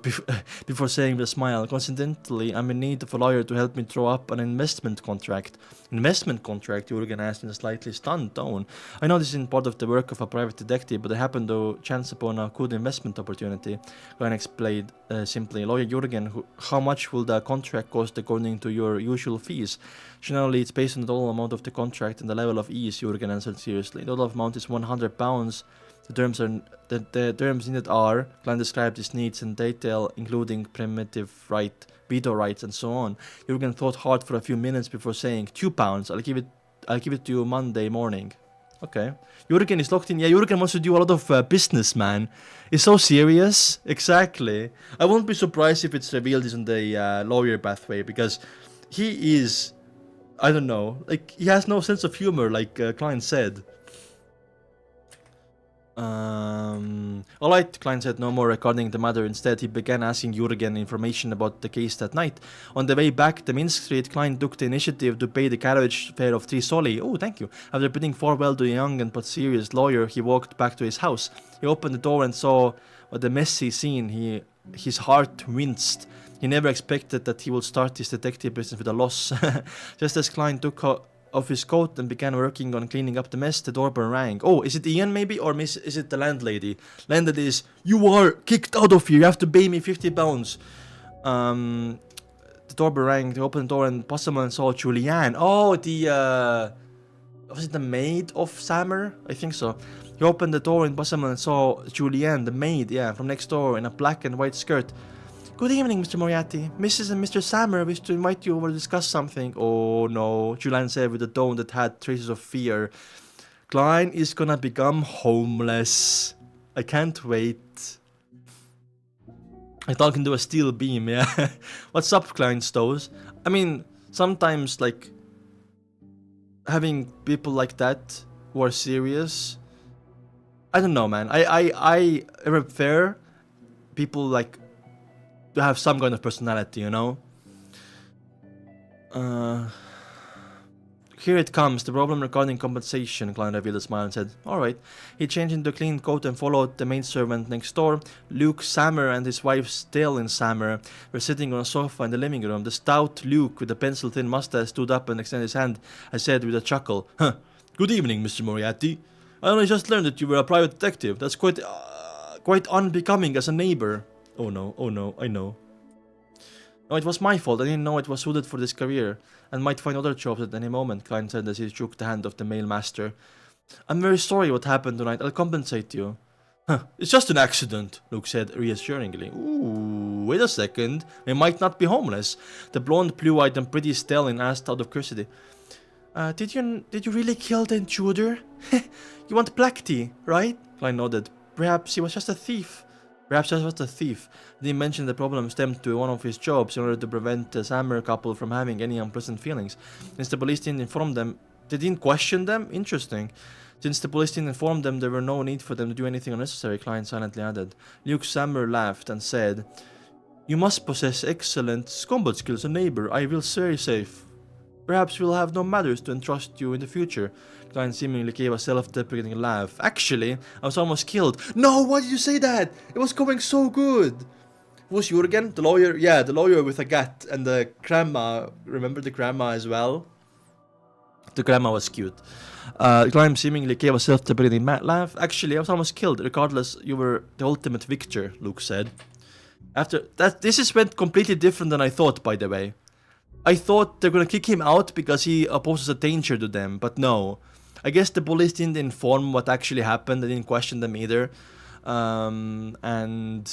saying with a smile. Coincidentally, I'm in need of a lawyer to help me draw up an investment contract. Investment contract? Jurgen asked in a slightly stunned tone. I know this isn't part of the work of a private detective, but I happen to chance upon a good investment opportunity. Klein explained simply. Lawyer Jurgen, how much will the contract cost according to your usual fees? Generally, it's based on the total amount of the contract and the level of ease, Jurgen answered seriously. The total amount is £100. The terms needed are, Klein described his needs in detail, including primitive right, veto rights, and so on. Jurgen thought hard for a few minutes before saying, £2. I'll give it to you Monday morning. Okay. Jurgen is locked in. Yeah, Jurgen wants to do a lot of business, man. He's so serious. Exactly. I won't be surprised if it's revealed he's on the lawyer pathway, because he is, I don't know, like, he has no sense of humor, like Klein said. Alright, Klein said no more regarding the matter. Instead, he began asking Jurgen information about the case that night. On the way back to Minsk Street, Klein took the initiative to pay the carriage fare of 3 soldi. Oh, thank you. After bidding farewell to a young and but serious lawyer, he walked back to his house. He opened the door and saw what a messy scene. His heart winced. He never expected that he would start his detective business with a loss. Just as Klein took off his coat and began working on cleaning up the mess, the doorbell rang. Oh, is it Ian maybe? Or is it the landlady? Landlady is, you are kicked out of here, you have to pay me £50. The doorbell rang, they opened the door and Posselman saw Julianne. Oh, was it the maid of Zmanger? I think so. He opened the door and Posselman saw Julianne, the maid, yeah, from next door in a black and white skirt. Good evening, Mr. Moriarty. Mrs. and Mr. Zmanger wish to invite you over to discuss something. Oh no, Julianne said with a tone that had traces of fear. Klein is gonna become homeless. I can't wait. I talk into a steel beam, yeah. What's up, Klein Stows? I mean, sometimes, like, having people like that who are serious, I don't know, man. I prefer people like to have some kind of personality, you know? Here it comes, the problem regarding compensation, Klein revealed a smile and said, alright. He changed into a clean coat and followed the maidservant next door. Luke Zmanger and his wife Stellin Zmanger were sitting on a sofa in the living room. The stout Luke with the pencil-thin mustache stood up and extended his hand. I said with a chuckle, Good evening, Mr. Moriarty. I only just learned that you were a private detective. That's quite unbecoming as a neighbor. Oh no, I know. No, it was my fault. I didn't know it was suited for this career, and might find other jobs at any moment, Klein said as he shook the hand of the mail master. I'm very sorry what happened tonight. I'll compensate you. It's just an accident, Luke said reassuringly. Ooh, wait a second. We might not be homeless. The blonde, blue-eyed and pretty Stellin asked out of curiosity. Did you really kill the intruder? You want black tea, right? Klein nodded. Perhaps he was just a thief. He mentioned the problem stemmed to one of his jobs in order to prevent the Zmanger couple from having any unpleasant feelings. Since the police didn't inform them, they didn't question them? Interesting. Since the police didn't inform them, there were no need for them to do anything unnecessary, Klein silently added. Luke Zmanger laughed and said, You must possess excellent combat skills, a neighbor. I will stay safe. Perhaps we'll have no matters to entrust you in the future. Klein seemingly gave a self-deprecating laugh. Actually, I was almost killed. No, why did you say that? It was going so good. Who's Jurgen? The lawyer? Yeah, the lawyer with a gat. And the grandma. Remember the grandma as well? The grandma was cute. Klein seemingly gave a self-deprecating laugh. Actually, I was almost killed. Regardless, you were the ultimate victor, Luke said. After that, this went completely different than I thought, by the way. I thought they're gonna kick him out because he poses a danger to them, but no. I guess the police didn't inform what actually happened. They didn't question them either. And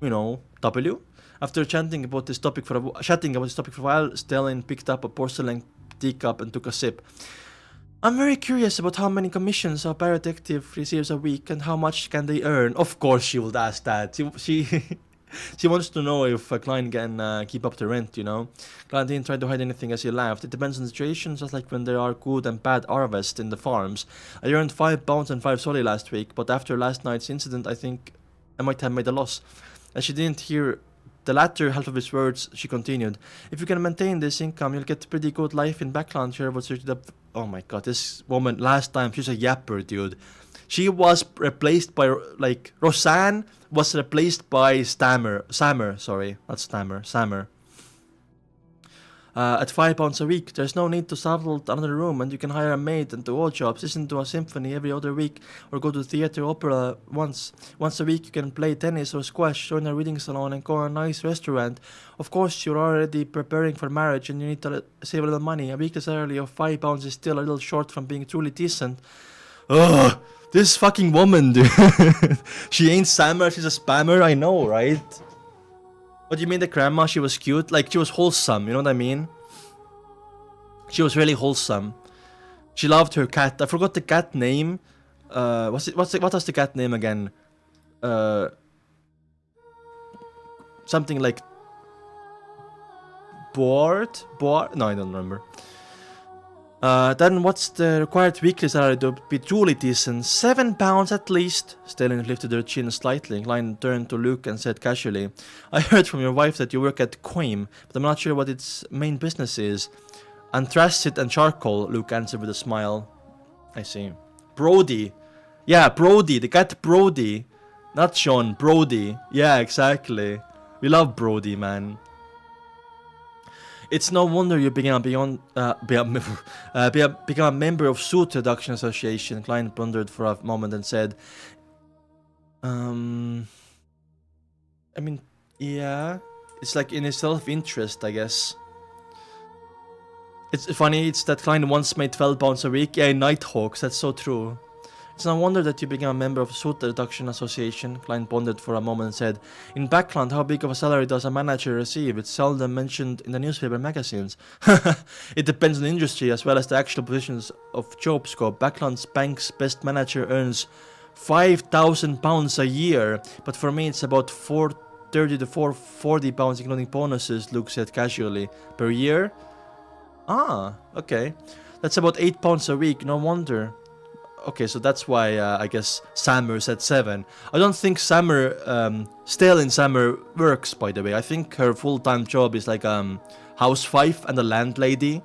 you know, W. After chatting about this topic for a while, Stellin picked up a porcelain teacup and took a sip. I'm very curious about how many commissions a detective receives a week and how much can they earn. Of course, she would ask that. She wants to know if Klein can keep up the rent, you know. Klein didn't try to hide anything as he laughed. It depends on the situation, just like when there are good and bad harvests in the farms. I earned £5 and 5 soldi last week, but after last night's incident, I think I might have made a loss. As she didn't hear the latter half of his words, she continued, If you can maintain this income, you'll get a pretty good life in Backland. Here was searched up. Oh my god, this woman, last time, she's a yapper, dude. She was replaced by, like, Roseanne was replaced by Sammer, sorry, not Stammer, Sammer. At £5 a week, there's no need to travel to another room, and you can hire a maid and do odd jobs, listen to a symphony every other week, or go to theater opera once a week. You can play tennis or squash, join a reading salon, and go to a nice restaurant. Of course, you're already preparing for marriage, and you need to save a little money. A weekly salary of £5 is still a little short from being truly decent. Ugh, this fucking woman, dude. She ain't Sammer, she's a spammer, I know, right? What do you mean the grandma? She was cute? Like, she was wholesome, you know what I mean? She was really wholesome. She loved her cat. I forgot the cat name. What was the cat name again? Something like... Board? No, I don't remember. Then what's the required weekly salary to be truly decent? £7 at least. Stellan lifted her chin slightly. Klein turned to Luke and said casually, I heard from your wife that you work at Quaim, but I'm not sure what its main business is. Anthracite and charcoal, Luke answered with a smile. I see. Brody. Yeah, Brody. The cat Brody. Not Sean, Brody. Yeah, exactly. We love Brody, man. It's no wonder you became a member of Suit Reduction Association. Klein pondered for a moment and said, I mean, yeah. It's like in his self-interest, I guess. It's funny, it's that Klein once made £12 a week. Yeah, Nighthawks, that's so true. It's no wonder that you became a member of Suit Reduction Association. Klein pondered for a moment and said, in background, how big of a salary does a manager receive? It's seldom mentioned in the newspaper magazines. It depends on the industry as well as the actual positions of job scope. Backland's bank's best manager earns £5,000 a year, but for me it's about £430 to £440 including bonuses, Luke said casually. Per year? Ah, okay. That's about £8 a week, no wonder. Okay, so that's why I guess Sammer said 7. I don't think Stellan Sammer works, by the way. I think her full-time job is like housewife and a landlady.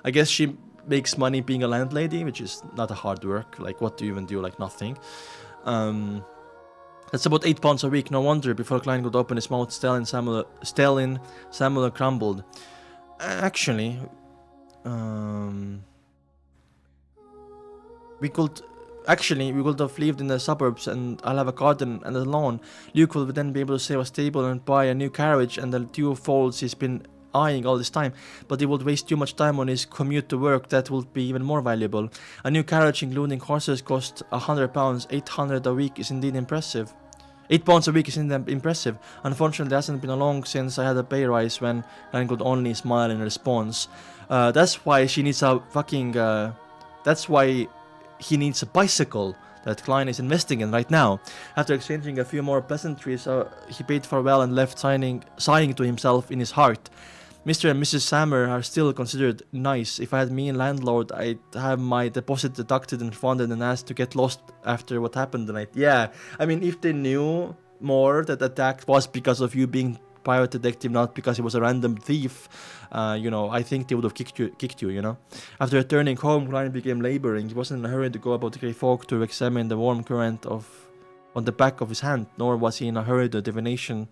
I guess she makes money being a landlady, which is not a hard work. Like, what do you even do? Like, nothing. That's about £8 a week. No wonder. Before Klein could open his mouth, Stellan Samuel crumbled. Actually, we could have lived in the suburbs, and I'll have a garden and a lawn. Luke will then be able to save a stable and buy a new carriage and the 2 foals he's been eyeing all this time, but he would waste too much time on his commute to work. That would be even more valuable. A new carriage including horses costs £100. £800 a week is indeed impressive. £8 a week is indeed impressive. Unfortunately, it hasn't been long since I had a pay rise. When Klein could only smile in response. That's why she needs a fucking... that's why he needs a bicycle that Klein is investing in right now. After exchanging a few more pleasantries, he bade farewell and left, sighing to himself in his heart. Mr. and Mrs. Sammer are still considered nice. If I had me and landlord, I'd have my deposit deducted and funded and asked to get lost after what happened tonight. Yeah, I mean, if they knew more that the attack was because of you being private detective, not because he was a random thief, I think they would have kicked you, you know. After returning home, Klein became laboring. He wasn't in a hurry to go about the Grey Fog to examine the warm current on the back of his hand, nor was he in a hurry to divination,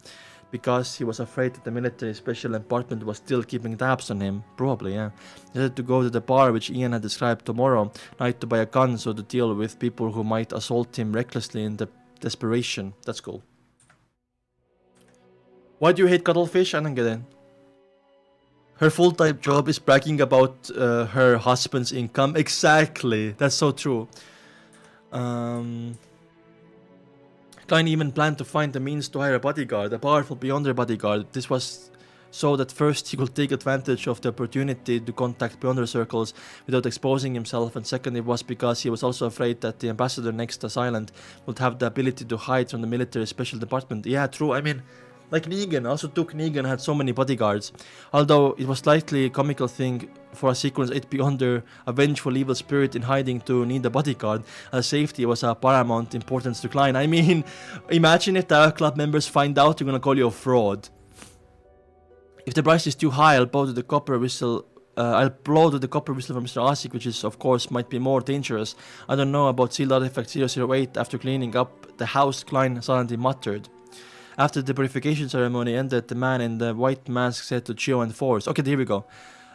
because he was afraid that the military special department was still keeping tabs on him. Probably, yeah. He had to go to the bar which Ian had described tomorrow night to buy a gun, so to deal with people who might assault him recklessly in the desperation. That's cool. Why do you hate cuttlefish? I don't get it. Her full-time job is bragging about her husband's income. Exactly. That's so true. Klein even planned to find the means to hire a bodyguard, a powerful beyonder bodyguard. This was so that first he could take advantage of the opportunity to contact beyonder circles without exposing himself, and second it was because he was also afraid that the ambassador next island would have the ability to hide from the military special department. Yeah, true. I mean, like Negan, also took Negan had so many bodyguards. Although it was slightly a comical thing for a sequence 8 beyonder, a vengeful evil spirit in hiding to need a bodyguard, as safety was a paramount importance to Klein. I mean, imagine if the club members find out, you're gonna call you a fraud. If the price is too high, I'll bow to the copper whistle I'll blow to the copper whistle from Mr. Asik, which is, of course, might be more dangerous. I don't know about sealed artifact 008. After cleaning up the house, Klein suddenly muttered. After the purification ceremony ended, the man in the white mask said to Chio and Force, okay, here we go.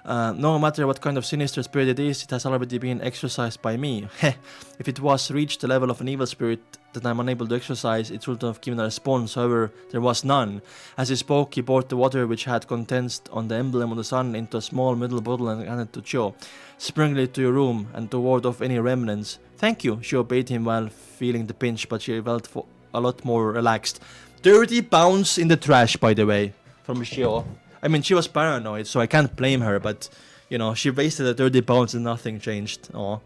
No matter what kind of sinister spirit it is, it has already been exorcised by me. Heh, if it was reached the level of an evil spirit that I'm unable to exorcise, it would have given a response, however, there was none. As he spoke, he poured the water which had condensed on the emblem of the sun into a small metal bottle and handed it to Chio. Sprinkle it to your room and to ward off any remnants. Thank you, Chio obeyed him while feeling the pinch, but she felt a lot more relaxed. 30 pounds in the trash, by the way, from Chio. I mean, she was paranoid, so I can't blame her, but, you know, she wasted the 30 pounds and nothing changed. Aww.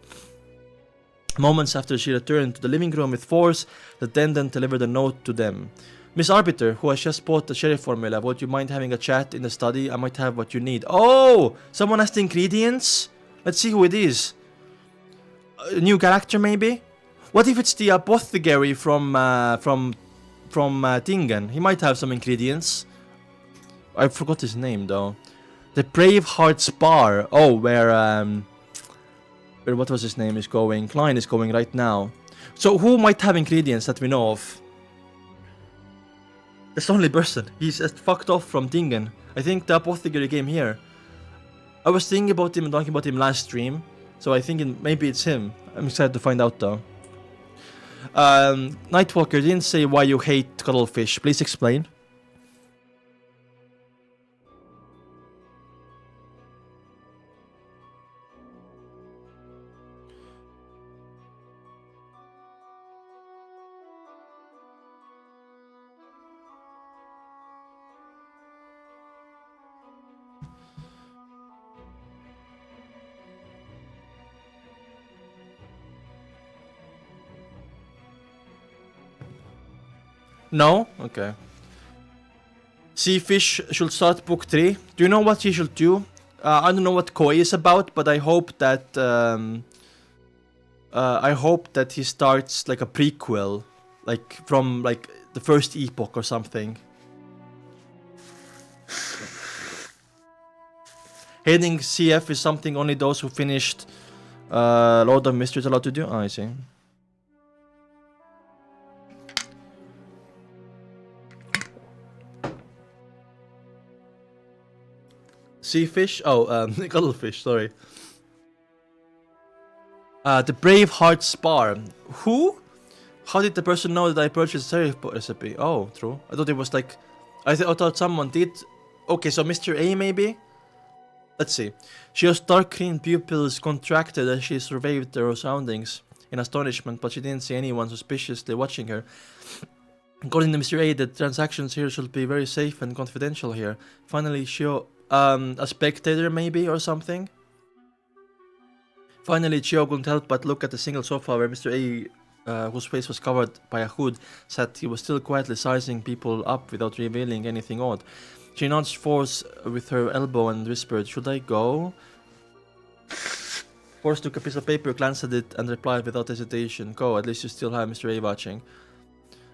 Moments after she returned to the living room with Force, the attendant delivered a note to them. Miss Arbiter, who has just bought the sheriff formula, would you mind having a chat in the study? I might have what you need. Oh! Someone has the ingredients? Let's see who it is. A new character, maybe? What if it's the apothecary from Tingen? He might have some ingredients. I forgot his name though. The Braveheart's Bar. Oh, where what was his name is going? Klein is going right now. So who might have ingredients that we know of? That's the only person. He's just fucked off from Tingen. I think the apothecary came here. I was thinking about him and talking about him last stream, so I think maybe it's him. I'm excited to find out though. Nightwalker didn't say why you hate cuttlefish. Please explain. No? Okay. Seafish should start book 3. Do you know what he should do? I don't know what Koi is about, but I hope that he starts like a prequel, like from like the first epoch or something. Hating CF is something only those who finished Lord of Mysteries allowed to do. Oh, I see. Seafish? Oh, cuttlefish, sorry. The Braveheart's Bar. Who? How did the person know that I purchased the sheriff recipe? Oh, true. I thought it was like... I thought someone did. Okay, so Mr. A maybe? Let's see. She has dark green pupils contracted as she surveyed her surroundings in astonishment, but she didn't see anyone suspiciously watching her. According to Mr. A, the transactions here should be very safe and confidential here. Finally, Chio... a spectator maybe or something. Finally, Chio couldn't help but look at the single sofa where Mr. A, whose face was covered by a hood, sat. He was still quietly sizing people up without revealing anything odd. She nudged Force with her elbow and whispered, "Should I go?" Force took a piece of paper, glanced at it, and replied without hesitation, "Go, at least you still have Mr. A watching.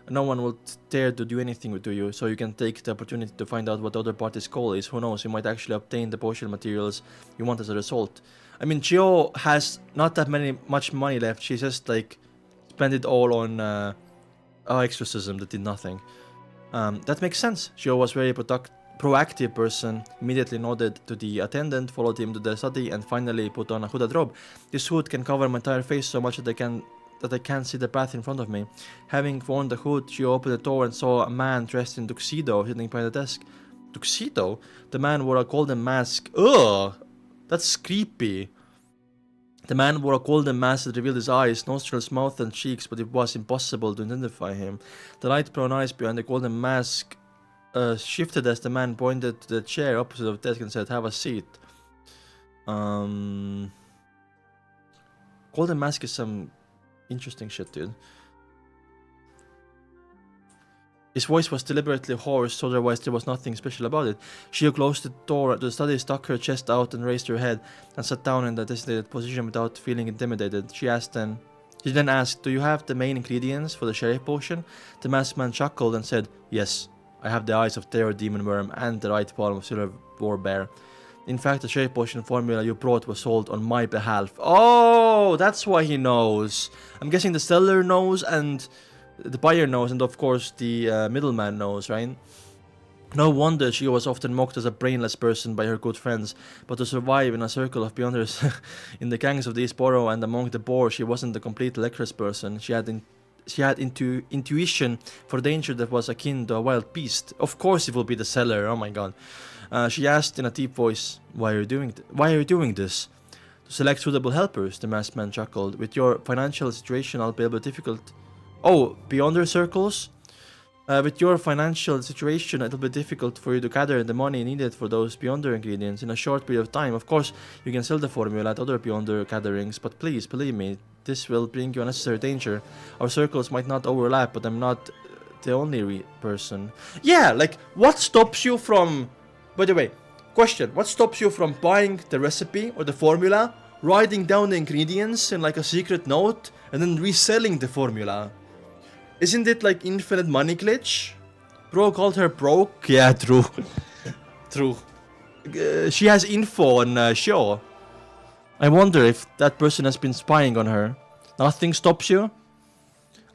No one will dare to do anything to you, so you can take the opportunity to find out what the other party's goal is. Who knows, you might actually obtain the potion materials you want as a result." I mean, Chio has not that much money left. She just like spent it all on exorcism that did nothing. That makes sense. Chio was very proactive person. Immediately nodded to the attendant, followed him to the study, and finally put on a hooded robe. This hood can cover my entire face so much that I can't see the path in front of me. Having worn the hood, she opened the door and saw a man dressed in tuxedo sitting by the desk. Tuxedo? The man wore a golden mask. Ugh! That's creepy. The man wore a golden mask that revealed his eyes, nostrils, mouth, and cheeks, but it was impossible to identify him. The light brown eyes behind the golden mask shifted as the man pointed to the chair opposite of the desk and said, "Have a seat." Golden mask is some interesting shit, dude. His voice was deliberately hoarse, otherwise there was nothing special about it. She closed the door to the study, stuck her chest out and raised her head, and sat down in the designated position without feeling intimidated. She then asked, "Do you have the main ingredients for the sheriff potion?" The masked man chuckled and said, "Yes, I have the eyes of terror demon worm and the right palm of silver war bear." In fact, the cherry potion formula you brought was sold on my behalf. Oh, that's why he knows. I'm guessing the seller knows and the buyer knows, and of course the middleman knows, right? No wonder she was often mocked as a brainless person by her good friends, but to survive in a circle of beyonders in the gangs of the East Borough and among the poor, she wasn't a complete lecherous person. She had intuition for danger that was akin to a wild beast. Of course it will be the seller, oh my god. She asked in a deep voice, why are you doing this? To select suitable helpers, the masked man chuckled. With your financial situation, I'll be able to difficult... Oh, beyonder circles? With your financial situation, it'll be difficult for you to gather the money needed for those beyonder ingredients in a short period of time. Of course, you can sell the formula at other beyonder gatherings, but please, believe me, this will bring you unnecessary danger. Our circles might not overlap, but I'm not the only person. Yeah, like, what stops you from... By the way, question, what stops you from buying the recipe or the formula, writing down the ingredients in like a secret note, and then reselling the formula? Isn't it like infinite money glitch? Bro called her broke? Yeah, true. True. She has info on show. I wonder if that person has been spying on her. Nothing stops you?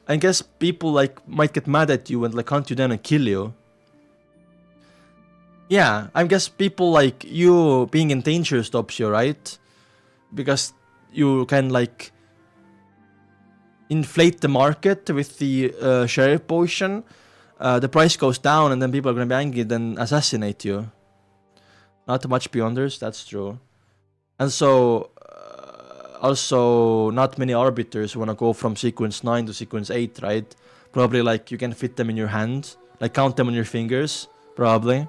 I guess people like might get mad at you and like hunt you down and kill you. Yeah, I guess people like you being in danger stops you, right? Because you can like inflate the market with the sheriff potion. The price goes down and then people are gonna be angry and assassinate you. Not much beyonders, that's true. And so also not many arbiters wanna go from sequence 9 to sequence 8, right? Probably like you can fit them in your hand, like count them on your fingers, probably.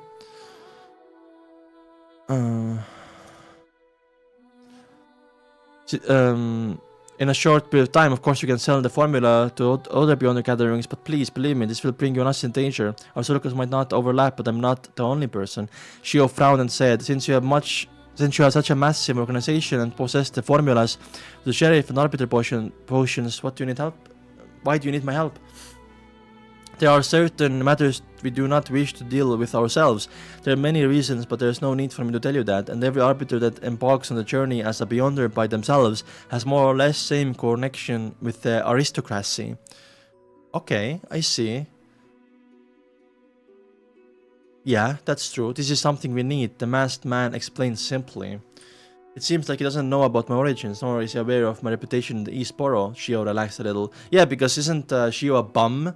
In a short period of time, of course, you can sell the formula to other beyonder gatherings, but please, believe me, this will bring you unnecessary danger. Our circles might not overlap, but I'm not the only person. Shio frowned and said, since you have such a massive organization and possess the formulas, the sheriff and arbiter potions, what do you need help? Why do you need my help? There are certain matters we do not wish to deal with ourselves. There are many reasons, but there is no need for me to tell you that, and every arbiter that embarks on the journey as a beyonder by themselves has more or less same connection with the aristocracy. Okay, I see. Yeah, that's true. This is something we need, the masked man explained simply. It seems like he doesn't know about my origins, nor is he aware of my reputation in the East Borough. Shio relaxed a little. Yeah, because isn't Shio a bum?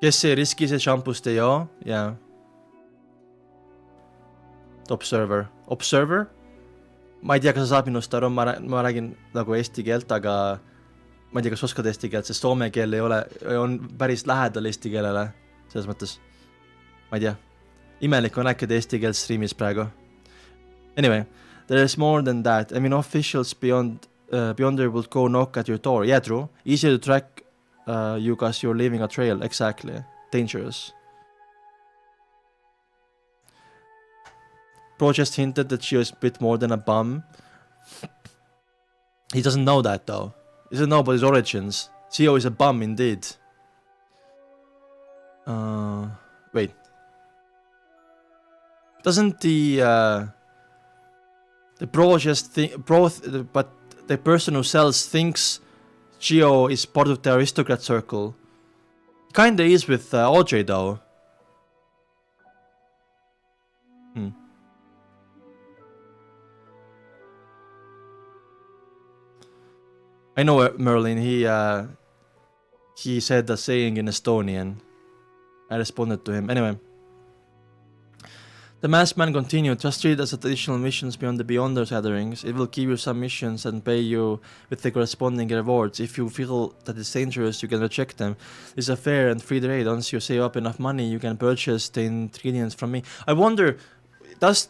Kes see riski see šampust ei joo? Yeah. Observer. Observer? Ma ei tea, kas sa saad minust aru, ma räägin nagu eesti keelt, aga ma ei tea, kas oskad eesti keelt, sest soome keel ei ole, on päris lähedal eesti keelele. Selles mõttes. Ma ei tea. Imelik on rääkida eesti keelt streamis praegu. Anyway, there is more than that. I mean, officials beyonder will go knock at your door. Yeah, true. Easier to track you cause you're leaving a trail. Exactly. Dangerous. Bro just hinted that she was a bit more than a bum. He doesn't know that though. He doesn't know about his origins. Shio is a bum indeed. Wait. Doesn't the bro just think but the person who sells thinks Shio is part of the aristocrat circle. Kinda is with OJ though. I know Merlin, he said the saying in Estonian. I responded to him. Anyway. The masked man continued, just treat it as additional missions beyond the Beyonders gatherings. It will give you some missions and pay you with the corresponding rewards. If you feel that it's dangerous, you can reject them. It's a fair and free trade. Once you save up enough money, you can purchase the ingredients from me. I wonder,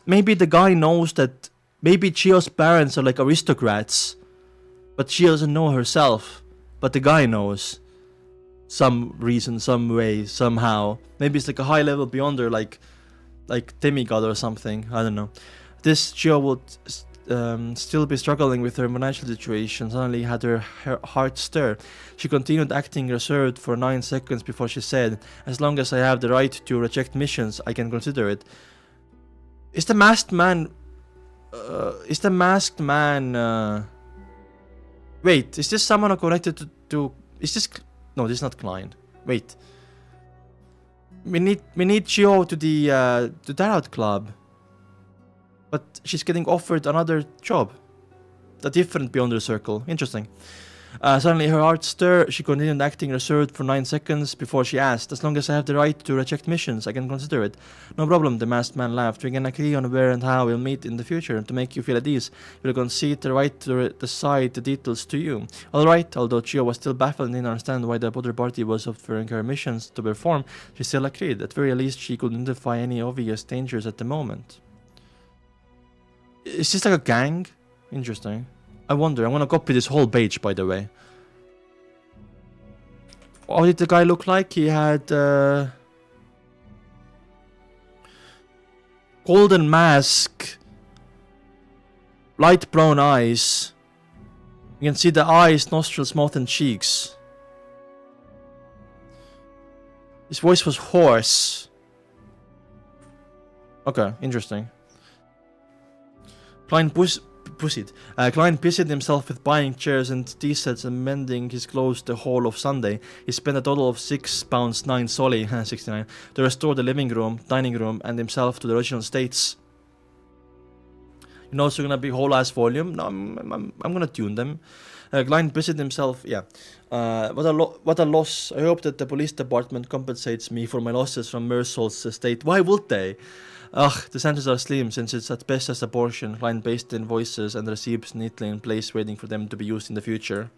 maybe the guy knows that maybe Chio's parents are like aristocrats, but she doesn't know herself, but the guy knows. Some reason, some way, somehow. Maybe it's like a high level Beyonder, like demigod or something. I don't know. This Shio would still be struggling with her financial situation, suddenly had her heart stir. She continued acting reserved for 9 seconds before she said, "As long as I have the right to reject missions, I can consider it." Is the masked man... Wait, is this someone connected to... Is this... No, this is not Klein. Wait. We need Chio to the Tarot Club. But she's getting offered another job. A different Beyonder circle. Interesting. Suddenly her heart stirred. She continued acting reserved for 9 seconds before she asked, "As long as I have the right to reject missions, I can consider it." "No problem," the masked man laughed. "We can agree on where and how we'll meet in the future. To make you feel at ease, we'll concede the right to decide the details to you." "Alright," although Chio was still baffled and didn't understand why the other party was offering her missions to perform, she still agreed. At very least, she could identify any obvious dangers at the moment. Is this like a gang? Interesting. I wonder. I'm gonna copy this whole page, by the way. What did the guy look like? He had golden mask, light brown eyes. You can see the eyes, nostrils, mouth, and cheeks. His voice was hoarse. Okay, interesting. Klein busied himself with buying chairs and tea sets and mending his clothes the whole of Sunday. He spent a total of £6 9 solly, 69, to restore the living room, dining room, and himself to the original states. You know, it's gonna be whole ass volume. No, I'm gonna tune them. Klein busied himself. Yeah. What a loss. I hope that the police department compensates me for my losses from Meursault's estate. Why would they? Ugh, the sentences are slim since it's at best as a portion. Klein based in voices and receipts neatly in place, waiting for them to be used in the future.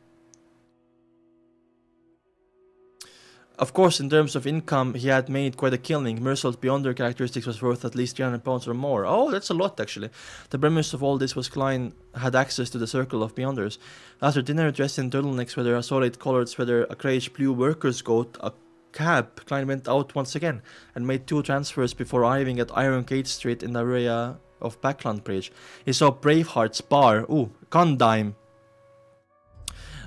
Of course, in terms of income, he had made quite a killing. Meursault's Beyonder characteristics was worth at least £300 or more. Oh, that's a lot, actually. The premise of all this was Klein had access to the circle of Beyonders. After dinner, dressed in turtleneck sweater, a solid coloured sweater, a greyish blue worker's coat, a cab, Klein went out once again and made 2 transfers before arriving at Iron Gate Street in the area of Backland Bridge. He saw Braveheart's bar. Ooh, Condime.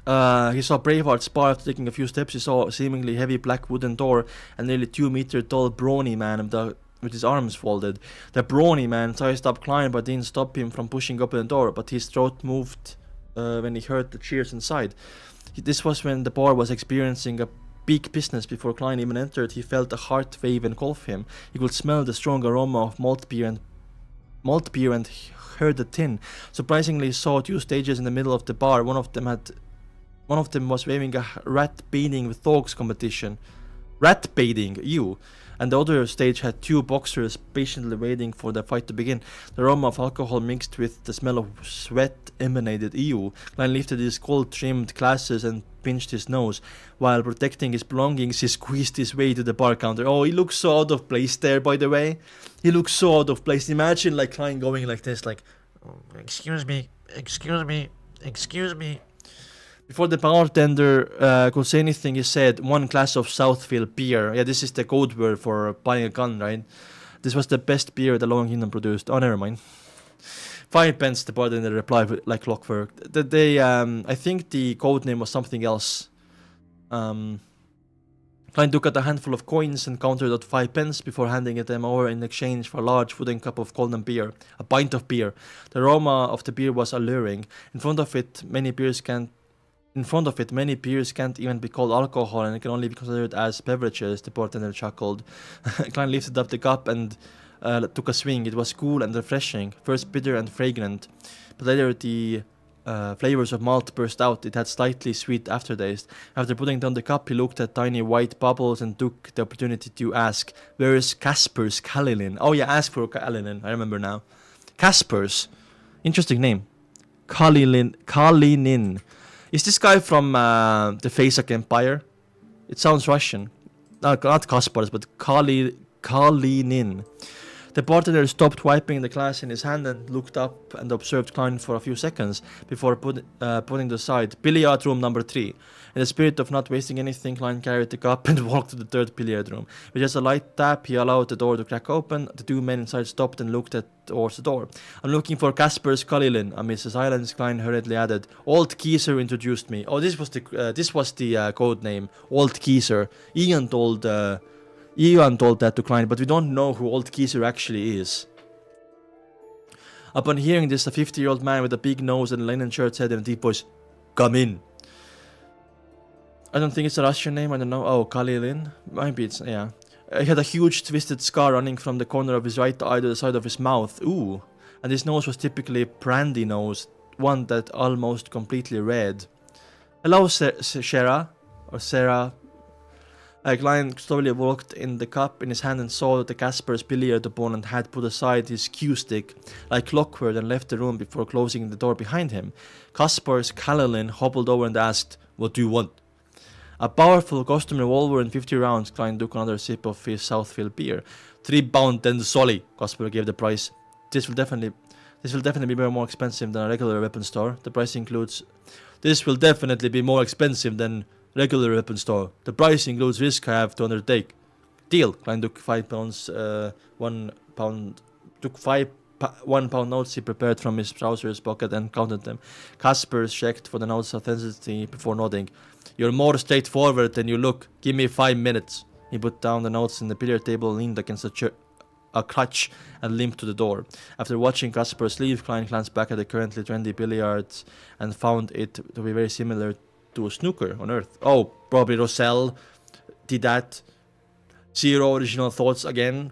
He saw Braveheart's bar. After taking a few steps, he saw a seemingly heavy black wooden door and nearly 2-meter tall brawny man with his arms folded. The brawny man sized up Klein but didn't stop him from pushing open the door, but his throat moved when he heard the cheers inside. This was when the bar was experiencing a peak business. Before Klein even entered, he felt a heart wave engulf him. He could smell the strong aroma of malt beer and heard the tin. Surprisingly, he saw 2 stages in the middle of the bar. One of them was waving a rat baiting with dogs competition. Rat baiting, ew. And the other stage had 2 boxers patiently waiting for the fight to begin. The aroma of alcohol mixed with the smell of sweat emanated. Ew. Klein lifted his gold-trimmed glasses and pinched his nose. While protecting his belongings, he squeezed his way to the bar counter. Oh, he looks so out of place there, by the way. He looks so out of place. Imagine like Klein going like this, like, "Oh, excuse me. Before the bartender could say anything, he said, "1 glass of Southfield beer." Yeah, this is the code word for buying a gun, right? This was the best beer the Long Kingdom produced. Oh, never mind. 5 pence, the bartender replied like clockwork. I think the code name was something else. Klein took out a handful of coins and counted out 5 pence before handing them over in exchange for a large wooden cup of golden beer. A pint of beer. The aroma of the beer was alluring. In front of it, many beers can't even be called alcohol and can only be considered as beverages, the bartender chuckled. Klein lifted up the cup and took a swing. It was cool and refreshing, first bitter and fragrant, but later the flavors of malt burst out. It had slightly sweet aftertaste. After putting down the cup, he looked at tiny white bubbles and took the opportunity to ask, "Where is Casper's Kalinin?" Oh yeah, ask for Kalinin, I remember now. Casper's. Interesting name. Kalinin. Is this guy from the Fasak Empire? It sounds Russian. No, not Kaspar's, but Kalinin. The bartender stopped wiping the glass in his hand and looked up and observed Klein for a few seconds before putting it aside. Billiard room number 3. In the spirit of not wasting anything, Klein carried the cup and walked to the third billiard room. With just a light tap, he allowed the door to crack open. The two men inside stopped and looked towards the door. I'm looking for Casper's Kalilin. Amidst the silence, Klein hurriedly added, Old Kieser introduced me. Oh, this was the code name. Old Kieser. Ian told that to Klein, but we don't know who Old Kieser actually is. Upon hearing this, a 50-year-old man with a big nose and a linen shirt said in a deep voice, Come in. I don't think it's a Russian name, I don't know. Oh, Kalilin? Maybe it's, yeah. He had a huge twisted scar running from the corner of his right eye to the side of his mouth. Ooh. And his nose was typically brandy nose, one that almost completely red. Hello, Sarah. Or Sarah. Klein slowly walked in the cup in his hand and saw that the Casper's billiard opponent had put aside his cue stick like clockwork and left the room before closing the door behind him. Casper's Kalilin hobbled over and asked, What do you want? A powerful custom revolver and 50 rounds. Klein took another sip of his Southfield beer. 3 pound 10 solly, Casper gave the price. This will definitely be more expensive than a regular weapon store. The price includes... This will definitely be more expensive than regular weapon store. The price includes risk I have to undertake. Deal. Klein took 5 pounds, 1 pound... Took 5 1 pound notes he prepared from his trousers pocket and counted them. Casper checked for the notes' authenticity before nodding. You're more straightforward than you look. Give me 5 minutes. He put down the notes in the billiard table, leaned against a crutch, and limped to the door. After watching Casper's leave, Klein glanced back at the currently trendy billiards and found it to be very similar to a snooker on Earth. Oh, probably Roselle did that. Zero original thoughts again.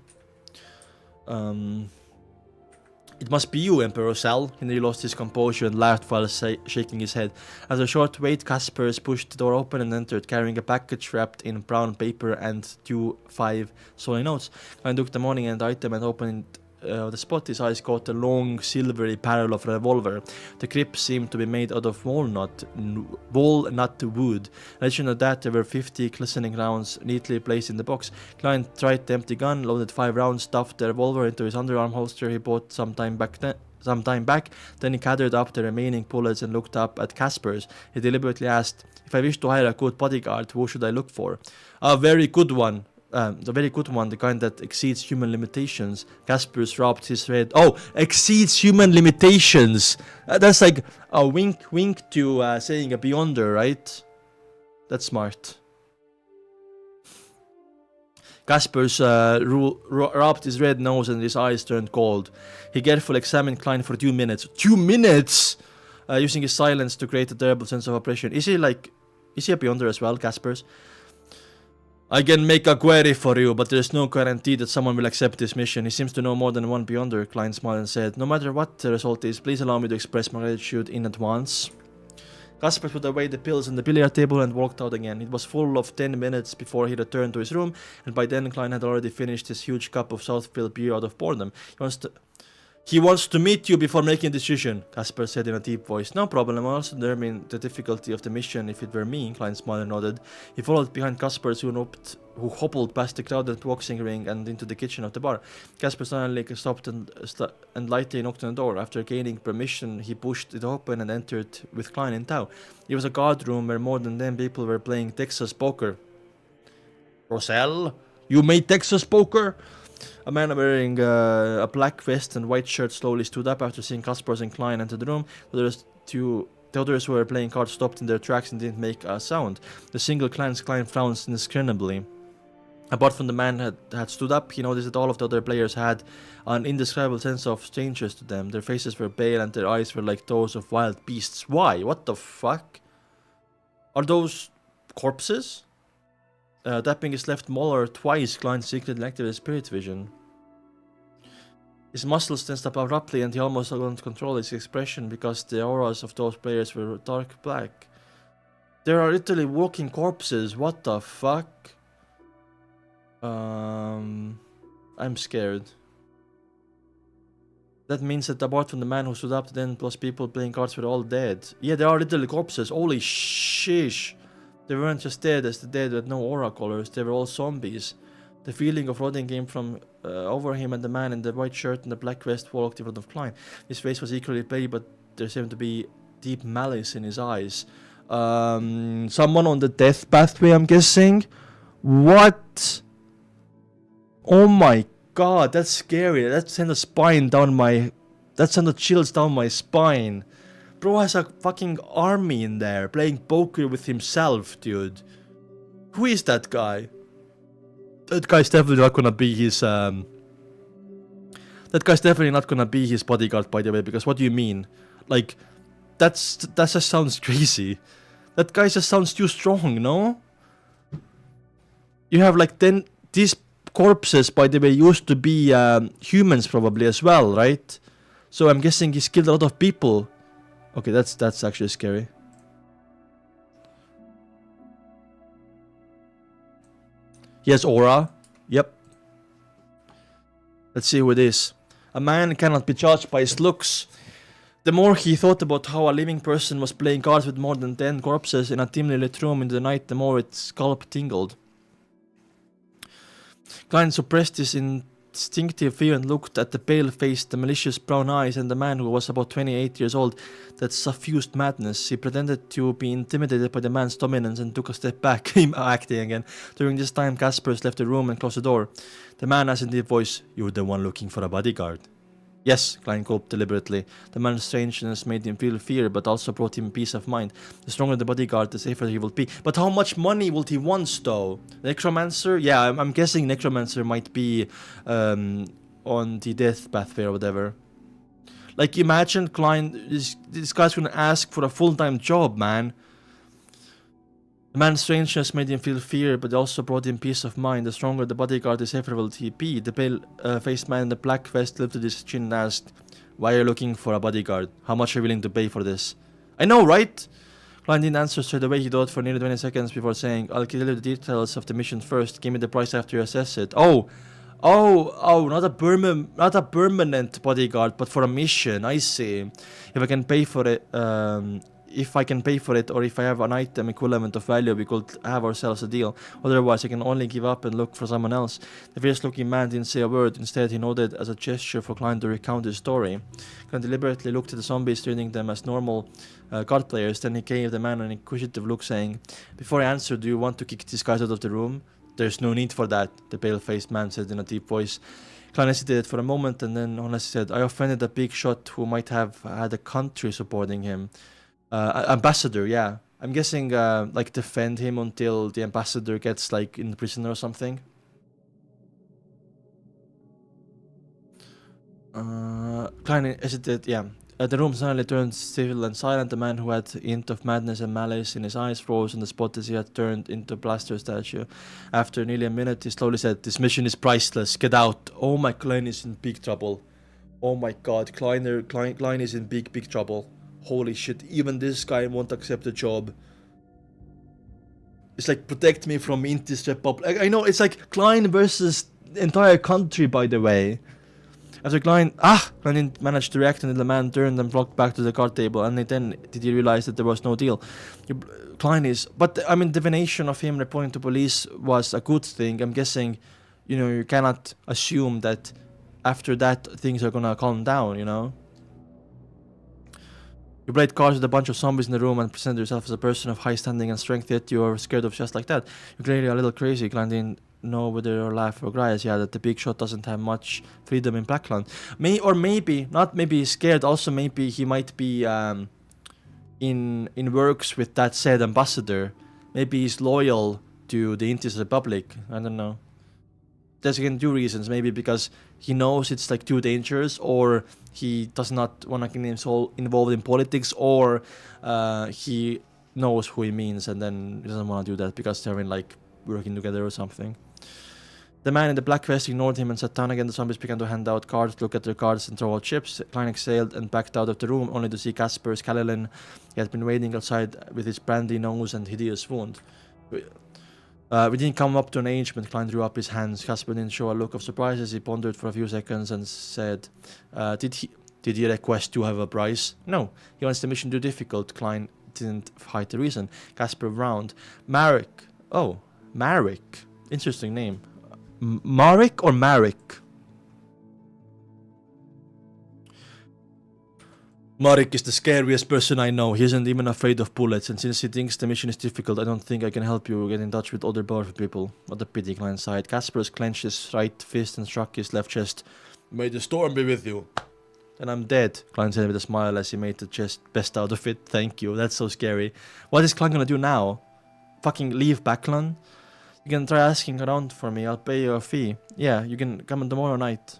It must be you, Emperor Roselle. Henry lost his composure and laughed while shaking his head. After a short wait, Casper pushed the door open and entered, carrying a package wrapped in brown paper and 2 5 solid notes. Klein took the money and item and opened the spot. His eyes caught a long, silvery barrel of a revolver. The grip seemed to be made out of walnut wood. In addition to that, there were 50 glistening rounds neatly placed in the box. Klein tried the empty gun, loaded 5 rounds, stuffed the revolver into his underarm holster he bought some time back. Then he gathered up the remaining bullets and looked up at Casper's. He deliberately asked, If I wish to hire a good bodyguard, who should I look for? A very good one. The kind that exceeds human limitations. Casper rubbed his head. Oh, exceeds human limitations. That's like a wink to saying a beyonder, right? That's smart. Casper's rubbed his red nose and his eyes turned cold. He carefully examined Klein for 2 minutes. 2 minutes! Using his silence to create a terrible sense of oppression. Is he a beyonder as well, Casper's? I can make a query for you, but there's no guarantee that someone will accept this mission. He seems to know more than one beyonder. Klein smiled and said, No matter what the result is, please allow me to express my gratitude in advance. Casper put away the pills on the billiard table and walked out again. It was full of 10 minutes before he returned to his room, and by then Klein had already finished his huge cup of Southfield beer out of boredom. He wants to meet you before making a decision, Casper said in a deep voice. No problem, I also determine the difficulty of the mission if it were me, Klein smiled and nodded. He followed behind Casper, who hobbled past the crowded boxing ring and into the kitchen of the bar. Casper suddenly stopped and lightly knocked on the door. After gaining permission, he pushed it open and entered with Klein in tow. It was a guard room where more than 10 people were playing Texas poker. Roselle, you made Texas poker? A man wearing a black vest and white shirt slowly stood up after seeing Casper and Klein enter the room. The others who were playing cards stopped in their tracks and didn't make a sound. The single Klein frowned indiscriminately. Apart from the man had stood up, he noticed that all of the other players had an indescribable sense of strangers to them. Their faces were pale and their eyes were like those of wild beasts. Why? What the fuck? Are those corpses? Tapping his left molar twice, Klein secretly activated his spirit vision. His muscles tensed up abruptly and he almost couldn't control his expression because the auras of those players were dark black. There are literally walking corpses, what the fuck? I'm scared. That means that apart from the man who stood up, then plus people playing cards were all dead. Yeah, there are literally corpses, holy shish. They weren't just dead as the dead with no aura colors, they were all zombies. The feeling of loathing came from over him, and the man in the white shirt and the black vest walked in front of Klein. His face was equally pale, but there seemed to be deep malice in his eyes. Someone on the death pathway, I'm guessing. What? Oh my god, that's scary. That sent a spine down my... That sent the chills down my spine. Bro has a fucking army in there, playing poker with himself, dude. Who is that guy? That guy's definitely not gonna be his, That guy's definitely not gonna be his bodyguard, by the way, because what do you mean? Like, that just sounds crazy. That guy just sounds too strong, no? You have like 10... These corpses, by the way, used to be humans probably as well, right? So I'm guessing he's killed a lot of people. Okay, that's actually scary. He has aura. Yep. Let's see who it is. A man cannot be judged by his looks. The more he thought about how a living person was playing cards with more than 10 corpses in a dimly lit room in the night, the more its scalp tingled. Klein suppressed his instinctive fear and looked at the pale-faced, the malicious brown eyes and the man who was about 28 years old that suffused madness. He pretended to be intimidated by the man's dominance and took a step back, him acting again. During this time, Kaspers left the room and closed the door. The man asked in a deep voice, "You're the one looking for a bodyguard?" "Yes," Klein gulped deliberately. The man's strangeness made him feel fear, but also brought him peace of mind. The stronger the bodyguard, the safer he will be. But how much money will he want, though? Necromancer? Yeah, I'm guessing Necromancer might be on the death pathway or whatever. Like, imagine Klein, this guy's gonna ask for a full-time job, man. The man's strangeness made him feel fear, but also brought him peace of mind. The stronger the bodyguard, the safer will he be. The pale-faced man in the black vest lifted his chin and asked, "Why are you looking for a bodyguard? How much are you willing to pay for this?" "I know, right?" Klein didn't answer straight away. He thought for nearly 20 seconds before saying, "I'll give you the details of the mission first. Give me the price after you assess it." Oh, not a permanent bodyguard, but for a mission. I see. If I can pay for it, or if I have an item equivalent of value, we could have ourselves a deal. Otherwise, I can only give up and look for someone else. The fierce-looking man didn't say a word. Instead, he nodded as a gesture for Klein to recount his story. Klein deliberately looked at the zombies, treating them as normal card players. Then he gave the man an inquisitive look, saying, "Before I answer, do you want to kick these guys out of the room?" "There's no need for that," the pale-faced man said in a deep voice. Klein hesitated for a moment and then honestly said, "I offended a big shot who might have had a country supporting him." Ambassador, yeah. I'm guessing, like, defend him until the ambassador gets, like, in prison or something. Klein hesitated, yeah. The room suddenly turned still and silent. The man who had a hint of madness and malice in his eyes froze on the spot as he had turned into a plaster statue. After nearly a minute, he slowly said, "This mission is priceless. Get out." Oh my, Klein is in big trouble. Oh my god, Klein is in big trouble. Holy shit, even this guy won't accept the job. It's like, protect me from Intis Republic. I know, it's like Klein versus the entire country, by the way. After Klein didn't manage to react until the man turned and walked back to the card table, and then did he realize that there was no deal. Klein is... But, I mean, divination of him reporting to police was a good thing. I'm guessing, you know, you cannot assume that after that things are gonna calm down, you know? You played cards with a bunch of zombies in the room and presented yourself as a person of high standing and strength, yet you are scared of just like that. You're clearly a little crazy. Klein didn't know whether to laugh or cry, as yeah, that the big shot doesn't have much freedom in Blackland. Not maybe he's scared, also maybe he might be in works with that said ambassador. Maybe he's loyal to the Intis Republic. I don't know. There's again two reasons. Maybe because he knows it's like too dangerous, or he does not want to get himself involved in politics, or he knows who he means and then he doesn't want to do that because they're in like working together or something. The man in the black vest ignored him and sat down again. The zombies began to hand out cards, look at their cards and throw out chips. Klein exhaled and backed out of the room, only to see Kaspers Kalilin. He had been waiting outside with his brandy nose and hideous wound. We didn't come up to an arrangement. Klein drew up his hands. Kasper didn't show a look of surprise as he pondered for a few seconds and said, Did he request to have a price? No, he wants the mission too difficult. Klein didn't hide the reason. Kasper frowned. Marek. Oh, Marek. Interesting name. Marek or Marek? Marek is the scariest person I know. He isn't even afraid of bullets, and since he thinks the mission is difficult, I don't think I can help you get in touch with other powerful people. What a pity, Klein sighed. Kaspers clenched his right fist and struck his left chest. May the storm be with you. Then I'm dead, Klein said with a smile as he made the chest best out of it. Thank you, that's so scary. What is Klein gonna do now? Fucking leave Backland? You can try asking around for me, I'll pay you a fee. Yeah, you can come tomorrow night.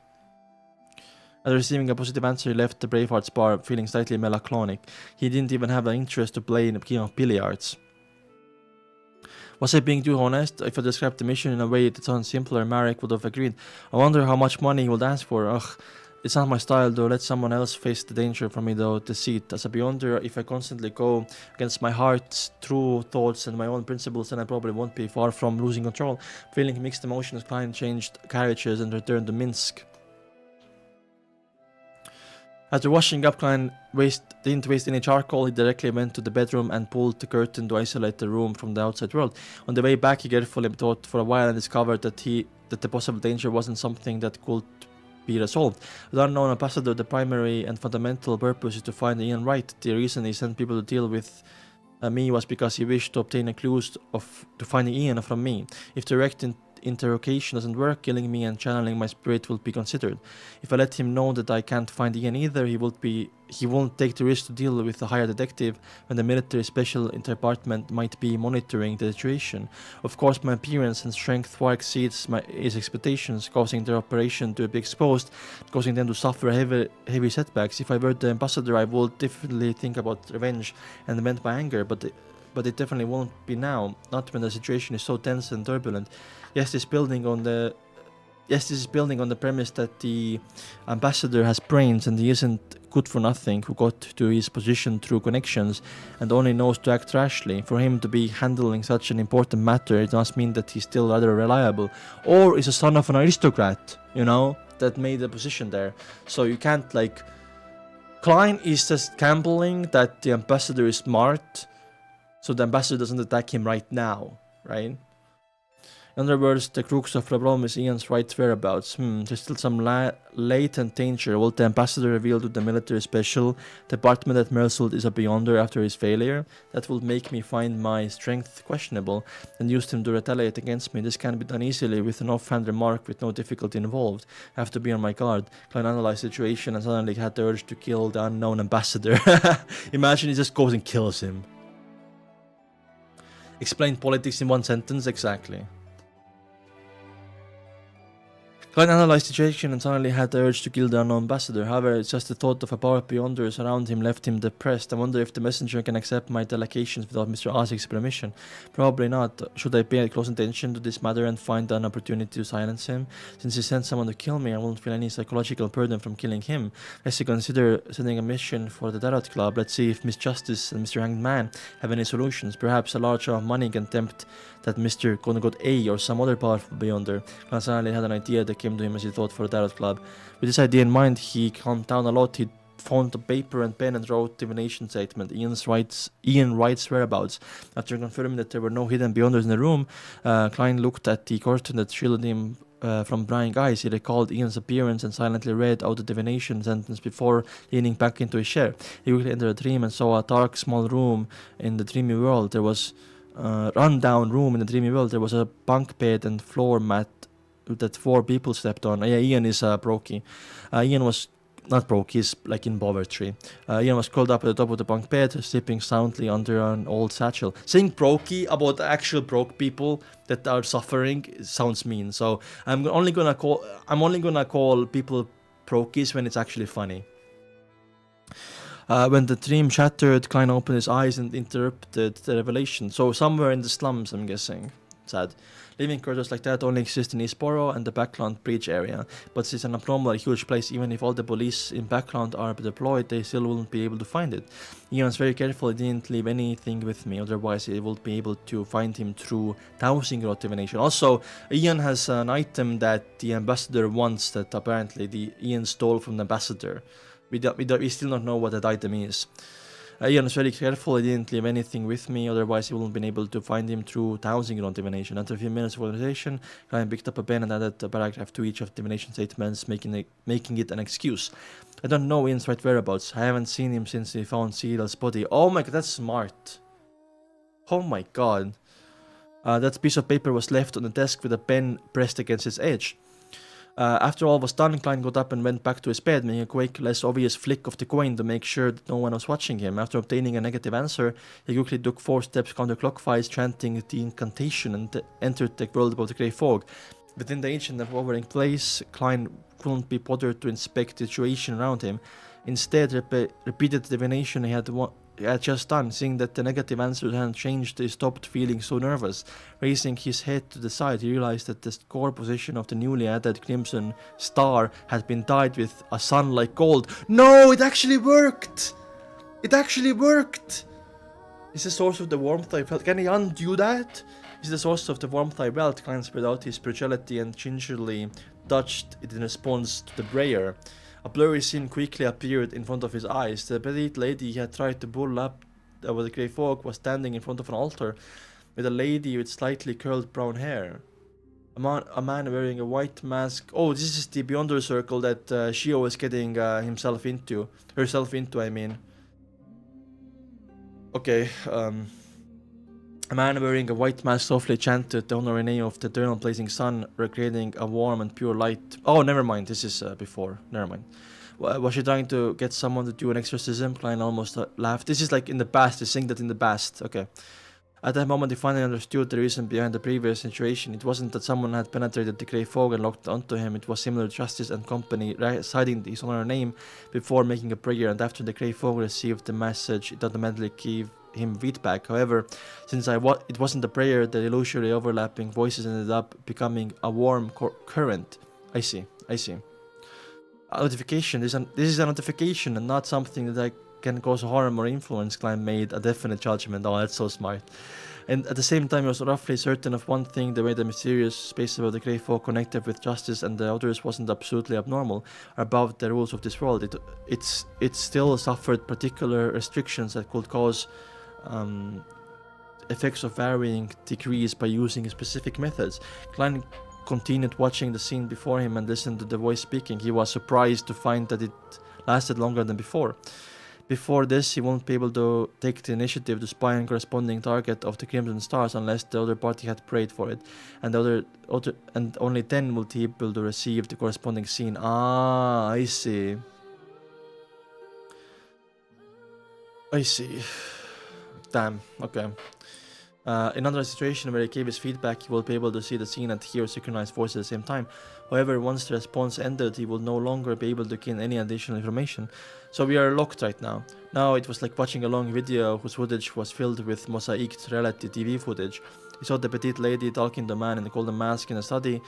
After receiving a positive answer, he left the Bravehearts bar feeling slightly melancholic. He didn't even have an interest to play in a game of billiards. Was I being too honest? If I described the mission in a way that sounds simpler, Marek would have agreed. I wonder how much money he would ask for. Ugh, it's not my style though. Let someone else face the danger for me though, deceit. As a beyonder, if I constantly go against my heart's true thoughts and my own principles, then I probably won't be far from losing control. Feeling mixed emotions, Klein changed carriages and returned to Minsk. After washing up, Klein didn't waste any charcoal. He directly went to the bedroom and pulled the curtain to isolate the room from the outside world. On the way back, he carefully thought for a while and discovered that the possible danger wasn't something that could be resolved. The unknown ambassador, the primary and fundamental purpose is to find Ian Wright. The reason he sent people to deal with me was because he wished to obtain a clues to finding Ian from me. If direct interrogation doesn't work, killing me and channeling my spirit will be considered. If I let him know that I can't find Ian either, he won't take the risk to deal with a higher detective when the military special department might be monitoring the situation. Of course, my appearance and strength far exceeds his expectations, causing their operation to be exposed, causing them to suffer heavy setbacks. If I were the ambassador, I would definitely think about revenge and vent my anger, but it definitely won't be now, not when the situation is so tense and turbulent. Yes, this is building on the premise that the ambassador has brains and he isn't good for nothing, who got to his position through connections and only knows to act rashly. For him to be handling such an important matter, it must mean that he's still rather reliable, or is a son of an aristocrat, you know, that made a position there. So you can't, like, Klein is just gambling that the ambassador is smart, so the ambassador doesn't attack him right now, right? In other words, the crux of the problem is Ian's right whereabouts. There's still some latent danger. Will the ambassador reveal to the military special department that Meursault is a beyonder after his failure? That will make me find my strength questionable and use him to retaliate against me. This can be done easily with an offhand remark with no difficulty involved. I have to be on my guard. Klein analyzed the situation and suddenly had the urge to kill the unknown ambassador. Imagine he just goes and kills him. Explain politics in one sentence, exactly. Klein analyzed the situation and suddenly had the urge to kill the unknown ambassador. However, it's just the thought of a power beyonders around him left him depressed. I wonder if the messenger can accept my delegations without Mr. Asik's permission. Probably not. Should I pay close attention to this matter and find an opportunity to silence him? Since he sent someone to kill me, I won't feel any psychological burden from killing him. Let's consider sending a mission for the Tarot Club. Let's see if Miss Justice and Mr. Hanged Man have any solutions. Perhaps a large amount of money can tempt that Mr. God A or some other powerful beyonder. Klein suddenly had an idea that came to him as he thought for the Tarot Club. With this idea in mind, he calmed down a lot. He found a paper and pen and wrote Divination statement, Ian Wright's whereabouts. After confirming that there were no hidden beyonders in the room, Klein looked at the curtain that shielded him from prying eyes. He recalled Ian's appearance and silently read out the divination sentence before leaning back into his chair. He quickly entered a dream and saw a dark, small room in the dreamy world. There was run-down room in the dreamy world. There was a bunk bed and floor mat that 4 people slept on. Yeah, Ian is brokey. Ian was not broke, he's like in poverty. Ian was curled up at the top of the bunk bed, sleeping soundly under an old satchel. Saying brokey about actual broke people that are suffering sounds mean. So I'm only gonna call people brokies when it's actually funny. When the dream shattered, Klein opened his eyes and interrupted the revelation. So somewhere in the slums, I'm guessing. Sad. Living quarters like that only exist in Eastborough and the Backland Bridge area, but it's an abnormally huge place. Even if all the police in Backland are deployed, they still wouldn't be able to find it. Ian was very careful, he didn't leave anything with me, otherwise he would be able to find him through dowsing rod divination. Also, Ian has an item that the ambassador wants that apparently Ian stole from the ambassador. We still don't know what that item is. Ian was very careful. He didn't leave anything with me, otherwise he wouldn't been able to find him through Townsend on Divination. After a few minutes of conversation, Klein picked up a pen and added a paragraph to each of Divination statements, making it an excuse. I don't know Ian's right whereabouts. I haven't seen him since he found Celia's body. Oh my god, that's smart. Oh my god. That piece of paper was left on the desk with a pen pressed against its edge. After all was done, Klein got up and went back to his bed, making a quick, less obvious flick of the coin to make sure that no one was watching him. After obtaining a negative answer, he quickly took 4 steps counterclockwise, chanting the incantation, and entered the world above the grey fog. Within the ancient and hovering place, Klein couldn't be bothered to inspect the situation around him. Instead, repeated the divination he had just done. Seeing that the negative answers hadn't changed, he stopped feeling so nervous. Raising his head to the side, he realized that the core position of the newly added crimson star had been dyed with a sun-like gold. No, it actually worked! It actually worked! Is the source of the warmth I felt? Can he undo that? Is the source of the warmth I felt? Klein spread out his spirituality and gingerly touched it in response to the prayer. A blurry scene quickly appeared in front of his eyes. The petite lady he had tried to pull up over the grey fog was standing in front of an altar with a lady with slightly curled brown hair. A man wearing a white mask. Oh, this is the Beyonder circle that Shio is getting herself into, I mean. Okay, a man wearing a white mask softly chanted the honorary name of the eternal blazing sun, recreating a warm and pure light. Oh, never mind, this is before. Never mind. Was she trying to get someone to do an exorcism? Klein almost laughed. This is like in the past, they sing that in the past. Okay. At that moment, he finally understood the reason behind the previous situation. It wasn't that someone had penetrated the grey fog and locked onto him. It was similar to Justice and company citing his honorary name before making a prayer, and after the grey fog received the message, it automatically gave him feedback. However, since it wasn't a prayer, the illusory overlapping voices ended up becoming a warm current. I see. A notification. This is a notification and not something that I can cause harm or influence. Klein made a definite judgment. Oh, that's so smart. And at the same time, he was roughly certain of one thing: the way the mysterious space above the grey fog connected with Justice and the others wasn't absolutely abnormal or above the rules of this world. It still suffered particular restrictions that could cause effects of varying degrees by using specific methods. Klein continued watching the scene before him and listened to the voice speaking. He was surprised to find that it lasted longer than before. Before this, he won't be able to take the initiative to spy on corresponding target of the Crimson Stars unless the other party had prayed for it, and and only then will he be able to receive the corresponding scene. Ah, I see. Damn, okay. In another situation where he gave his feedback, he will be able to see the scene and hear synchronized voices at the same time. However, once the response ended, he will no longer be able to gain any additional information. So we are locked right now. Now it was like watching a long video whose footage was filled with mosaicked reality TV footage. He saw the petite lady talking to a man in the golden mask in a study,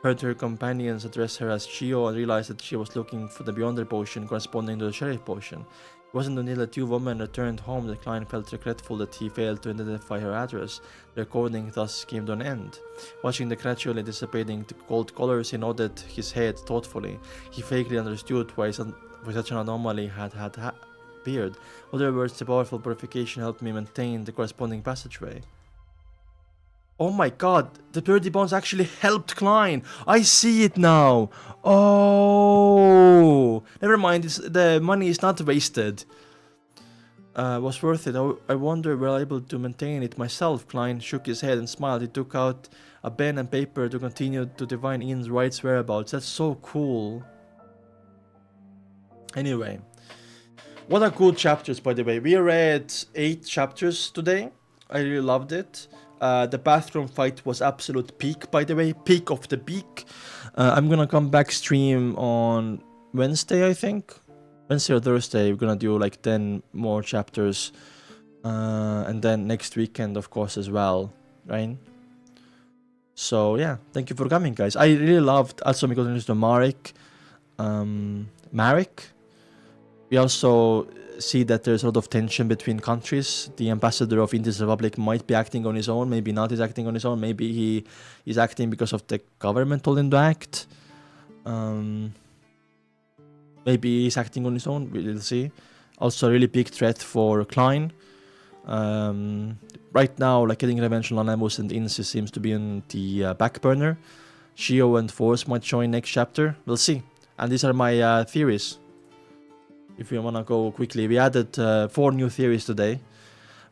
heard her companions address her as Shio, and realized that she was looking for the Beyonder potion corresponding to the Sheriff potion. It wasn't until the two women returned home that Klein felt regretful that he failed to identify her address. The recording thus came to an end. Watching the gradually dissipating gold colors, he nodded his head thoughtfully. He vaguely understood why such an anomaly had appeared. In other words, the powerful purification helped me maintain the corresponding passageway. Oh my god, the purity bones actually helped Klein. I see it now. Oh, never mind, the money is not wasted. Was worth it. I wonder were I able to maintain it myself. Klein shook his head and smiled. He took out a pen and paper to continue to divine Ian's right whereabouts. That's so cool. Anyway, what are good chapters, by the way. We read 8 chapters today. I really loved it. The bathroom fight was absolute peak, by the way. Peak of the peak. I'm gonna come back stream on Wednesday, I think. Wednesday or Thursday. We're gonna do like 10 more chapters. And then next weekend, of course, as well. Right? So, yeah. Thank you for coming, guys. I really loved also because to Marek. We also see that there's a lot of tension between countries. The ambassador of India's Republic might be acting on his own, maybe not is acting on his own, maybe he is acting because of the government told him to act. Maybe he's acting on his own, we'll see. Also a really big threat for Klein. Right now, like getting revenge on Amos and Insi seems to be in the back burner. Shio and Force might join next chapter. We'll see. And these are my theories. If you wanna go quickly, we added 4 new theories today.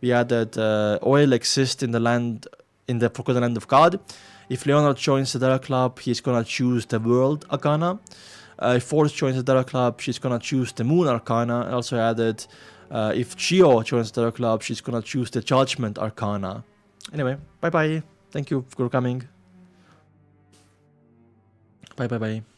We added oil exists in the land, in the Forgotten Land of God. If Leonard joins the Terror Club, he's gonna choose the World Arcana. If Force joins the Terror Club, she's gonna choose the Moon Arcana. I also added if Chio joins the Terror Club, she's gonna choose the Judgment Arcana. Anyway, bye bye. Thank you for coming. Bye bye bye.